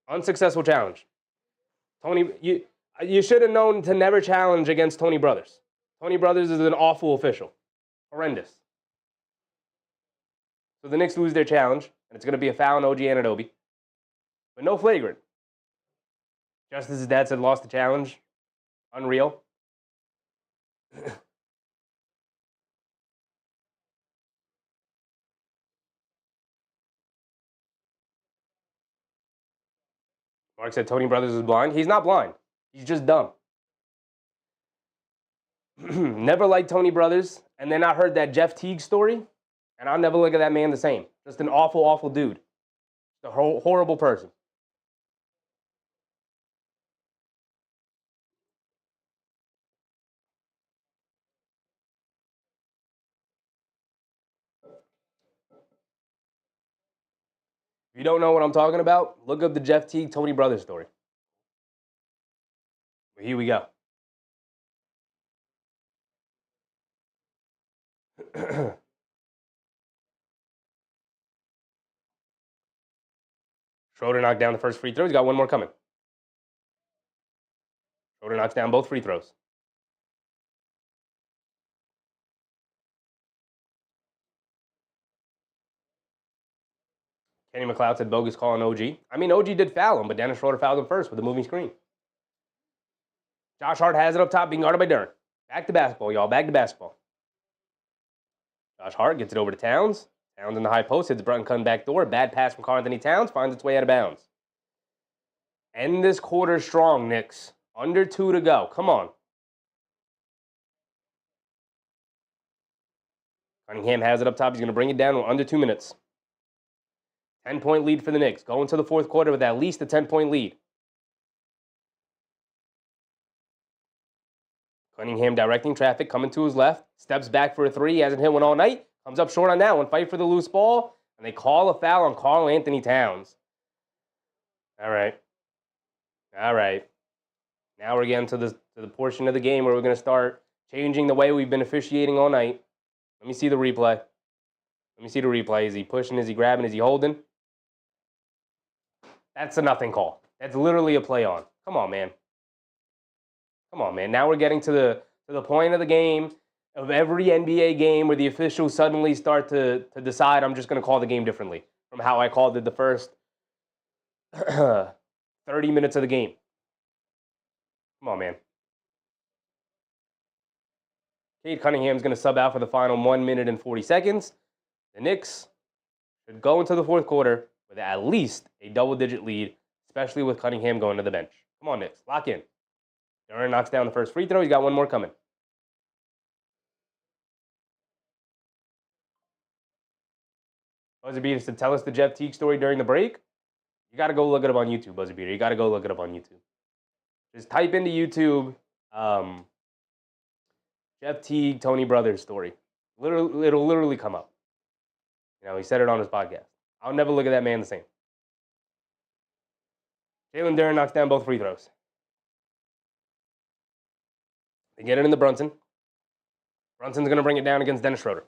Unsuccessful challenge. Tony, you should have known to never challenge against Tony Brothers. Tony Brothers is an awful official. Horrendous. So the Knicks lose their challenge, and it's going to be a foul on OG Anunoby. But no flagrant. Justice's dad said lost the challenge. Unreal. Mark said Tony Brothers is blind. He's not blind. He's just dumb. Never liked Tony Brothers. And then I heard that Jeff Teague story, and I'll never look at that man the same. Just an awful, awful dude. A horrible person. If you don't know what I'm talking about, look up the Jeff Teague, Tony Brothers story. Here we go. Schroeder knocked down the first free throw. He's got one more coming. Schroeder knocks down both free throws. Kenny McLeod said bogus call on OG. I mean, OG did foul him, but Dennis Schroeder fouled him first with a moving screen. Josh Hart has it up top, being guarded by Duren. Back to basketball, y'all. Back to basketball. Josh Hart gets it over to Towns. Towns in the high post, hits Brunton cutting back door. Bad pass from Karl-Anthony Towns, finds its way out of bounds. End this quarter strong, Knicks. Under 2 to go. Come on. Cunningham has it up top. He's going to bring it down in under 2 minutes. 10-point lead for the Knicks. Going to the fourth quarter with at least a 10-point lead. Cunningham directing traffic, coming to his left. Steps back for a three. He hasn't hit one all night. Comes up short on that one. Fight for the loose ball. And they call a foul on Karl-Anthony Towns. All right. Now we're getting to the portion of the game where we're going to start changing the way we've been officiating all night. Let me see the replay. Is he pushing? Is he grabbing? Is he holding? That's a nothing call. That's literally a play on. Come on, man. Now we're getting to the point of the game, of every NBA game, where the officials suddenly start to decide I'm just going to call the game differently from how I called it the first 30 minutes of the game. Come on, man. Cade Cunningham's going to sub out for the final 1 minute and 40 seconds. The Knicks should go into the fourth quarter with at least a double-digit lead, especially with Cunningham going to the bench. Come on, Knicks. Lock in. Duren knocks down the first free throw. He's got one more coming. Buzzer Beater to tell us the Jeff Teague story during the break. You got to go look it up on YouTube, Buzzer Beater. You got to go look it up on YouTube. Just type into YouTube Jeff Teague, Tony Brothers story. It'll literally come up. You know, he said it on his podcast. I'll never look at that man the same. Jalen Duren knocks down both free throws. They get it into Brunson. Brunson's going to bring it down against Dennis Schroeder.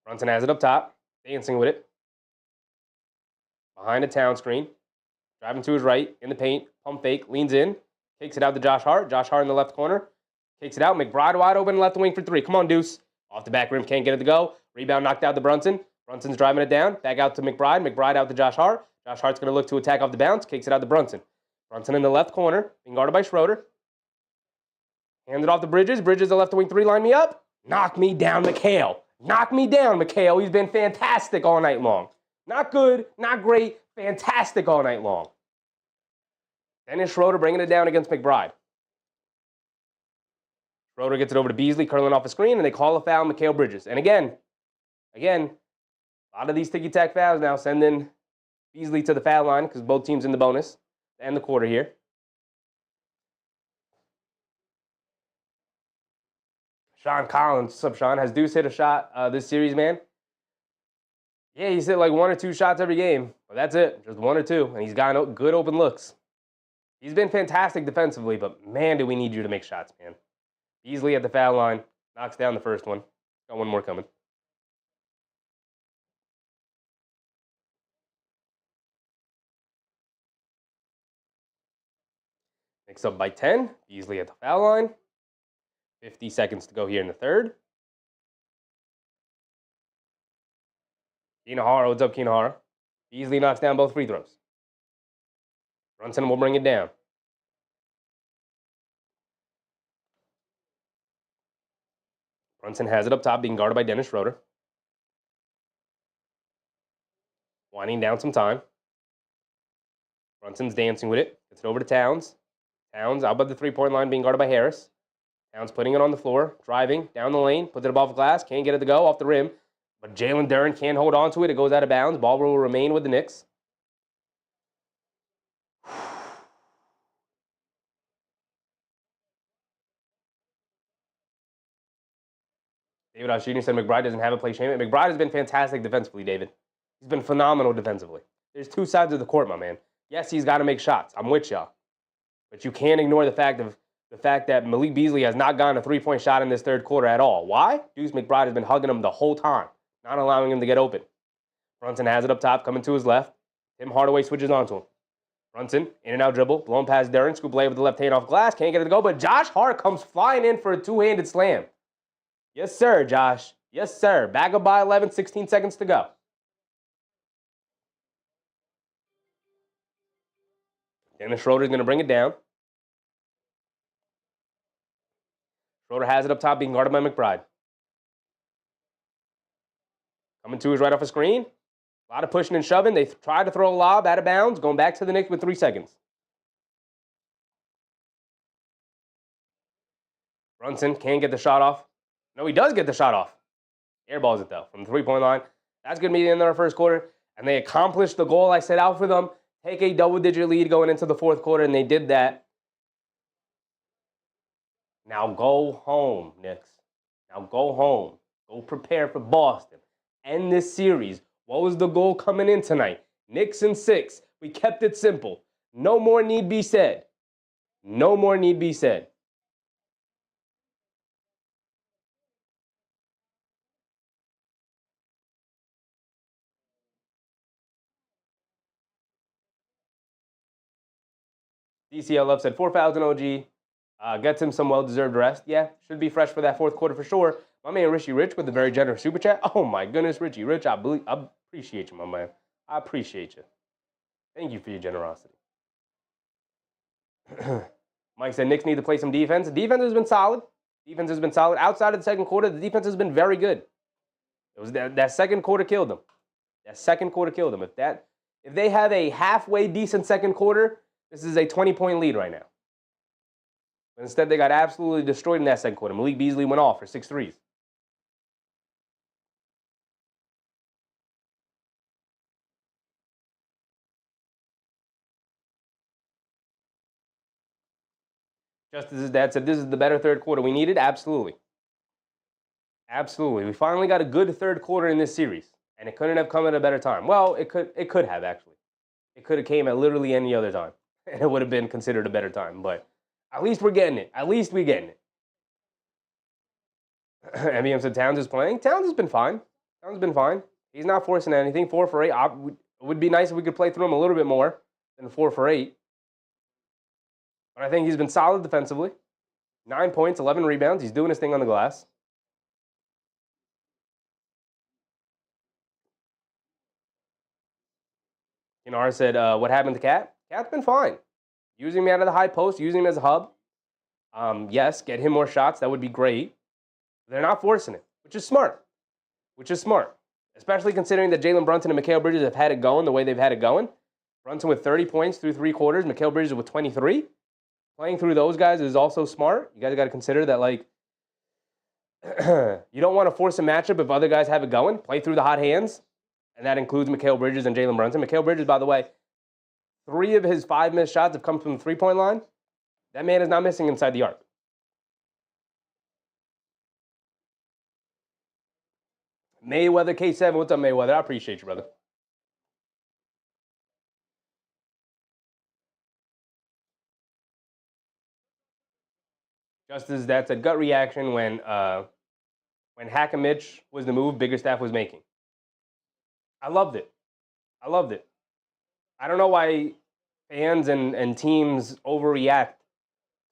Brunson has it up top, dancing with it. Behind a Town screen. Driving to his right, in the paint, pump fake, leans in, takes it out to Josh Hart. Josh Hart in the left corner. Takes it out, McBride wide open, left wing for three. Come on, Deuce. Off the back rim, can't get it to go. Rebound knocked out to Brunson. Brunson's driving it down. Back out to McBride. McBride out to Josh Hart. Josh Hart's going to look to attack off the bounce. Kicks it out to Brunson. Brunson in the left corner, being guarded by Schroeder. Hand it off to Bridges. Bridges, the left wing three, line me up. Knock me down, McHale. Knock me down, McHale. He's been fantastic all night long. Not good, not great, fantastic all night long. Dennis Schroeder bringing it down against McBride. Schroeder gets it over to Beasley, curling off the screen, and they call a foul on Mikal Bridges. And again, a lot of these ticky-tack fouls now sending Beasley to the foul line because both teams in the bonus to end the quarter here. Sean Collins, what's up, Sean? Has Deuce hit a shot this series, man? Yeah, he's hit like 1 or 2 shots every game. But that's it, just 1 or 2. And he's gotten good open looks. He's been fantastic defensively, but man, do we need you to make shots, man. Beasley at the foul line, knocks down the first one. Got one more coming. Knicks up by 10. Beasley at the foul line. 50 seconds to go here in the third. Kinahara, what's up, Kinahara? Beasley knocks down both free throws. Brunson will bring it down. Brunson has it up top, being guarded by Dennis Schroeder. Winding down some time. Brunson's dancing with it. Gets it over to Towns. Towns out by the three-point line, being guarded by Harris. Towns putting it on the floor, driving down the lane, puts it above glass, can't get it to go, off the rim. But Jalen Duren can't hold on to it. It goes out of bounds. Ball will remain with the Knicks. David Oshini said McBride doesn't have a play shame. McBride has been fantastic defensively, David. He's been phenomenal defensively. There's 2 sides of the court, my man. Yes, he's got to make shots. I'm with y'all. But you can't ignore the fact that Malik Beasley has not gotten a 3-point shot in this third quarter at all. Why? Deuce McBride has been hugging him the whole time, not allowing him to get open. Brunson has it up top, coming to his left. Tim Hardaway switches onto him. Brunson, in and out dribble, blowing past Duren, scoop lay with the left hand off glass, can't get it to go, but Josh Hart comes flying in for a 2-handed slam. Yes, sir, Josh. Yes, sir. Back up by 11, 16 seconds to go. Dennis Schroeder's going to bring it down. Schroeder has it up top, being guarded by McBride. Coming to his right off a screen. A lot of pushing and shoving. They tried to throw a lob out of bounds, going back to the Knicks with 3 seconds. Brunson can't get the shot off. No, he does get the shot off. Airballs it, though, from the 3-point line. That's going to be the end of our first quarter. And they accomplished the goal I set out for them. Take a double-digit lead going into the fourth quarter, and they did that. Now go home, Knicks. Now go home. Go prepare for Boston. End this series. What was the goal coming in tonight? Knicks in 6. We kept it simple. No more need be said. No more need be said. DCLF said 4 fouls in OG. Gets him some well-deserved rest. Yeah, should be fresh for that fourth quarter for sure. My man Richie Rich with a very generous super chat. Oh my goodness, Richie Rich, I appreciate you, my man. I appreciate you. Thank you for your generosity. Mike said Knicks need to play some defense. The defense has been solid. Defense has been solid. Outside of the second quarter, the defense has been very good. It was that second quarter killed them. That second quarter killed them. If they have a halfway decent second quarter, this is a 20-point lead right now. But instead, they got absolutely destroyed in that second quarter. Malik Beasley went off for 6 threes. Just as his dad said, this is the better third quarter we needed. Absolutely. Absolutely. We finally got a good third quarter in this series, and it couldn't have come at a better time. Well, it could have, actually. It could have came at literally any other time, and it would have been considered a better time. But at least we're getting it. At least we're getting it. MBM said Towns is playing. Towns has been fine. Towns has been fine. He's not forcing anything. 4 for 8. It would be nice if we could play through him a little bit more than 4 for 8. But I think he's been solid defensively. 9 points, 11 rebounds. He's doing his thing on the glass. Kinar said, what happened to Cat? Cat's been fine. Using me out of the high post, using him as a hub. Yes, get him more shots. That would be great. They're not forcing it, which is smart. Especially considering that Jalen Brunson and Mikal Bridges have had it going the way they've had it going. Brunson with 30 points through 3 quarters. Mikal Bridges with 23. Playing through those guys is also smart. You guys got to consider that, like, you don't want to force a matchup if other guys have it going. Play through the hot hands, and that includes Mikal Bridges and Jalen Brunson. Mikal Bridges, by the way, 3 of his 5 missed shots have come from the three-point line. That man is not missing inside the arc. Mayweather K7, what's up, Mayweather? I appreciate you, brother. Just as that's a gut reaction when Hack-a-Mitch was the move Biggerstaff was making. I loved it. I don't know why fans and teams overreact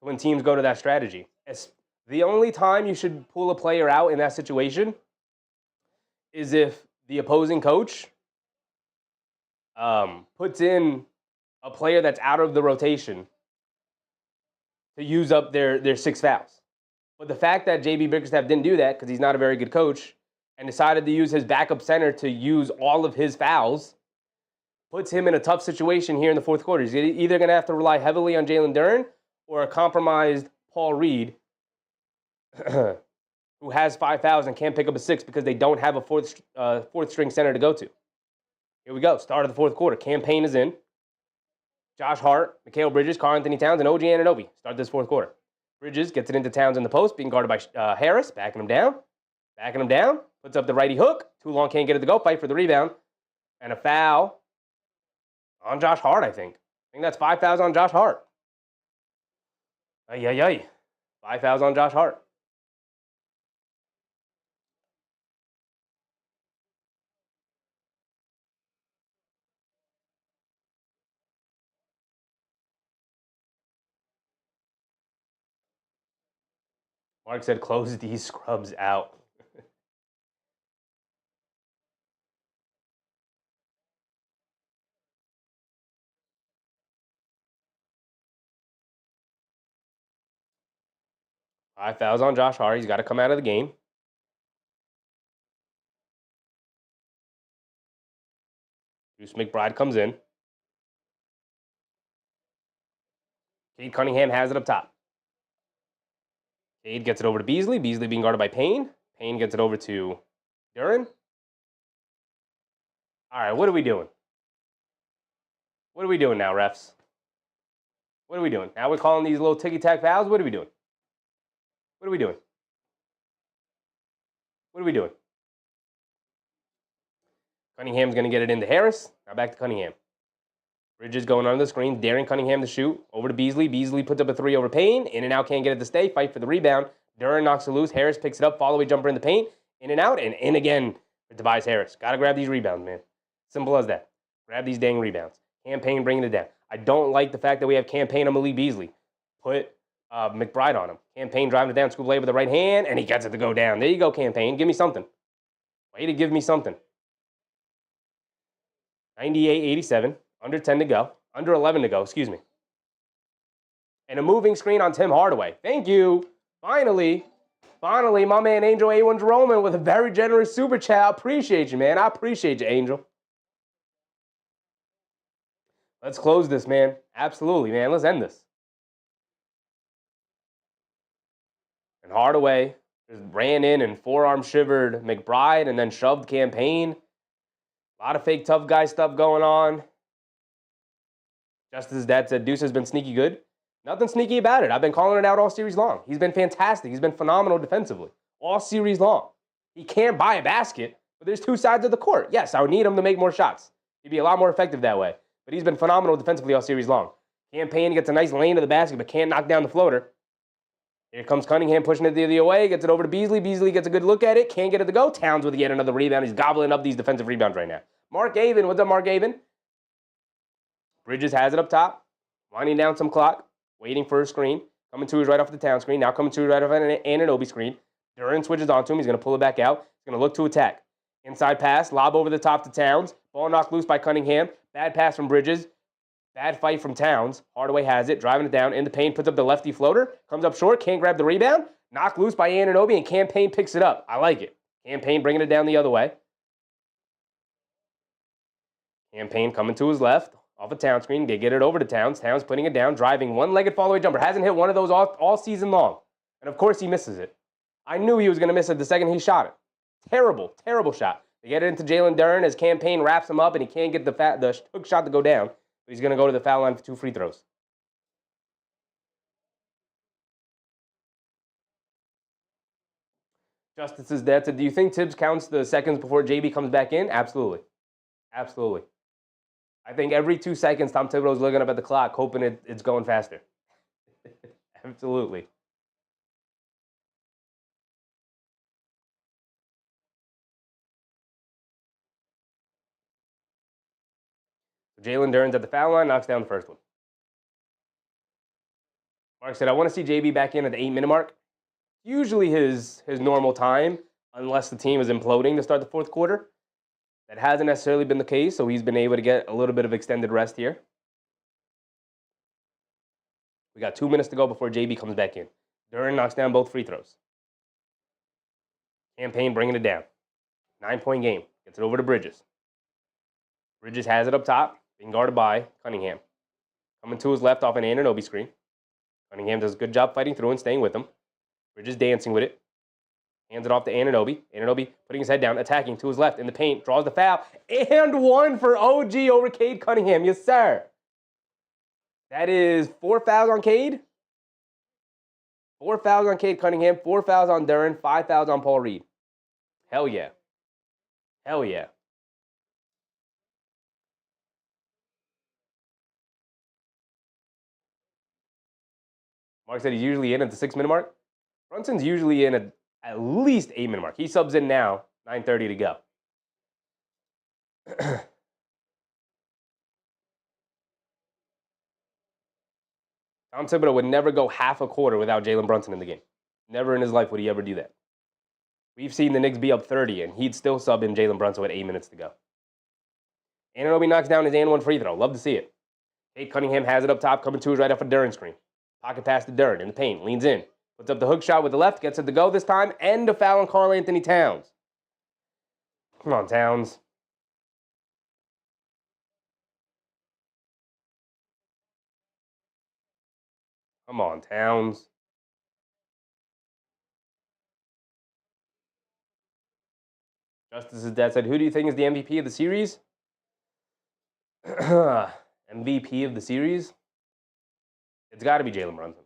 when teams go to that strategy. It's the only time you should pull a player out in that situation is if the opposing coach puts in a player that's out of the rotation to use up their 6 fouls. But the fact that JB Bickerstaff didn't do that because he's not a very good coach and decided to use his backup center to use all of his fouls puts him in a tough situation here in the fourth quarter. He's either going to have to rely heavily on Jalen Duren or a compromised Paul Reed who has 5 fouls and can't pick up a 6 because they don't have a fourth string center to go to. Here we go. Start of the fourth quarter. Campaign is in. Josh Hart, Mikal Bridges, Karl-Anthony Towns, and OG Anunoby start this fourth quarter. Bridges gets it into Towns in the post, being guarded by Harris, backing him down, puts up the righty hook. Too long, can't get it to go. Fight for the rebound. And a foul on Josh Hart, I think. I think that's 5 fouls on Josh Hart. Ay. 5 fouls on Josh Hart. Mark said, close these scrubs out. Five fouls on Josh Hart. He's got to come out of the game. Deuce McBride comes in. Cade Cunningham has it up top. Cade gets it over to Beasley. Beasley being guarded by Payne. Payne gets it over to Duren. All right, what are we doing? What are we doing now, refs? What are we doing? Now we're calling these little ticky-tack fouls? What are we doing? What are we doing? What are we doing? Cunningham's going to get it into Harris. Now back to Cunningham. Bridges going under the screen, daring Cunningham to shoot. Over to Beasley. Beasley puts up a 3 over Payne. In and out, can't get it to stay. Fight for the rebound. Duren knocks it loose. Harris picks it up. Follow-away jumper in the paint. In and out, and in again for Tobias Harris. Got to grab these rebounds, man. Simple as that. Grab these dang rebounds. Campaign bringing it down. I don't like the fact that we have Campaign on Malik Beasley. Put McBride on him. Campaign driving it down, scoop lay with the right hand, and he gets it to go down. There you go, Campaign. Give me something. Way to give me something. 98-87. Under 10 to go. Under 11 to go, excuse me. And a moving screen on Tim Hardaway. Thank you. Finally, my man Angel A1 Jerome with a very generous super chat. I appreciate you, man. I appreciate you, Angel. Let's close this, man. Absolutely, man. Let's end this. And Hardaway just ran in and forearm shivered McBride and then shoved Campaign. A lot of fake tough guy stuff going on. Just as Dad said, Deuce has been sneaky good. Nothing sneaky about it. I've been calling it out all series long. He's been fantastic. He's been phenomenal defensively all series long. He can't buy a basket, but there's 2 sides of the court. Yes, I would need him to make more shots. He'd be a lot more effective that way. But he's been phenomenal defensively all series long. Campaign gets a nice lane to the basket, but can't knock down the floater. Here comes Cunningham pushing it the other way. Gets it over to Beasley. Beasley gets a good look at it. Can't get it to go. Towns with yet another rebound. He's gobbling up these defensive rebounds right now. Mark Avon. What's up, Mark Avon? Bridges has it up top. Winding down some clock. Waiting for a screen. Coming to his right off the Town screen. Now coming to his right off an Anunoby screen. Duren switches onto him. He's going to pull it back out. He's going to look to attack. Inside pass. Lob over the top to Towns. Ball knocked loose by Cunningham. Bad pass from Bridges. Bad fight from Towns. Hardaway has it, driving it down in the paint, puts up the lefty floater, comes up short, can't grab the rebound, knocked loose by Anunoby, and Cam Payne picks it up. I like it. Cam Payne bringing it down the other way. Cam Payne coming to his left, off a Town screen. They get it over to Towns. Towns putting it down, driving, one-legged fall-away jumper. Hasn't hit one of those all season long. And of course he misses it. I knew he was going to miss it the second he shot it. Terrible, terrible shot. They get it into Jalen Duren as Cam Payne wraps him up, and he can't get the hook shot to go down. But he's going to go to the foul line for 2 free throws. Justice is dead. So do you think Tibbs counts the seconds before JB comes back in? Absolutely. Absolutely. I think every 2 seconds, Tom Thibodeau's looking up at the clock, hoping it's going faster. Absolutely. Jalen Duren's at the foul line, knocks down the first one. Mark said, I want to see JB back in at the 8-minute mark. Usually his normal time, unless the team is imploding to start the fourth quarter. That hasn't necessarily been the case, so he's been able to get a little bit of extended rest here. We got 2 minutes to go before JB comes back in. Duren knocks down both free throws. Cam Payne bringing it down. 9-point game. Gets it over to Bridges. Bridges has it up top, being guarded by Cunningham. Coming to his left off an Anunoby screen. Cunningham does a good job fighting through and staying with him. Bridges dancing with it. Hands it off to Anunoby. Anunoby putting his head down, attacking to his left in the paint. Draws the foul. And one for OG over Cade Cunningham. Yes, sir. That is 4 fouls on Cade. 4 fouls on Cade Cunningham. 4 fouls on Duren. 5 fouls on Paul Reed. Hell yeah. Hell yeah. Mark said he's usually in at the 6-minute mark. Brunson's usually in at least 8-minute mark. He subs in now, 9:30 to go. Tom Thibodeau would never go half a quarter without Jalen Brunson in the game. Never in his life would he ever do that. We've seen the Knicks be up 30, and he'd still sub in Jalen Brunson with 8 minutes to go. Anunoby knocks down his and one free throw. Love to see it. Cade Cunningham has it up top, coming to his right off a Duren screen. Pocket pass to Duren in the paint, leans in. Puts up the hook shot with the left, gets it to go this time, and a foul on Karl-Anthony Towns. Come on, Towns. Come on, Towns. Justice's dad said, who do you think is the MVP of the series? MVP of the series? It's got to be Jalen Brunson.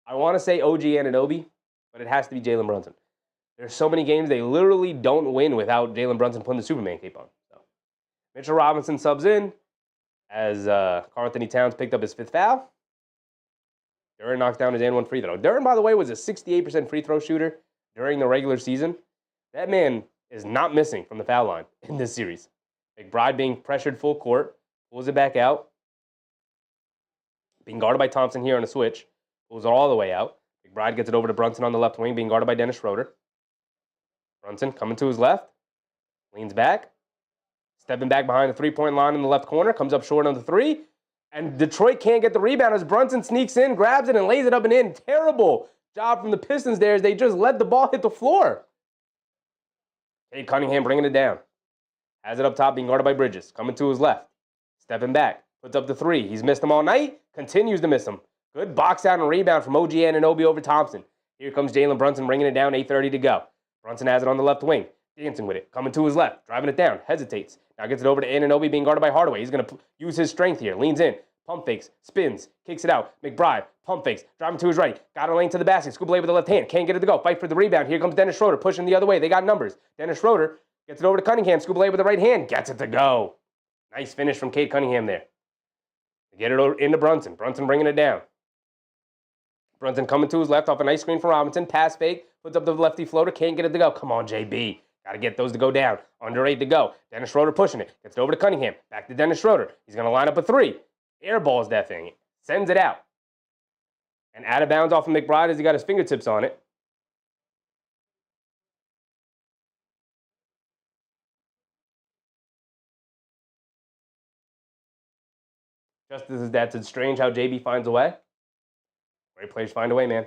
I want to say OG Anunoby, but it has to be Jalen Brunson. There's so many games they literally don't win without Jalen Brunson putting the Superman cape on. So, Mitchell Robinson subs in as Karl-Anthony Towns picked up his 5th foul. Duren knocks down his and one free throw. Duren, by the way, was a 68% free throw shooter during the regular season. That man is not missing from the foul line in this series. McBride being pressured full court, pulls it back out. Being guarded by Thompson here on a switch. Pulls it all the way out. McBride gets it over to Brunson on the left wing, being guarded by Dennis Schroeder. Brunson coming to his left. Leans back. Stepping back behind the three-point line in the left corner. Comes up short on the 3. And Detroit can't get the rebound as Brunson sneaks in, grabs it, and lays it up and in. Terrible job from the Pistons there as they just let the ball hit the floor. Cade Cunningham bringing it down. Has it up top, being guarded by Bridges. Coming to his left. Stepping back. Puts up the 3. He's missed them all night. Continues to miss them. Good box out and rebound from OG Anunoby over Thompson. Here comes Jalen Brunson bringing it down, 8:30 to go. Brunson has it on the left wing, dancing with it. Coming to his left, driving it down, hesitates. Now gets it over to Anunoby, being guarded by Hardaway. He's going to use his strength here. Leans in, pump fakes, spins, kicks it out. McBride, pump fakes, driving to his right. Got a lane to the basket, scoop away with the left hand. Can't get it to go. Fight for the rebound. Here comes Dennis Schroeder, pushing the other way. They got numbers. Dennis Schroeder gets it over to Cunningham, scoop away with the right hand. Gets it to go. Nice finish from Cade Cunningham there. They get it into Brunson. Brunson bringing it down. Brunson coming to his left off a nice screen from Robinson. Pass fake. Puts up the lefty floater. Can't get it to go. Come on, JB. Got to get those to go down. Under 8 to go. Dennis Schroeder pushing it. Gets it over to Cunningham. Back to Dennis Schroeder. He's going to line up a 3. Airballs that thing. Sends it out. And out of bounds off of McBride as he got his fingertips on it. Just as his dad said, strange how JB finds a way. Great players find a way, man.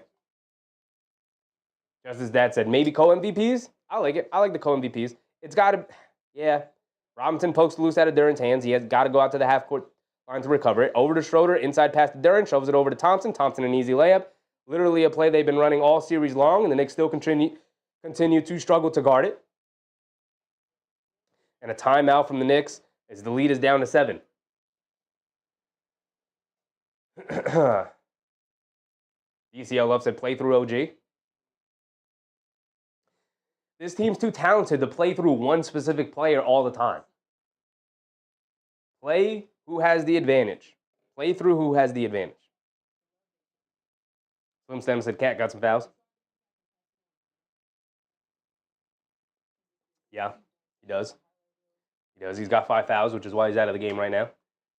Just as dad said, maybe co-MVPs? I like it. I like the co-MVPs. It's got to, yeah. Robinson pokes loose out of Duren's hands. He has got to go out to the half-court line to recover it. Over to Schroeder, inside pass to Duren, shoves it over to Thompson. Thompson, an easy layup. Literally a play they've been running all series long, and the Knicks still continue to struggle to guard it. And a timeout from the Knicks as the lead is down to 7. DCL Love said, play through OG. This team's too talented to play through one specific player all the time. Play who has the advantage. Play through who has the advantage. Slim Stem said, Cat got some fouls. Yeah, he does. He does. He's got 5 fouls, which is why he's out of the game right now.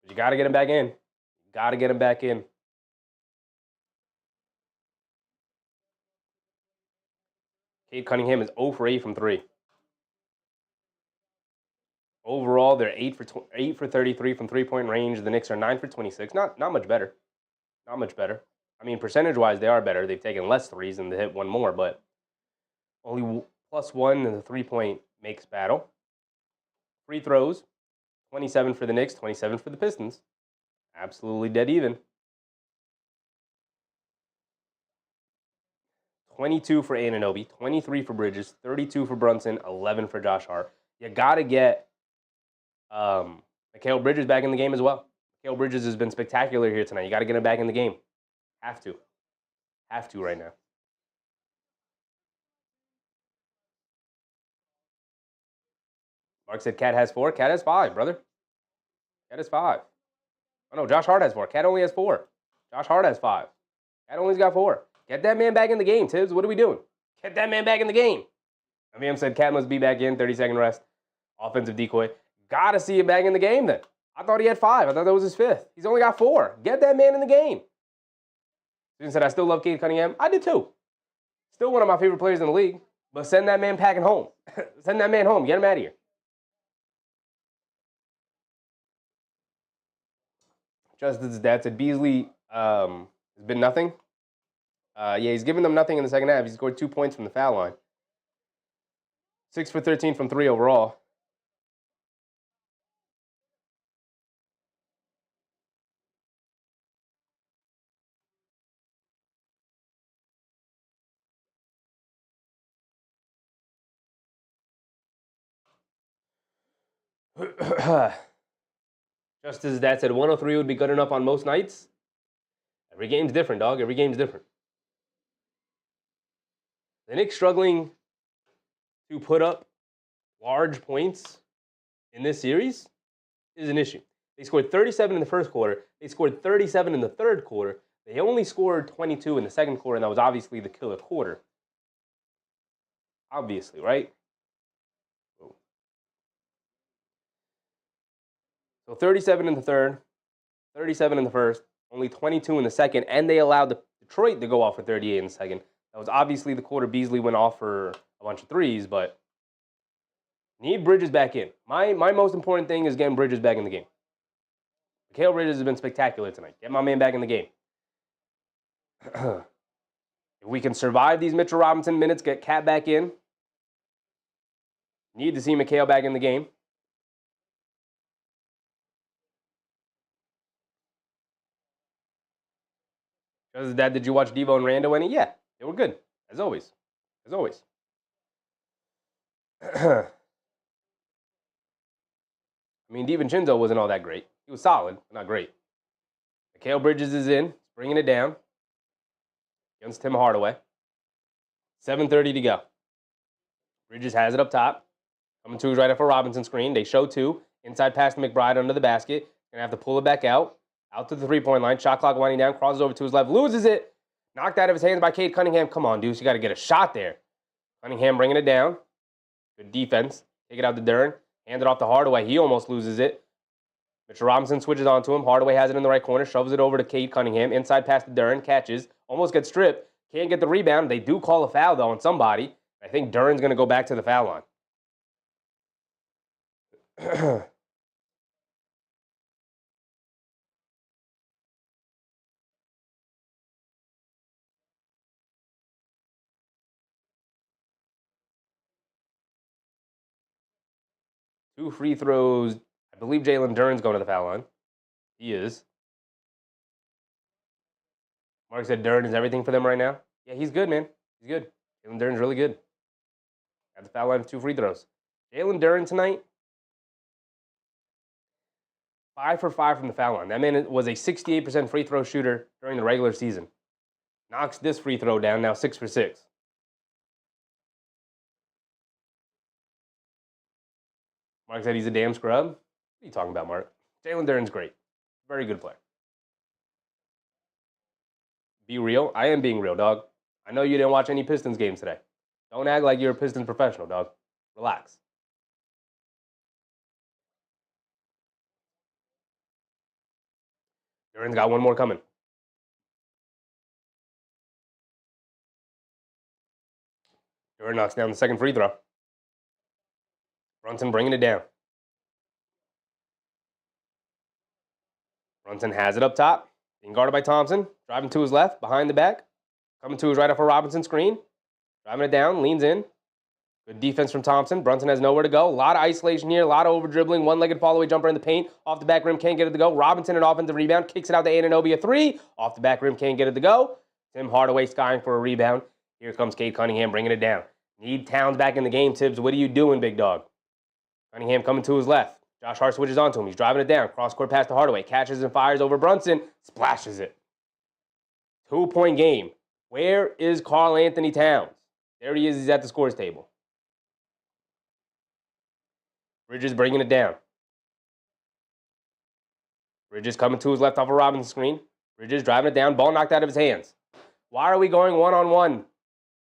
But you got to get him back in. You got to get him back in. Cade Cunningham is 0 for 8 from 3. Overall, they're 8 for 33 from three-point range. The Knicks are 9 for 26. Not much better. Not much better. I mean, percentage-wise, they are better. They've taken less threes and they hit one more, but only +1 in the three-point makes battle. Free throws, 27 for the Knicks, 27 for the Pistons. Absolutely dead even. 22 for Anunoby, 23 for Bridges, 32 for Brunson, 11 for Josh Hart. You got to get Mikal Bridges back in the game as well. Mikal Bridges has been spectacular here tonight. You got to get him back in the game. Have to. Have to right now. Mark said Cat has 4. Cat has 5, brother. Cat has 5. Oh, no, Josh Hart has 4. Cat only has 4. Josh Hart has 5. Cat only's got 4. Get that man back in the game, Tibbs. What are we doing? Get that man back in the game. VM said Cat must be back in. 30-second rest. Offensive decoy. Got to see him back in the game then. I thought he had 5. I thought that was his 5th. He's only got 4. Get that man in the game. Student said, I still love Cade Cunningham. I did too. Still one of my favorite players in the league. But send that man packing home. Send that man home. Get him out of here. Just as his dad said, Beasley has been nothing. Yeah, he's given them nothing in the second half. He scored 2 points from the foul line. 6 for 13 from 3 overall. Just as his dad said, 103 would be good enough on most nights. Every game's different, dog. Every game's different. The Knicks struggling to put up large points in this series is an issue. They scored 37 in the first quarter. They scored 37 in the third quarter. They only scored 22 in the second quarter, and that was obviously the killer quarter. Obviously, right? So 37 in the third, 37 in the first, only 22 in the second, and they allowed Detroit to go off for 38 in the second. That was obviously the quarter Beasley went off for a bunch of threes, but need Bridges back in. My most important thing is getting Bridges back in the game. Mikal Bridges has been spectacular tonight. Get my man back in the game. If we can survive these Mitchell Robinson minutes, get Cat back in. Need to see Mikal back in the game. Because Dad, did you watch Devo and Rando any? Yeah, they were good, as always. As always. I mean, DiVincenzo wasn't all that great. He was solid, but not great. Mikal Bridges is in, bringing it down against Tim Hardaway. 7:30 to go. Bridges has it up top. Coming to his right after Robinson screen. They show 2. Inside pass to McBride under the basket. Gonna have to pull it back out. Out to the three-point line. Shot clock winding down. Crosses over to his left. Loses it. Knocked out of his hands by Cade Cunningham. Come on, dudes. You got to get a shot there. Cunningham bringing it down. Good defense. Take it out to Duren. Hand it off to Hardaway. He almost loses it. Mitchell Robinson switches onto him. Hardaway has it in the right corner. Shoves it over to Cade Cunningham. Inside pass to Duren. Catches. Almost gets stripped. Can't get the rebound. They do call a foul, though, on somebody. I think Duren's going to go back to the foul line. 2 free throws. I believe Jalen Duren's going to the foul line. He is. Mark said Duren is everything for them right now. Yeah, he's good, man. He's good. Jalen Duren's really good. At the foul line, 2 free throws. Jalen Duren tonight, 5 for 5 from the foul line. That man was a 68% free throw shooter during the regular season. Knocks this free throw down, now 6 for 6. Mark said he's a damn scrub. What are you talking about, Mark? Jalen Duren's great. Very good player. Be real. I am being real, dog. I know you didn't watch any Pistons games today. Don't act like you're a Pistons professional, dog. Relax. Duren's got one more coming. Duren knocks down the second free throw. Brunson bringing it down. Brunson has it up top. Being guarded by Thompson. Driving to his left, behind the back. Coming to his right off a Robinson screen. Driving it down, leans in. Good defense from Thompson. Brunson has nowhere to go. A lot of isolation here, a lot of over-dribbling. One-legged fall-away jumper in the paint. Off the back rim, can't get it to go. Robinson, an offensive rebound. Kicks it out to Anunoby, a 3. Off the back rim, can't get it to go. Tim Hardaway skying for a rebound. Here comes Cade Cunningham bringing it down. Need Towns back in the game, Tibbs. What are you doing, big dog? Cunningham coming to his left. Josh Hart switches onto him. He's driving it down. Cross-court pass to Hardaway. Catches and fires over Brunson. Splashes it. 2-point game. Where is Karl Anthony Towns? There he is. He's at the scores table. Bridges bringing it down. Bridges coming to his left off a Robinson screen. Bridges driving it down. Ball knocked out of his hands. Why are we going one-on-one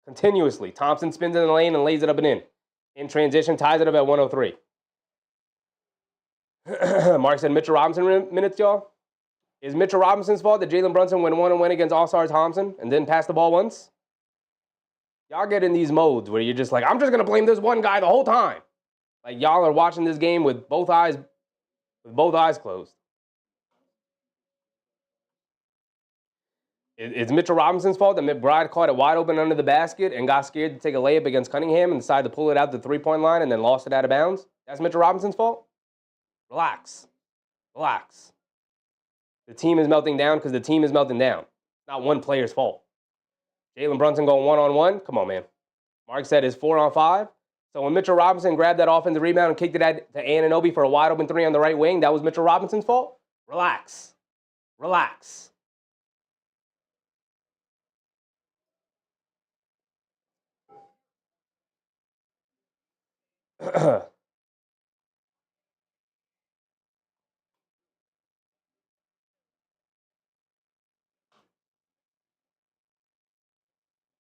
continuously? Thompson spins in the lane and lays it up and in. In transition, ties it up at 103. Mark said Mitchell Robinson minutes, y'all. Is Mitchell Robinson's fault that Jalen Brunson went 1-1 against All-Star Thompson and didn't pass the ball once? Y'all get in these modes where you're just like, I'm just going to blame this one guy the whole time. Like, y'all are watching this game with both eyes closed. It's Mitchell Robinson's fault that McBride caught it wide open under the basket and got scared to take a layup against Cunningham and decided to pull it out the three-point line and then lost it out of bounds? That's Mitchell Robinson's fault? Relax. Relax. The team is melting down because the team is melting down. It's not one player's fault. Jalen Brunson going one-on-one? Come on, man. Mark said it's 4-on-5. So when Mitchell Robinson grabbed that offensive rebound and kicked it to Anunoby for a wide-open 3 on the right wing, that was Mitchell Robinson's fault? Relax. Relax.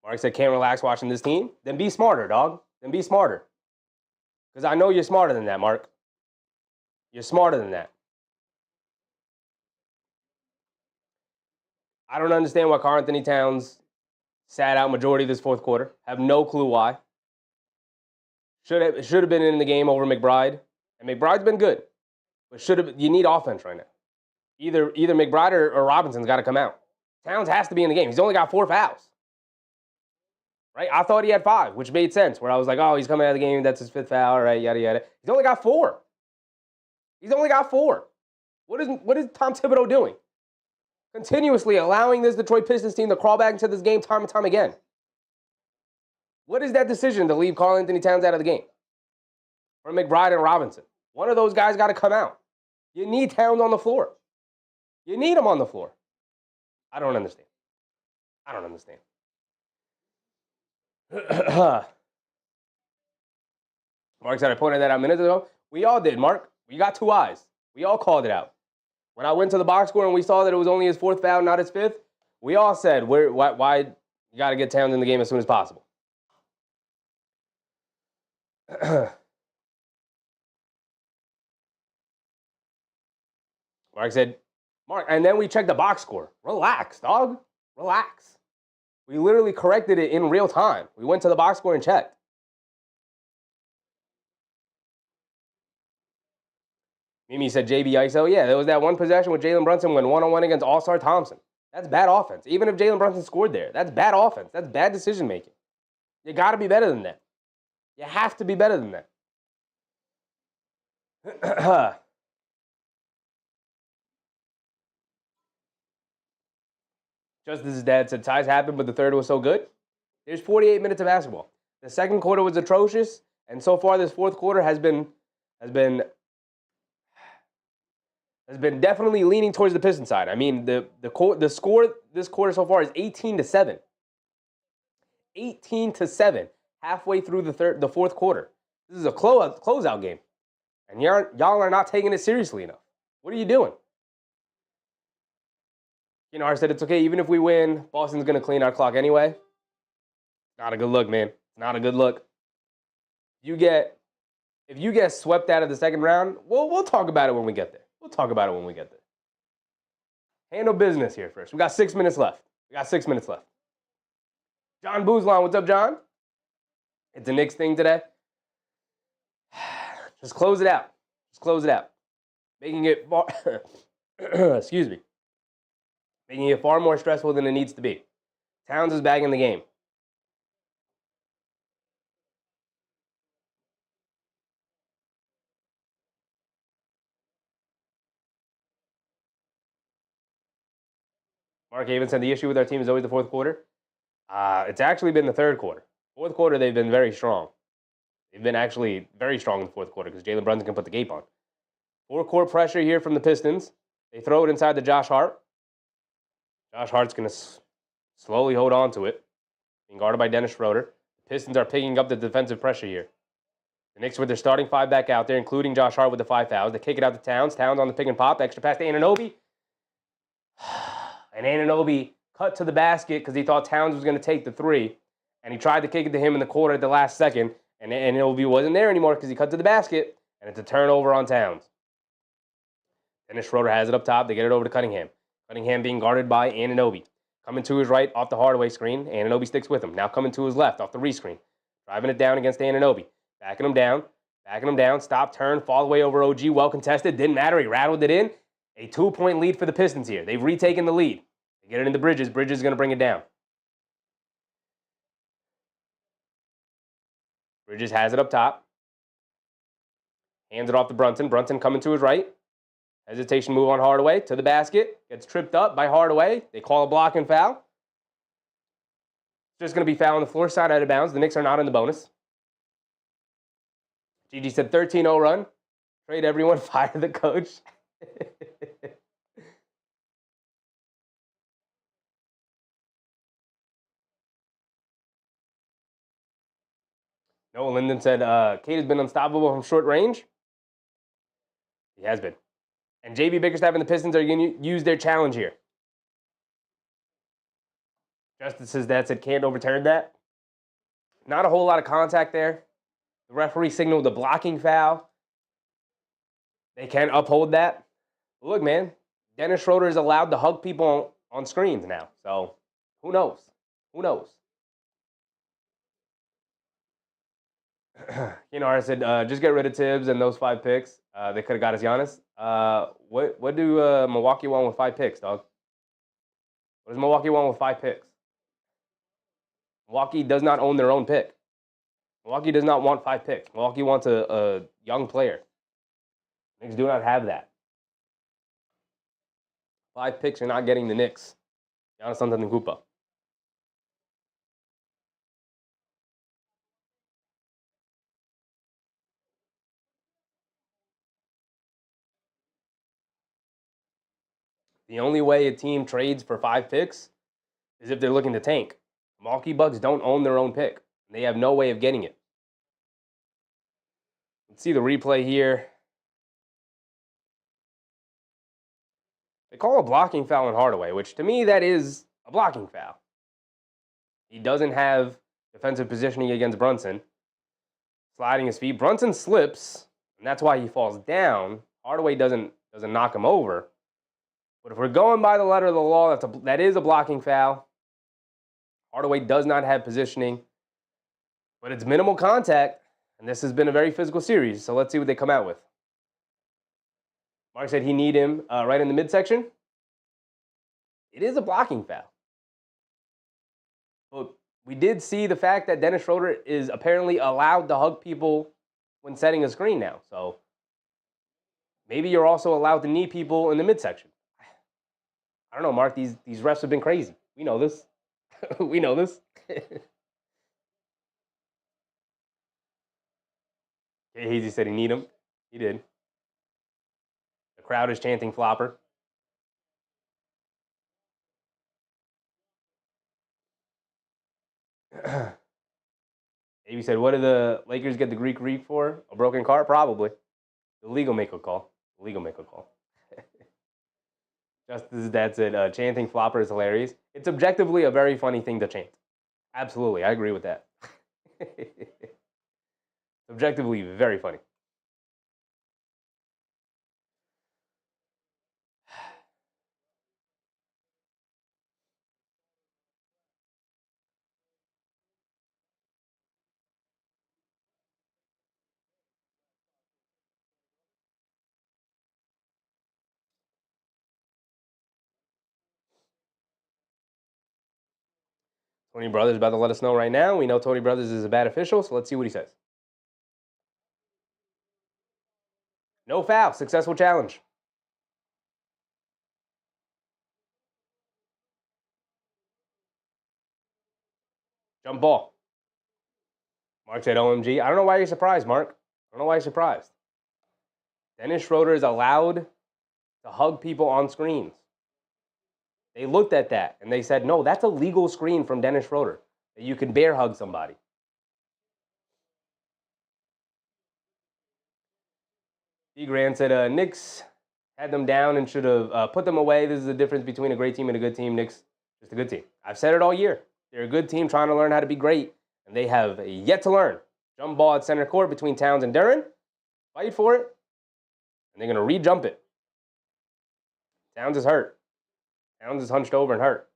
Mark said, can't relax watching this team? Then be smarter, dog. Then be smarter. Because I know you're smarter than that, Mark. You're smarter than that. I don't understand why Karl Anthony Towns sat out majority of this fourth quarter. Have no clue why. Should have been in the game over McBride. And McBride's been good. But you need offense right now. Either McBride or Robinson's got to come out. Towns has to be in the game. He's only got 4 fouls. Right? I thought he had 5, which made sense. Where I was like, oh, he's coming out of the game. That's his 5th foul. Right? Yada, yada. He's only got 4. He's only got 4. What is Tom Thibodeau doing? Continuously allowing this Detroit Pistons team to crawl back into this game time and time again. What is that decision to leave Karl Anthony Towns out of the game? Or McBride and Robinson? One of those guys got to come out. You need Towns on the floor. You need him on the floor. I don't understand. I don't understand. Mark said I pointed that out minutes ago. We all did, Mark. We got 2 eyes. We all called it out. When I went to the box score and we saw that it was only his 4th foul, not his 5th, we all said, why you got to get Towns in the game as soon as possible. Mark said, and then we checked the box score. Relax, dog. Relax. We literally corrected it in real time. We went to the box score and checked. Mimi said JB ISO. Yeah, there was that one possession with Jalen Brunson went 1-on-1 against All-Star Thompson. That's bad offense. Even if Jalen Brunson scored there, that's bad offense. That's bad decision-making. You got to be better than that. You have to be better than that. Just as his dad said, ties happened, but the third was so good. There's 48 minutes of basketball. The second quarter was atrocious, and so far this fourth quarter has been definitely leaning towards the Pistons side. I mean, the score this quarter so far is 18-7. 18-7, halfway through the fourth quarter. This is a closeout game, and y'all are not taking it seriously enough. What are you doing? You know, I said it's okay. Even if we win, Boston's going to clean our clock anyway. Not a good look, man. Not a good look. If you get swept out of the second round, we'll talk about it when we get there. We'll talk about it when we get there. Handle business here first. We got 6 minutes left. John Boozlon, what's up, John? It's a Knicks thing today. Just close it out. Making it far, excuse me. Making it far more stressful than it needs to be. Towns is back in the game. Mark Haven said the issue with our team is always the fourth quarter. It's actually been the third quarter. Fourth quarter, they've been very strong. They've been actually very strong in the fourth quarter because Jalen Brunson can put the gape on. Four-court pressure here from the Pistons. They throw it inside to Josh Hart. Josh Hart's going to slowly hold on to it. Being guarded by Dennis Schroeder. The Pistons are picking up the defensive pressure here. The Knicks with their starting five back out there, including Josh Hart with the 5 fouls. They kick it out to Towns. Towns on the pick and pop. Extra pass to Anunoby. And Anunoby cut to the basket because he thought Towns was going to take the 3. And he tried to kick it to him in the corner at the last second. And Anunoby wasn't there anymore because he cut to the basket. And it's a turnover on Towns. Dennis Schroeder has it up top. They get it over to Cunningham. Cunningham being guarded by Anunoby. Coming to his right off the Hardaway screen. Anunoby sticks with him. Now coming to his left off the rescreen. Driving it down against Anunoby. Backing him down. Stop, turn, fall away over OG. Well contested. Didn't matter. He rattled it in. A 2-point lead for the Pistons here. They've retaken the lead. They get it into Bridges. Bridges is going to bring it down. Bridges has it up top. Hands it off to Brunson. Brunson coming to his right. Hesitation move on Hardaway to the basket. Gets tripped up by Hardaway. They call a block and foul. It's just going to be foul on the floor, side out of bounds. The Knicks are not in the bonus. Gigi said 13-0 run. Trade everyone, fire the coach. Noah Linden said, Cade has been unstoppable from short range. He has been. And J.B. Bickerstaff and the Pistons are going to use their challenge here. Justice's dad said can't overturn that. Not a whole lot of contact there. The referee signaled a blocking foul. They can uphold that. But look, man, Dennis Schroeder is allowed to hug people on screens now. So who knows? You know, I said just get rid of Tibbs and those 5 picks. They could have got us Giannis. What do Milwaukee want with 5 picks, dog? What does Milwaukee want with 5 picks? Milwaukee does not own their own pick. Milwaukee does not want 5 picks. Milwaukee wants a young player. Knicks do not have that. 5 picks are not getting the Knicks. Giannis Antetokounmpo. The only way a team trades for 5 picks is if they're looking to tank. Milwaukee Bucks don't own their own pick. They have no way of getting it. Let's see the replay here. They call a blocking foul on Hardaway, which to me that is a blocking foul. He doesn't have defensive positioning against Brunson. Sliding his feet. Brunson slips, and that's why he falls down. Hardaway doesn't knock him over. But if we're going by the letter of the law, that is a blocking foul. Hardaway does not have positioning. But it's minimal contact, and this has been a very physical series, so let's see what they come out with. Mark said he need him right in the midsection. It is a blocking foul. But we did see the fact that Dennis Schroeder is apparently allowed to hug people when setting a screen now. So maybe you're also allowed to knee people in the midsection. I don't know, Mark. These refs have been crazy. We know this. We know this. Hazy said he need him. He did. The crowd is chanting flopper. He said, what did the Lakers get the Greek Freak for? A broken car? Probably. The league will make a call. The league will make a call. Justice's dad said, chanting flopper is hilarious. It's objectively a very funny thing to chant. Absolutely. I agree with that. Objectively very funny. Tony Brothers about to let us know right now. We know Tony Brothers is a bad official, so let's see what he says. No foul. Successful challenge. Jump ball. Mark said OMG. I don't know why you're surprised, Mark. I don't know why you're surprised. Dennis Schroeder is allowed to hug people on screens. They looked at that and they said, no, that's a legal screen from Dennis Schroeder, that you can bear hug somebody. D. Grant said, Knicks had them down and should have put them away. This is the difference between a great team and a good team. Knicks, just a good team. I've said it all year. They're a good team trying to learn how to be great, and they have yet to learn. Jump ball at center court between Towns and Duren. Fight for it, and they're going to re-jump it. Towns is hurt. Towns is hunched over and hurt.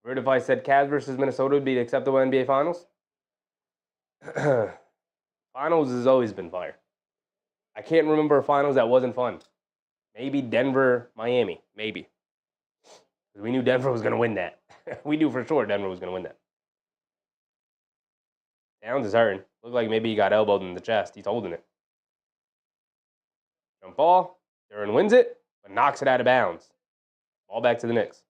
Weird if I said Cavs versus Minnesota would be acceptable NBA Finals. Finals has always been fire. I can't remember a finals that wasn't fun. Maybe Denver, Miami. Maybe. We knew Denver was going to win that. We knew for sure Denver was going to win that. Towns is hurting. Looked like maybe he got elbowed in the chest. He's holding it. Jump ball. Duren wins it, but knocks it out of bounds. Ball back to the Knicks.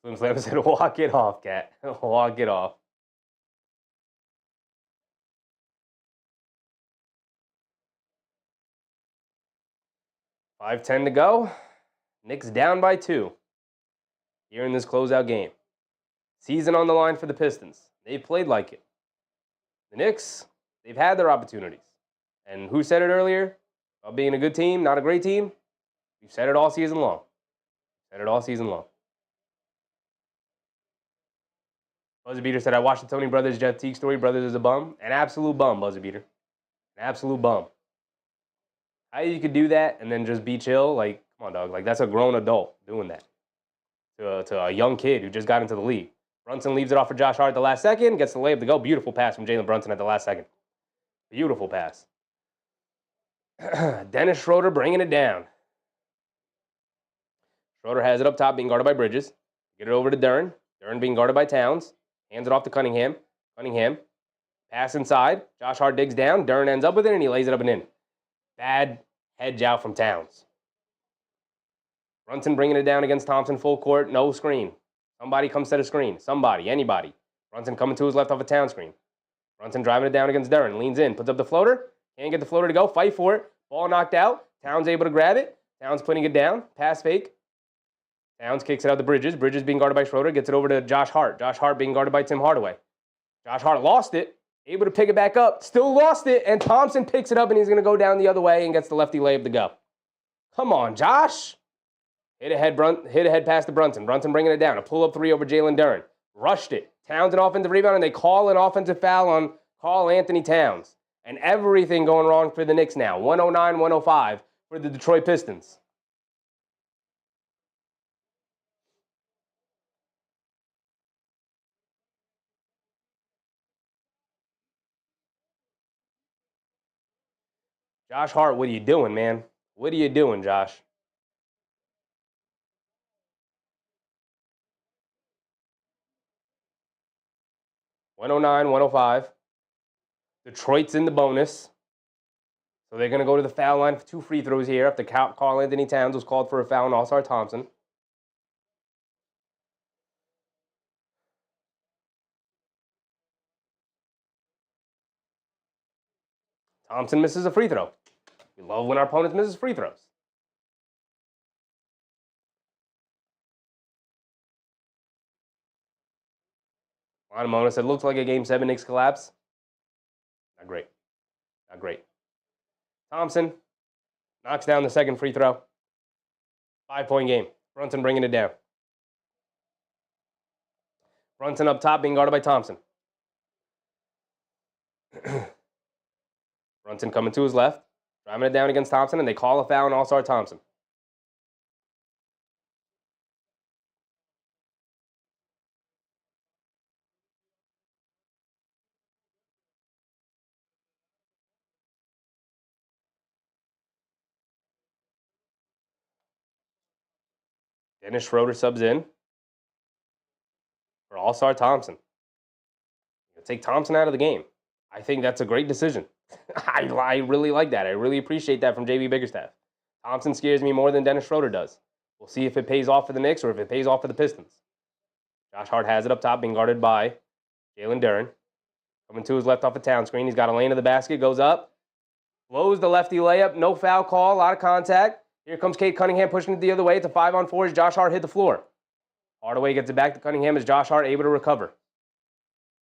Slim Slam said, walk it off, Cat. Walk it off. $5:10 to go. Knicks down by 2 here in this closeout game. Season on the line for the Pistons. They've played like it. The Knicks, they've had their opportunities. And who said it earlier about being a good team, not a great team? We've said it all season long. Said it all season long. Buzzer Beater said, I watched the Tony Brothers Jeff Teague story. Brothers is a bum. An absolute bum, Buzzer Beater. An absolute bum. How you could do that and then just be chill? Like, come on, dog. Like, that's a grown adult doing that to a young kid who just got into the league. Brunson leaves it off for Josh Hart at the last second. Gets the layup to go. Beautiful pass from Jalen Brunson at the last second. Beautiful pass. Dennis Schroeder bringing it down. Schroeder has it up top, being guarded by Bridges. Get it over to Duren. Duren being guarded by Towns. Hands it off to Cunningham. Cunningham. Pass inside. Josh Hart digs down. Duren ends up with it, and he lays it up and in. Bad hedge out from Towns. Brunson bringing it down against Thompson full court. No screen. Somebody come set a screen. Somebody. Anybody. Brunson coming to his left off a Towns screen. Brunson driving it down against Duren. Leans in. Puts up the floater. Can't get the floater to go. Fight for it. Ball knocked out. Towns able to grab it. Towns putting it down. Pass fake. Towns kicks it out to Bridges. Bridges being guarded by Schroeder. Gets it over to Josh Hart. Josh Hart being guarded by Tim Hardaway. Josh Hart lost it. Able to pick it back up. Still lost it. And Thompson picks it up and he's going to go down the other way and gets the lefty layup to go. Come on, Josh. Hit ahead pass to Brunson. Brunson bringing it down. A pull-up three over Jalen Duren. Rushed it. Towns an offensive rebound and they call an offensive foul on Karl Anthony Towns. And everything going wrong for the Knicks now. 109-105 for the Detroit Pistons. Josh Hart, what are you doing, man? What are you doing, Josh? .109, 105. Detroit's in the bonus. So they're going to go to the foul line for 2 free throws here after Karl Anthony Towns was called for a foul on All-Star Thompson. Thompson misses a free throw. We love when our opponents misses free throws. Juan Mona said, looks like a Game 7 Knicks collapse. Not great. Not great. Thompson knocks down the second free throw. 5-point game. Brunson bringing it down. Brunson up top being guarded by Thompson. Brunson coming to his left. Driving it down against Thompson, and they call a foul on All-Star Thompson. Dennis Schroeder subs in for All-Star Thompson. Take Thompson out of the game. I think that's a great decision. I really like that. I really appreciate that from JB Biggerstaff. Thompson scares me more than Dennis Schroeder does. We'll see if it pays off for the Knicks or if it pays off for the Pistons. Josh Hart has it up top, being guarded by Jalen Duren. Coming to his left off the town screen. He's got a lane to the basket, goes up, blows the lefty layup, no foul call, a lot of contact. Here comes Cade Cunningham pushing it the other way. It's a 5-on-4 as Josh Hart hit the floor. Hardaway gets it back to Cunningham as Josh Hart able to recover.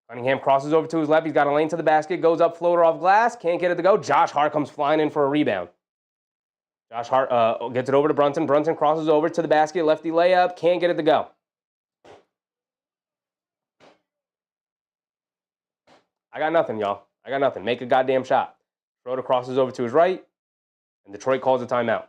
Cunningham crosses over to his left. He's got a lane to the basket, goes up, floater off glass, can't get it to go. Josh Hart comes flying in for a rebound. Josh Hart gets it over to Brunson. Brunson crosses over to the basket, lefty layup, can't get it to go. I got nothing, y'all. I got nothing. Make a goddamn shot. Schroeder crosses over to his right, and Detroit calls a timeout.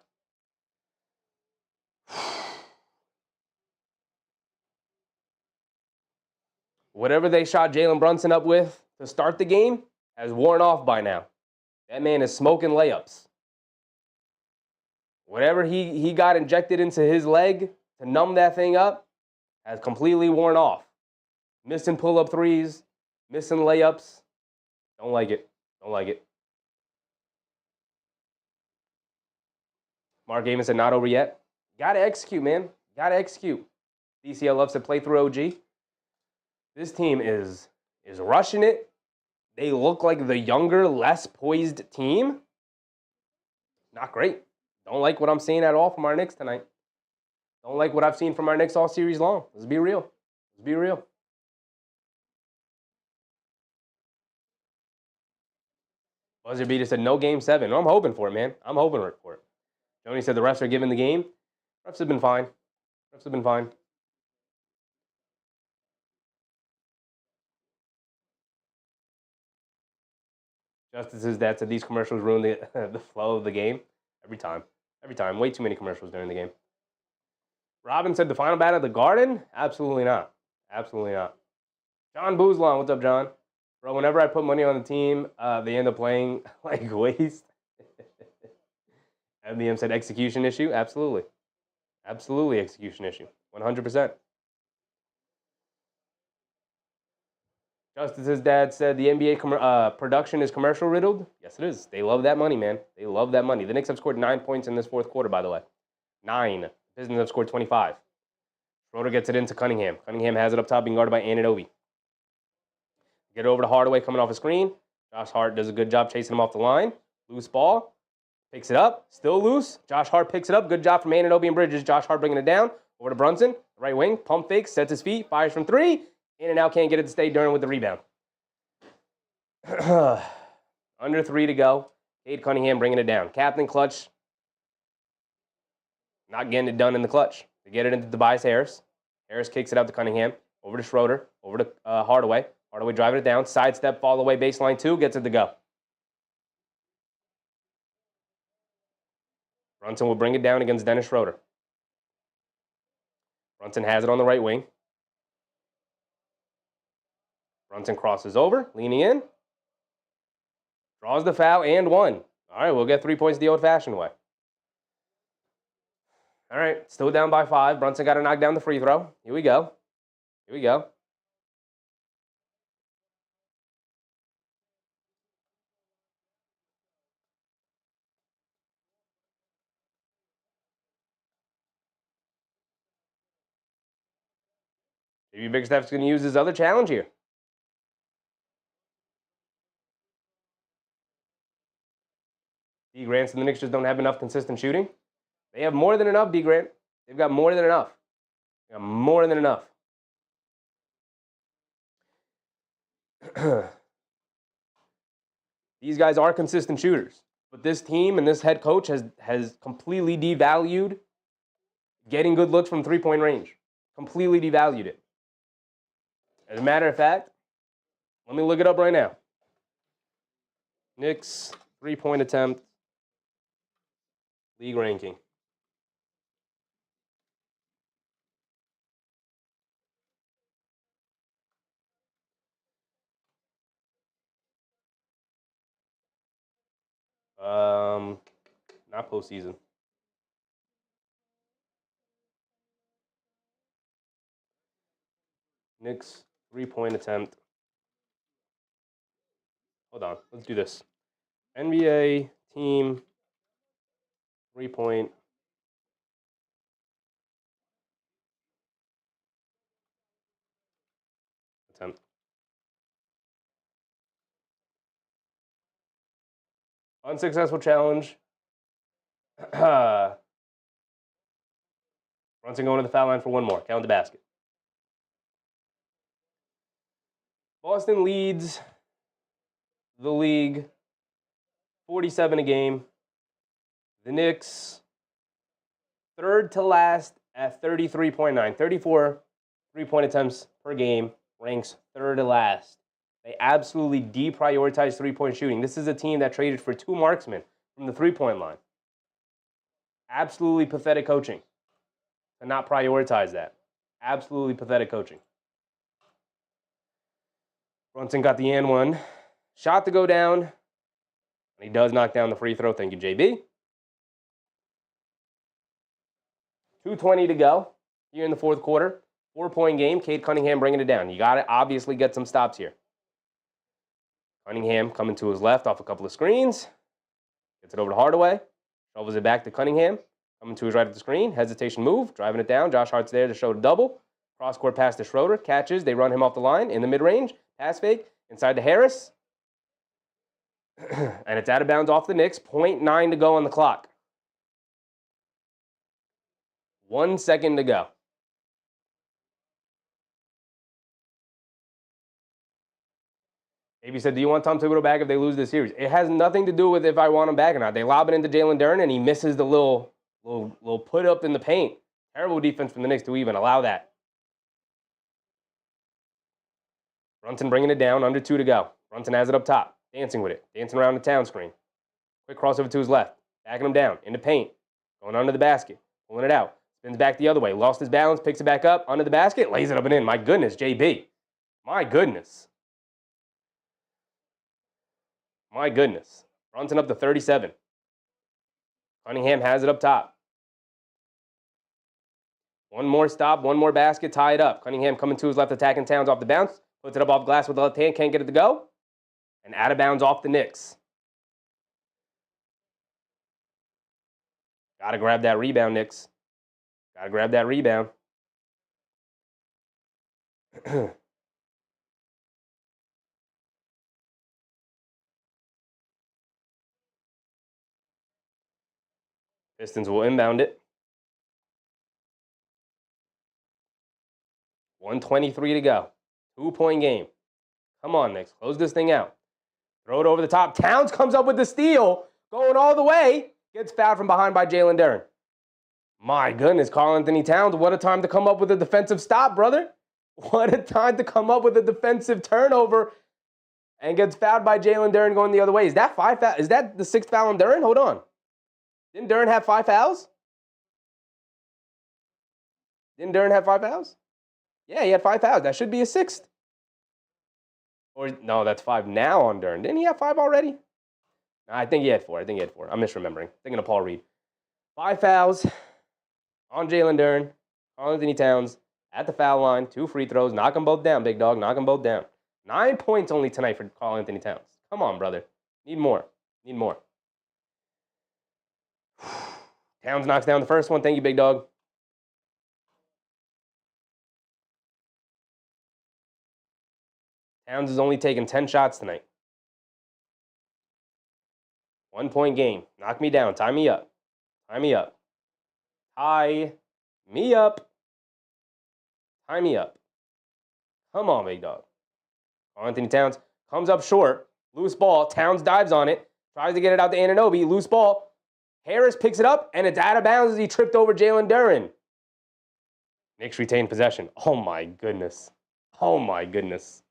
Whatever they shot Jalen Brunson up with to start the game has worn off by now. That man is smoking layups. Whatever he got injected into his leg to numb that thing up has completely worn off. Missing pull-up threes, missing layups. Don't like it. Don't like it. Mark Gaiman said, not over yet. Got to execute, man. Got to execute. DCL loves to play through OG. This team is rushing it. They look like the younger, less poised team. Not great. Don't like what I'm seeing at all from our Knicks tonight. Don't like what I've seen from our Knicks all series long. Let's be real. Let's be real. Buzzer Beater said, no Game 7. No, I'm hoping for it, man. I'm hoping for it. Joni said the refs are giving the game. Refs have been fine. Refs have been fine. Justice's dad said these commercials ruin the flow of the game. Every time. Every time. Way too many commercials during the game. Robin said the final battle of the Garden? Absolutely not. Absolutely not. John Boozlon, what's up, John? Bro, whenever I put money on the team, they end up playing like waste. MBM said execution issue? Absolutely. Absolutely execution issue. 100%. Justice's dad said the NBA production is commercial riddled. Yes, it is. They love that money, man. They love that money. The Knicks have scored 9 points in this fourth quarter, by the way. 9. The Pistons have scored 25. Schroeder gets it into Cunningham. Cunningham has it up top, being guarded by Anunoby. Get it over to Hardaway coming off a screen. Josh Hart does a good job chasing him off the line. Loose ball. Picks it up. Still loose. Josh Hart picks it up. Good job from Anunoby and Bridges. Josh Hart bringing it down. Over to Brunson. Right wing. Pump fakes. Sets his feet. Fires from 3. In and out. Can't get it to stay. Duren with the rebound. Under 3 to go. Cade Cunningham bringing it down. Captain clutch. Not getting it done in the clutch. They get it into Tobias Harris. Harris kicks it out to Cunningham. Over to Schroeder. Over to Hardaway. Hardaway driving it down. Sidestep, fall away, baseline 2. Gets it to go. Brunson will bring it down against Dennis Schroeder. Brunson has it on the right wing. Brunson crosses over, leaning in. Draws the foul and 1. All right, we'll get 3 points the old-fashioned way. All right, still down by 5. Brunson got to knock down the free throw. Here we go. Here we go. Maybe Bigstaff's going to use his other challenge here. D. Grant and the Knicks just don't have enough consistent shooting. They have more than enough, D. Grant. They've got more than enough. They got more than enough. These guys are consistent shooters. But this team and this head coach has completely devalued getting good looks from three-point range. Completely devalued it. As a matter of fact, let me look it up right now. Knicks three-point attempt league ranking. Not postseason. Knicks three-point attempt. Hold on, let's do this. NBA team three-point attempt. Unsuccessful challenge. Brunson going to the foul line for one more. Count the basket. Boston leads the league 47 a game. The Knicks, third to last at 33.9. 34 three-point attempts per game, ranks third to last. They absolutely deprioritize three-point shooting. This is a team that traded for 2 marksmen from the three-point line. Absolutely pathetic coaching to not prioritize that. Absolutely pathetic coaching. Brunson got the and one. Shot to go down. And he does knock down the free throw. Thank you, JB. 2:20 to go here in the fourth quarter. 4-point game. Cade Cunningham bringing it down. You got to obviously get some stops here. Cunningham coming to his left off a couple of screens. Gets it over to Hardaway. Shovels it back to Cunningham. Coming to his right at the screen. Hesitation move. Driving it down. Josh Hart's there to show the double. Cross-court pass to Schroeder. Catches. They run him off the line in the mid-range. Pass fake. Inside to Harris. And it's out of bounds off the Knicks. 0.9 to go on the clock. 1 second to go. AB said, do you want Tom Thibodeau back if they lose this series? It has nothing to do with if I want him back or not. They lob it into Jalen Duren, and he misses the little put up in the paint. Terrible defense from the Knicks to even allow that. Brunson bringing it down, under 2 to go. Brunson has it up top, dancing with it, dancing around the town screen. Quick crossover to his left, backing him down, into paint, going under the basket, pulling it out, spins back the other way, lost his balance, picks it back up, under the basket, lays it up and in. My goodness, JB. My goodness. My goodness. Brunson up to 37. Cunningham has it up top. One more stop, one more basket, tie it up. Cunningham coming to his left, attacking Towns off the bounce. Puts it up off glass with the left hand, can't get it to go. And out of bounds off the Knicks. Got to grab that rebound, Knicks. Got to grab that rebound. Pistons will inbound it. 1:23 to go. 2-point game. Come on, Knicks. Close this thing out. Throw it over the top. Towns comes up with the steal. Going all the way. Gets fouled from behind by Jalen Duren. My goodness, Karl-Anthony Towns. What a time to come up with a defensive stop, brother. What a time to come up with a defensive turnover. And gets fouled by Jalen Duren going the other way. Is that Is that the 6th foul on Duren? Hold on. Didn't Duren have 5 fouls? Didn't Duren have 5 fouls? Yeah, he had 5 fouls. That should be a 6th. Or, no, that's 5 now on Duren. Didn't he have 5 already? No, I think he had 4. I'm misremembering. Thinking of Paul Reed. 5 fouls on Jalen Duren, Karl-Anthony Towns at the foul line, 2 free throws, knock them both down, big dog, knock them both down. 9 points only tonight for Karl-Anthony Towns. Come on, brother. Need more. Need more. Towns knocks down the first one. Thank you, big dog. Towns has only taken 10 shots tonight. 1-point game. Knock me down. Tie me up. Tie me up. Tie me up. Tie me up. Come on, big dog. Karl-Anthony Towns comes up short. Loose ball. Towns dives on it. Tries to get it out to Anunoby. Loose ball. Harris picks it up, and it's out of bounds as he tripped over Jalen Duren. Knicks retain possession. Oh, my goodness. Oh, my goodness.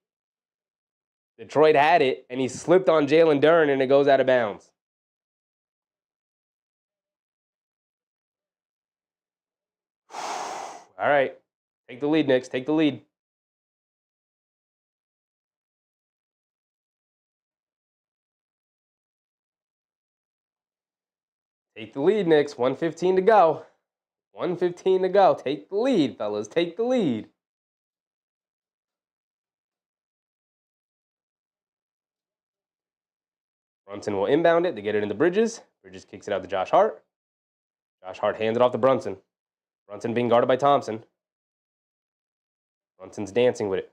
Detroit had it, and he slipped on Jalen Duren, and it goes out of bounds. All right. Take the lead, Knicks. Take the lead. Take the lead, Knicks. 1:15 to go. 1:15 to go. Take the lead, fellas. Take the lead. Brunson will inbound it to get it into Bridges. Bridges kicks it out to Josh Hart. Josh Hart hands it off to Brunson. Brunson being guarded by Thompson. Brunson's dancing with it.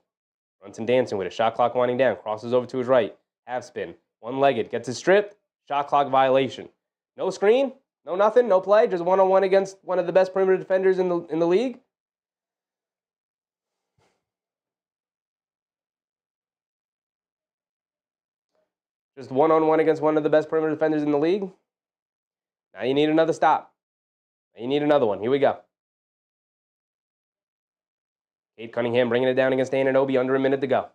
Brunson dancing with it. Shot clock winding down. Crosses over to his right. Half spin. One-legged. Gets it stripped. Shot clock violation. No screen. No nothing. No play. Just one-on-one against one of the best perimeter defenders in the league. Just one-on-one against one of the best perimeter defenders in the league. Now you need another stop. Now you need another one. Here we go. Cade Cunningham bringing it down against Anunoby. Under a minute to go.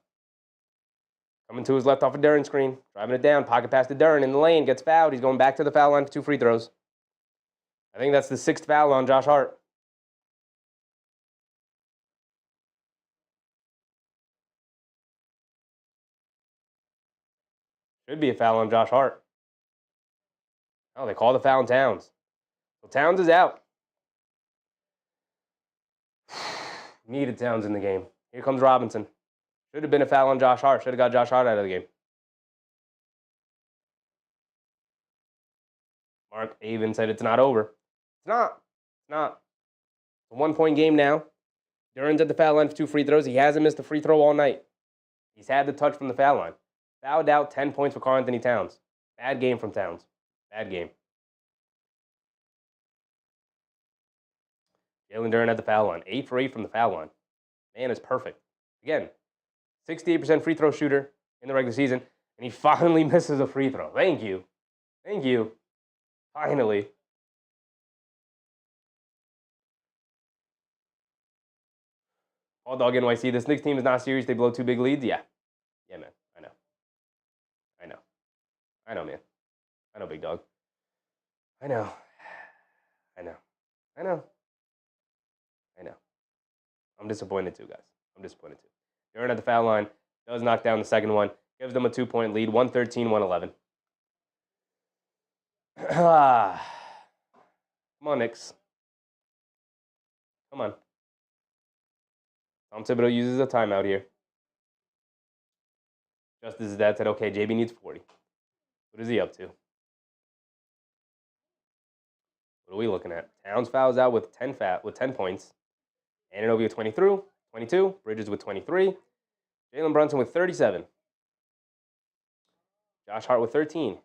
Coming to his left off a Duren screen. Driving it down. Pocket pass to Duren in the lane. Gets fouled. He's going back to the foul line for 2 free throws. I think that's the 6th foul on Josh Hart. Should be a foul on Josh Hart. Oh, they call the foul on Towns. Well, Towns is out. Needed Towns in the game. Here comes Robinson. Should have been a foul on Josh Hart. Should have got Josh Hart out of the game. Mark Avon said it's not over. It's not. It's not. It's a 1-point game now. Duren's at the foul line for 2 free throws. He hasn't missed a free throw all night. He's had the touch from the foul line. Fouled out, 10 points for Karl-Anthony Towns. Bad game from Towns. Bad game. Jalen Duren at the foul line. 8 for 8 from the foul line. Man is perfect. Again, 68% free throw shooter in the regular season, and he finally misses a free throw. Thank you. Thank you. Finally. Paul Dog NYC, this Knicks team is not serious. They blow 2 big leads. Yeah. Yeah, man. I know. I know. I know, man. I know, big dog. I know. I know. I know. I know. I'm disappointed too, guys. I'm disappointed too. Duren at the foul line. Does knock down the second one. Gives them a 2-point lead. 113-111. Come on, Knicks. Come on. Tom Thibodeau uses a timeout here. Justice's dad said, okay, JB needs 40. What is he up to? What are we looking at? Towns fouls out with 10 points. Anunoby with 22. Bridges with 23. Jalen Brunson with 37. Josh Hart with 13.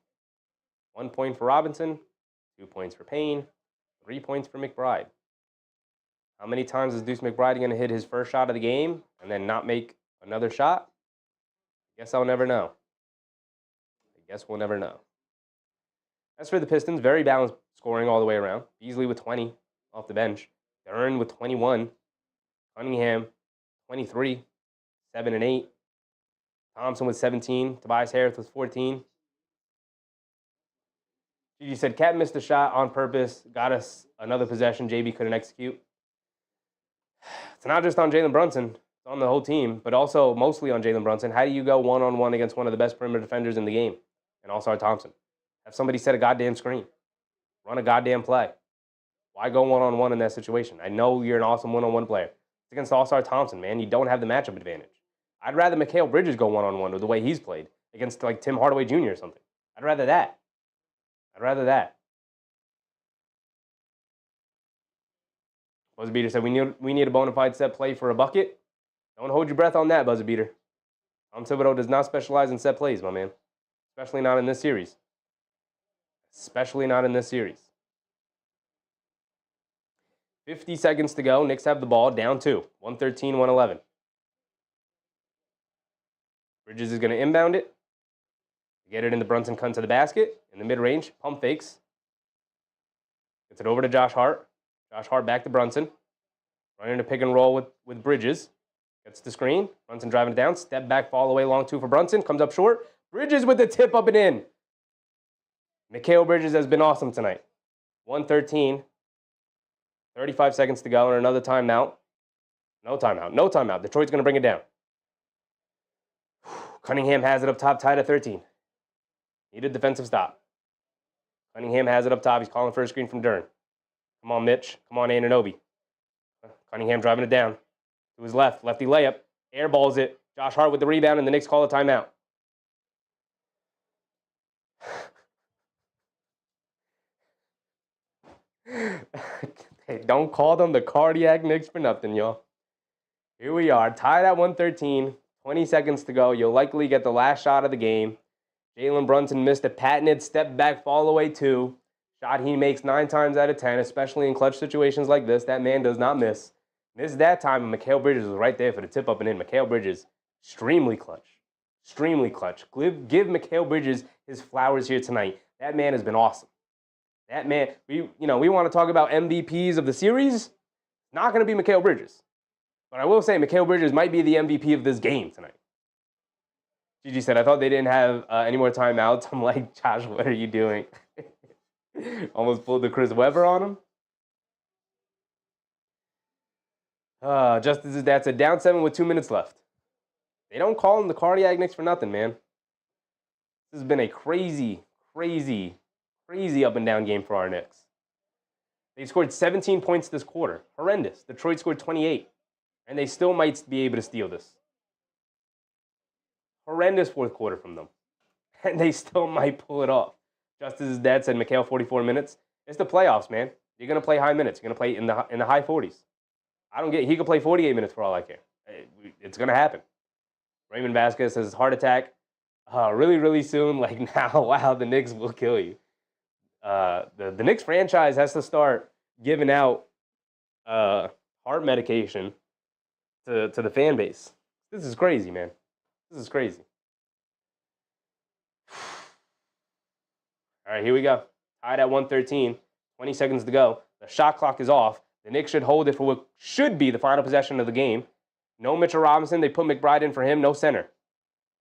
1 point for Robinson. 2 points for Payne. 3 points for McBride. How many times is Deuce McBride going to hit his first shot of the game and then not make another shot? I guess I'll never know. I guess we'll never know. As for the Pistons, very balanced scoring all the way around. Beasley with 20 off the bench. Duren with 21. Cunningham, 23. 7 and 8. Thompson with 17. Tobias Harris with 14. Gigi said, Cat missed a shot on purpose. Got us another possession JB couldn't execute. It's not just on Jalen Brunson. It's on the whole team, but also mostly on Jalen Brunson. How do you go one-on-one against one of the best perimeter defenders in the game? And also Thompson. Have somebody set a goddamn screen. Run a goddamn play. Why go one-on-one in that situation? I know you're an awesome one-on-one player. It's against All-Star Thompson, man. You don't have the matchup advantage. I'd rather Mikal Bridges go one-on-one with the way he's played against like Tim Hardaway Jr. or something. I'd rather that. Buzzer Beater said, we need a bona fide set play for a bucket. Don't hold your breath on that, Buzzer Beater. Tom Thibodeau does not specialize in set plays, my man. Especially not in this series. 50 seconds to go. Knicks have the ball. Down 2. 113-111. Bridges is going to inbound it. Get it into Brunson, cunt to the basket. In the mid-range. Pump fakes. Gets it over to Josh Hart. Josh Hart back to Brunson. Running a pick and roll with Bridges. Gets the screen. Brunson driving it down. Step back, fall away, long 2 for Brunson. Comes up short. Bridges with the tip up and in. Mikal Bridges has been awesome tonight. 113. 35 seconds to go and another timeout. No timeout. Detroit's going to bring it down. Cunningham has it up top, tied at 13. Need a defensive stop. Cunningham has it up top. He's calling for a screen from Dern. Come on, Mitch. Come on, Anunoby. Cunningham driving it down. To his left. Lefty layup. Airballs it. Josh Hart with the rebound, and the Knicks call a timeout. Hey, don't call them the cardiac Knicks for nothing, y'all. Here we are, tied at 113. 20 seconds to go. You'll likely get the last shot of the game. Jalen Brunson missed a patented step back fall away 2. Shot he makes 9 times out of 10, especially in clutch situations like this. That man does not miss. This is that time when Mikal Bridges was right there for the tip up and in. Mikal Bridges, extremely clutch. Give Mikal Bridges his flowers here tonight. That man has been awesome. That man, we want to talk about MVPs of the series. Not going to be Mikal Bridges. But I will say Mikal Bridges might be the MVP of this game tonight. Gigi said, I thought they didn't have any more timeouts. I'm like, Josh, what are you doing? Almost pulled the Chris Webber on him. Justice's dad said, down 7 with 2 minutes left. They don't call him the cardiac Knicks for nothing, man. This has been a crazy up and down game for our Knicks. They scored 17 points this quarter. Horrendous. Detroit scored 28. And they still might be able to steal this. Horrendous fourth quarter from them. And they still might pull it off. Justice's dad said, Mikal, 44 minutes. It's the playoffs, man. You're going to play high minutes. You're going to play in the high 40s. He could play 48 minutes for all I care. It's going to happen. Raymond Vasquez says, heart attack. Really soon. Like now, wow, the Knicks will kill you. The Knicks franchise has to start giving out heart medication to the fan base. This is crazy, man. This is crazy. All right, here we go. Tied at 113. 20 seconds to go. The shot clock is off. The Knicks should hold it for what should be the final possession of the game. No Mitchell Robinson. They put McBride in for him. No center.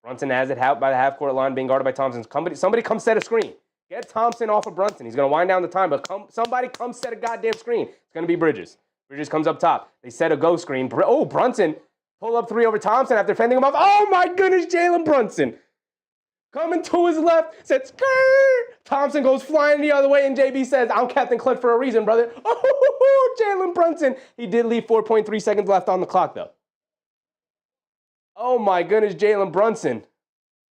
Brunson has it out by the half-court line, being guarded by Thompson. Somebody come set a screen. Get Thompson off of Brunson. He's going to wind down the time, but somebody come set a goddamn screen. It's going to be Bridges. Bridges comes up top. They set a go screen. Brunson pull up 3 over Thompson after fending him off. Oh, my goodness, Jalen Brunson. Coming to his left, said, skirt. Thompson goes flying the other way, and JB says, I'm Captain Clutch for a reason, brother. Oh, Jalen Brunson. He did leave 4.3 seconds left on the clock, though. Oh, my goodness, Jalen Brunson.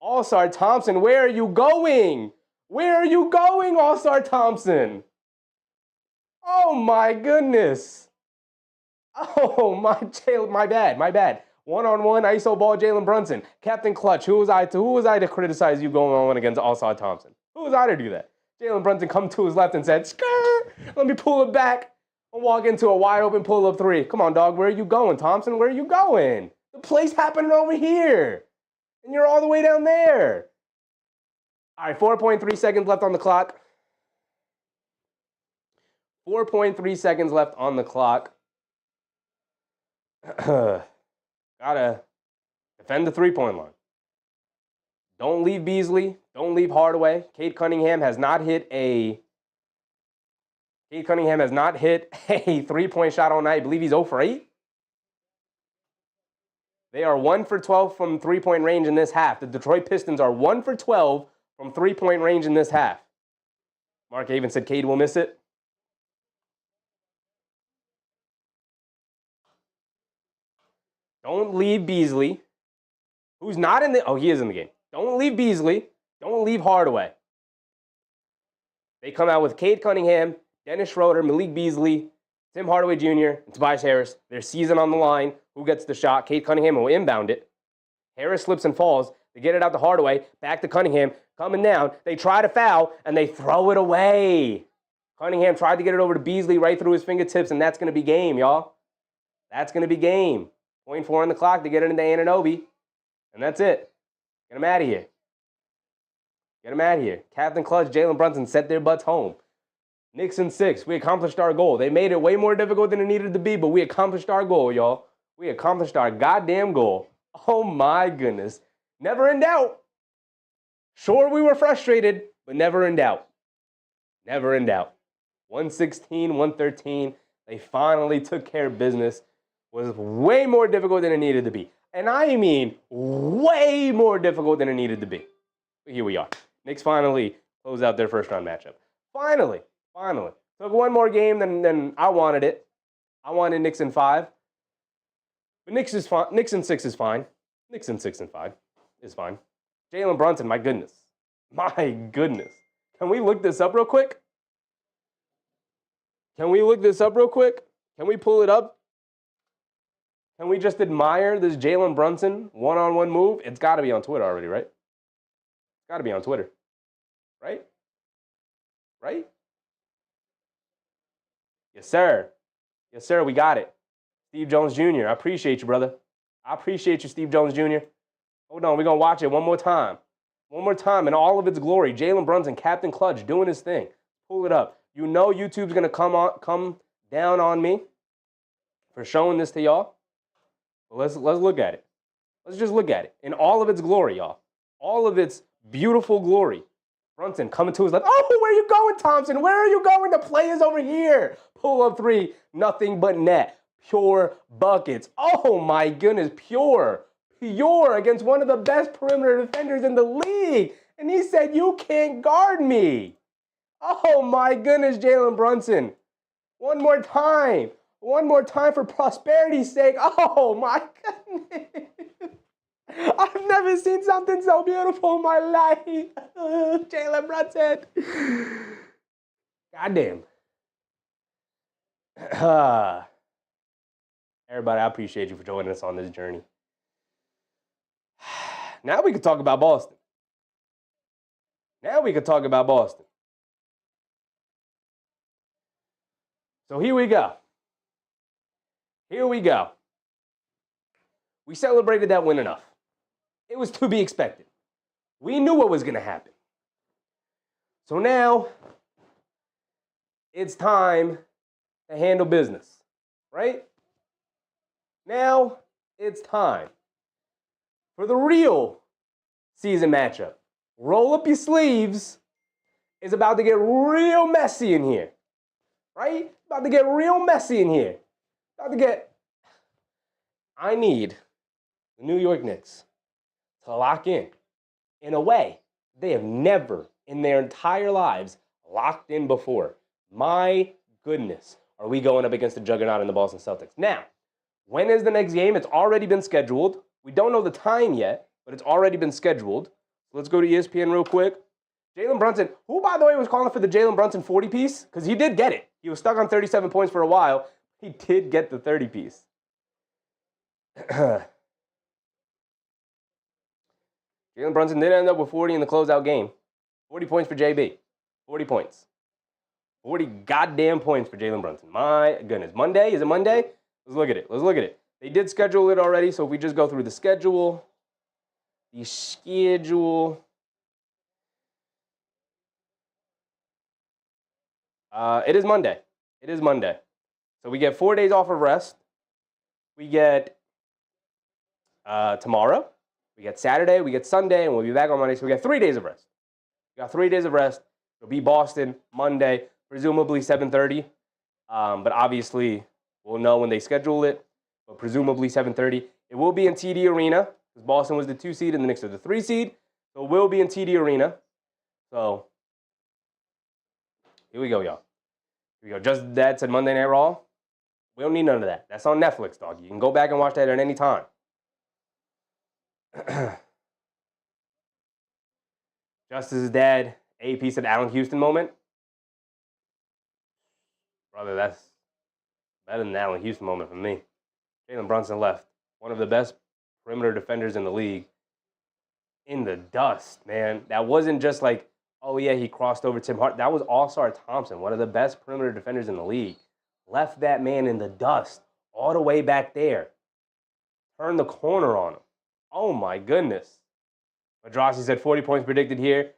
All-Star Thompson, where are you going? Where are you going, All-Star Thompson? Oh, my goodness. Oh, my bad. One-on-one, ISO ball, Jalen Brunson. Captain Clutch, who was I to criticize you going on against All-Star Thompson? Who was I to do that? Jalen Brunson come to his left and said, skirt, let me pull it back and walk into a wide-open pull-up 3. Come on, dog, where are you going, Thompson? Where are you going? The play's happening over here, and you're all the way down there. All right, 4.3 seconds left on the clock. 4.3 seconds left on the clock. Gotta defend the three-point line. Don't leave Beasley. Don't leave Hardaway. Cade Cunningham has not hit a three-point shot all night. I believe he's 0 for 8. They are 1 for 12 from three-point range in this half. The Detroit Pistons are 1 for 12 from three-point range in this half. Mark Avon said Cade will miss it. Don't leave Beasley, who's not in the... Oh, he is in the game. Don't leave Beasley. Don't leave Hardaway. They come out with Cade Cunningham, Dennis Schroeder, Malik Beasley, Tim Hardaway Jr., and Tobias Harris. Their season on the line. Who gets the shot? Cade Cunningham will inbound it. Harris slips and falls. They get it out to Hardaway. Back to Cunningham. Coming down. They try to foul, and they throw it away. Cunningham tried to get it over to Beasley right through his fingertips, and that's going to be game, y'all. That's going to be game. 0.4 on the clock to get it into Anunoby. And that's it. Get him out of here. Get him out of here. Captain Clutch, Jalen Brunson set their butts home. Knicks in 6. We accomplished our goal. They made it way more difficult than it needed to be, but we accomplished our goal, y'all. We accomplished our goddamn goal. Oh, my goodness. Never in doubt. Sure, we were frustrated, but never in doubt. Never in doubt. 116, 113. They finally took care of business. Was way more difficult than it needed to be. And I mean way more difficult than it needed to be. But here we are. Knicks finally close out their first-round matchup. Finally. Took one more game than I wanted it. I wanted Knicks in 5. But Knicks is fine. Knicks in 6 is fine. Knicks in 6 and 5 is fine. Jalen Brunson, my goodness. My goodness. Can we look this up real quick? Can we pull it up? Can we just admire this Jalen Brunson one-on-one move? It's got to be on Twitter already, right? It's got to be on Twitter. Right? Yes, sir. Yes, sir, we got it. Steve Jones Jr., I appreciate you, brother. I appreciate you, Steve Jones Jr. Hold on, we're going to watch it one more time. One more time in all of its glory. Jalen Brunson, Captain Clutch, doing his thing. Pull it up. You know YouTube's going to come down on me for showing this to y'all. But let's look at it. Let's just look at it in all of its glory, y'all. All of its beautiful glory. Brunson coming to his left. Oh, where are you going, Thompson? Where are you going? The play is over here. Pull up 3. Nothing but net. Pure buckets. Oh, my goodness. Pure against one of the best perimeter defenders in the league. And he said, you can't guard me. Oh, my goodness, Jalen Brunson. One more time. One more time for prosperity's sake. Oh, my goodness. I've never seen something so beautiful in my life. Jalen Brunson. Goddamn. Everybody, I appreciate you for joining us on this journey. Now we can talk about Boston. So here we go. We celebrated that win enough. It was to be expected. We knew what was going to happen. So now it's time to handle business, right? Now it's time for the real season matchup. Roll up your sleeves. It's about to get real messy in here, right? About to get real messy in here. I need the New York Knicks to lock in a way they have never in their entire lives locked in before. My goodness, are we going up against the juggernaut in the Boston Celtics? Now, when is the next game? It's already been scheduled. We don't know the time yet, but it's already been scheduled. So let's go to ESPN real quick. Jalen Brunson, who, by the way, was calling for the Jalen Brunson 40-piece, because he did get it. He was stuck on 37 points for a while. He did get the 30-piece. Jalen Brunson did end up with 40 in the closeout game. 40 points for JB. 40 points. 40 goddamn points for Jalen Brunson. My goodness. Monday? Is it Monday? Let's look at it. They did schedule it already, so if we just go through the schedule. It is Monday. So we get 4 days off of rest. We get tomorrow. We get Saturday. We get Sunday. And we'll be back on Monday. So we got 3 days of rest. It'll be Boston Monday, presumably 7:30. But obviously, we'll know when they schedule it. But presumably 7:30. It will be in TD Arena, because Boston was the 2 seed and the Knicks are the 3 seed. So it will be in TD Arena. So here we go, y'all. Just that said Monday Night Raw. We don't need none of that. That's on Netflix, dog. You can go back and watch that at any time. Justice's dad, AP said Allen Houston moment. Brother, that's better than the Allen Houston moment for me. Jalen Brunson left. One of the best perimeter defenders in the league. In the dust, man. That wasn't just like, oh yeah, he crossed over Tim Hart. That was All-Star Thompson, one of the best perimeter defenders in the league. Left that man in the dust all the way back there. Turned the corner on him. Oh my goodness. Madrasi said 40 points predicted here.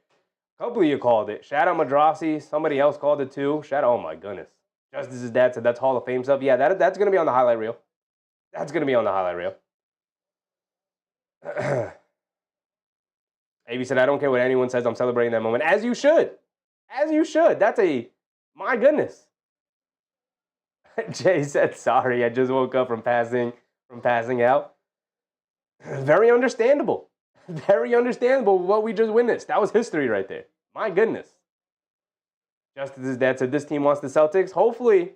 A couple of you called it. Shout out Madrasi. Somebody else called it too. Shout out, oh my goodness. Justice's dad said that's Hall of Fame stuff. Yeah, that's going to be on the highlight reel. That's going to be on the highlight reel. AB said, I don't care what anyone says. I'm celebrating that moment. As you should. As you should. That's my goodness. Jay said, sorry, I just woke up from passing out. Very understandable. Very understandable what we just witnessed. That was history right there. My goodness. Justice's dad said, this team wants the Celtics. Hopefully,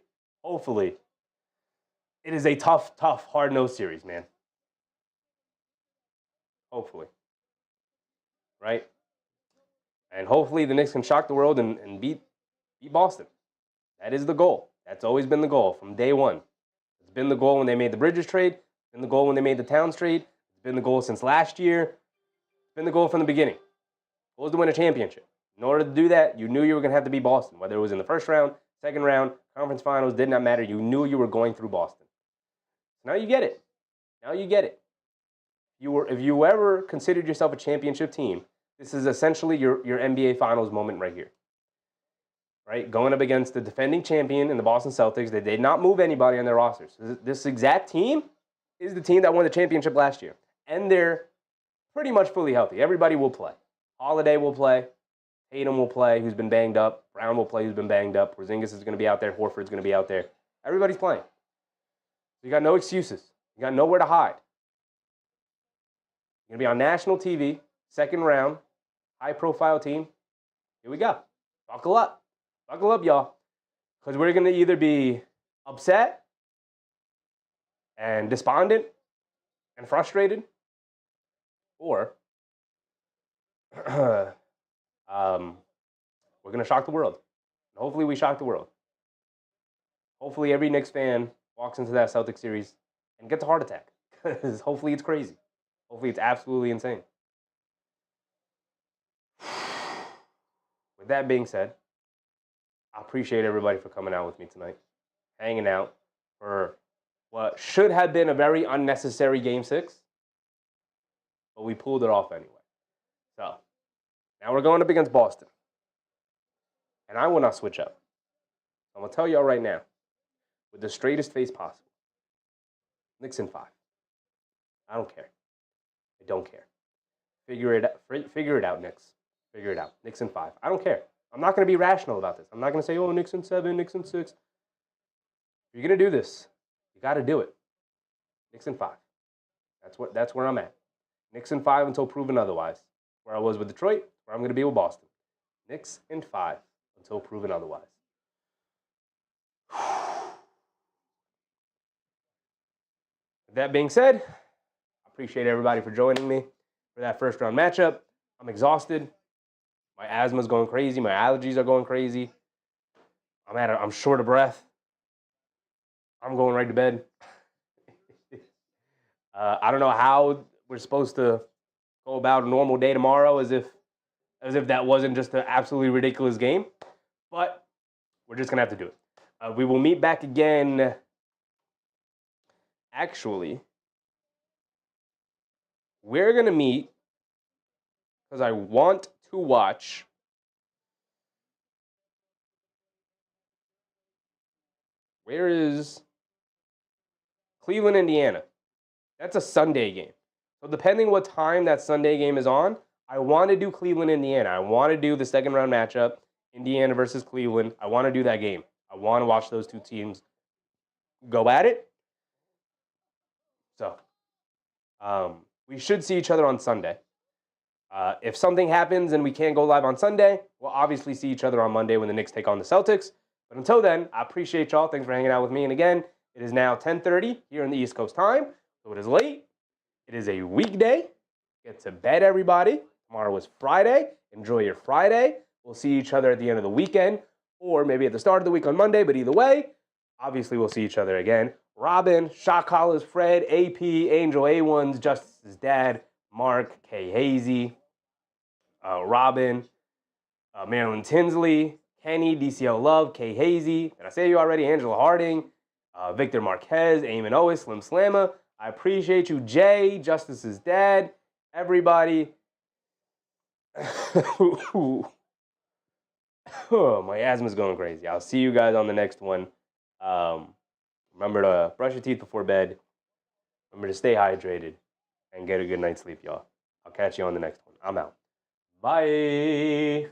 it is a tough, hard-nosed series, man. Hopefully. Right? And hopefully the Knicks can shock the world and beat Boston. That is the goal. That's always been the goal from day one. It's been the goal when they made the Bridges trade. It's been the goal when they made the Towns trade. It's been the goal since last year. It's been the goal from the beginning. The goal is to win a championship. In order to do that, you knew you were going to have to beat Boston. Whether it was in the first round, second round, conference finals, did not matter. You knew you were going through Boston. Now you get it. Now you get it. If you ever considered yourself a championship team, this is essentially your NBA Finals moment right here. Right? Going up against the defending champion in the Boston Celtics. They did not move anybody on their rosters. This exact team is the team that won the championship last year. And they're pretty much fully healthy. Everybody will play. Holiday will play. Tatum will play, who's been banged up. Brown will play, who's been banged up. Porzingis is going to be out there. Horford's going to be out there. Everybody's playing. You got no excuses. You got nowhere to hide. You're going to be on national TV, second round, high-profile team. Here we go. Buckle up. Buckle up, y'all. Because we're going to either be upset and despondent and frustrated, or we're going to shock the world. And hopefully we shock the world. Hopefully every Knicks fan walks into that Celtics series and gets a heart attack. Because hopefully it's crazy. Hopefully it's absolutely insane. With that being said, I appreciate everybody for coming out with me tonight, hanging out for what should have been a very unnecessary Game 6, but we pulled it off anyway. So, now we're going up against Boston, and I will not switch up. I'm going to tell y'all right now, with the straightest face possible, Knicks in 5. I don't care. I don't care. Figure it out, Knicks. Figure it out. Knicks in 5. I don't care. I'm not going to be rational about this. I'm not going to say, oh, Knicks in 7, Knicks in 6. If you're going to do this, you got to do it. Knicks in 5. That's where I'm at. Knicks in 5 until proven otherwise. Where I was with Detroit, where I'm going to be with Boston. Knicks in 5 until proven otherwise. With that being said, I appreciate everybody for joining me for that first round matchup. I'm exhausted. My asthma's going crazy. My allergies are going crazy. I'm short of breath. I'm going right to bed. I don't know how we're supposed to go about a normal day tomorrow as if that wasn't just an absolutely ridiculous game. But we're just going to have to do it. We will meet back again. Actually, we're going to meet because I want to watch where is Cleveland, Indiana. That's a Sunday game. So depending what time that Sunday game is on, I want to do Cleveland, Indiana. I want to do the second round matchup, Indiana versus Cleveland. I want to do that game. I want to watch those two teams go at it. So we should see each other on Sunday. If something happens and we can't go live on Sunday, we'll obviously see each other on Monday when the Knicks take on the Celtics. But until then, I appreciate y'all. Thanks for hanging out with me. And again, it is now 10:30 here in the East Coast time. So it is late. It is a weekday. get to bed, everybody. Tomorrow is Friday. Enjoy your Friday. We'll see each other at the end of the weekend, or maybe at the start of the week on Monday, but either way, obviously we'll see each other again. Robin, Shot Callers, Fred, AP, Angel A1s, Justice's dad, Mark, K. Hazy, Robin, Marilyn Tinsley, Kenny, DCL Love, K. Hazy, did I say you already? Angela Harding, Victor Marquez, Eamon Owen, Slim Slammer. I appreciate you, Jay, Justice's dad, everybody. My asthma's going crazy. I'll see you guys on the next one. Remember to brush your teeth before bed. Remember to stay hydrated and get a good night's sleep, y'all. I'll catch you on the next one. I'm out. Bye.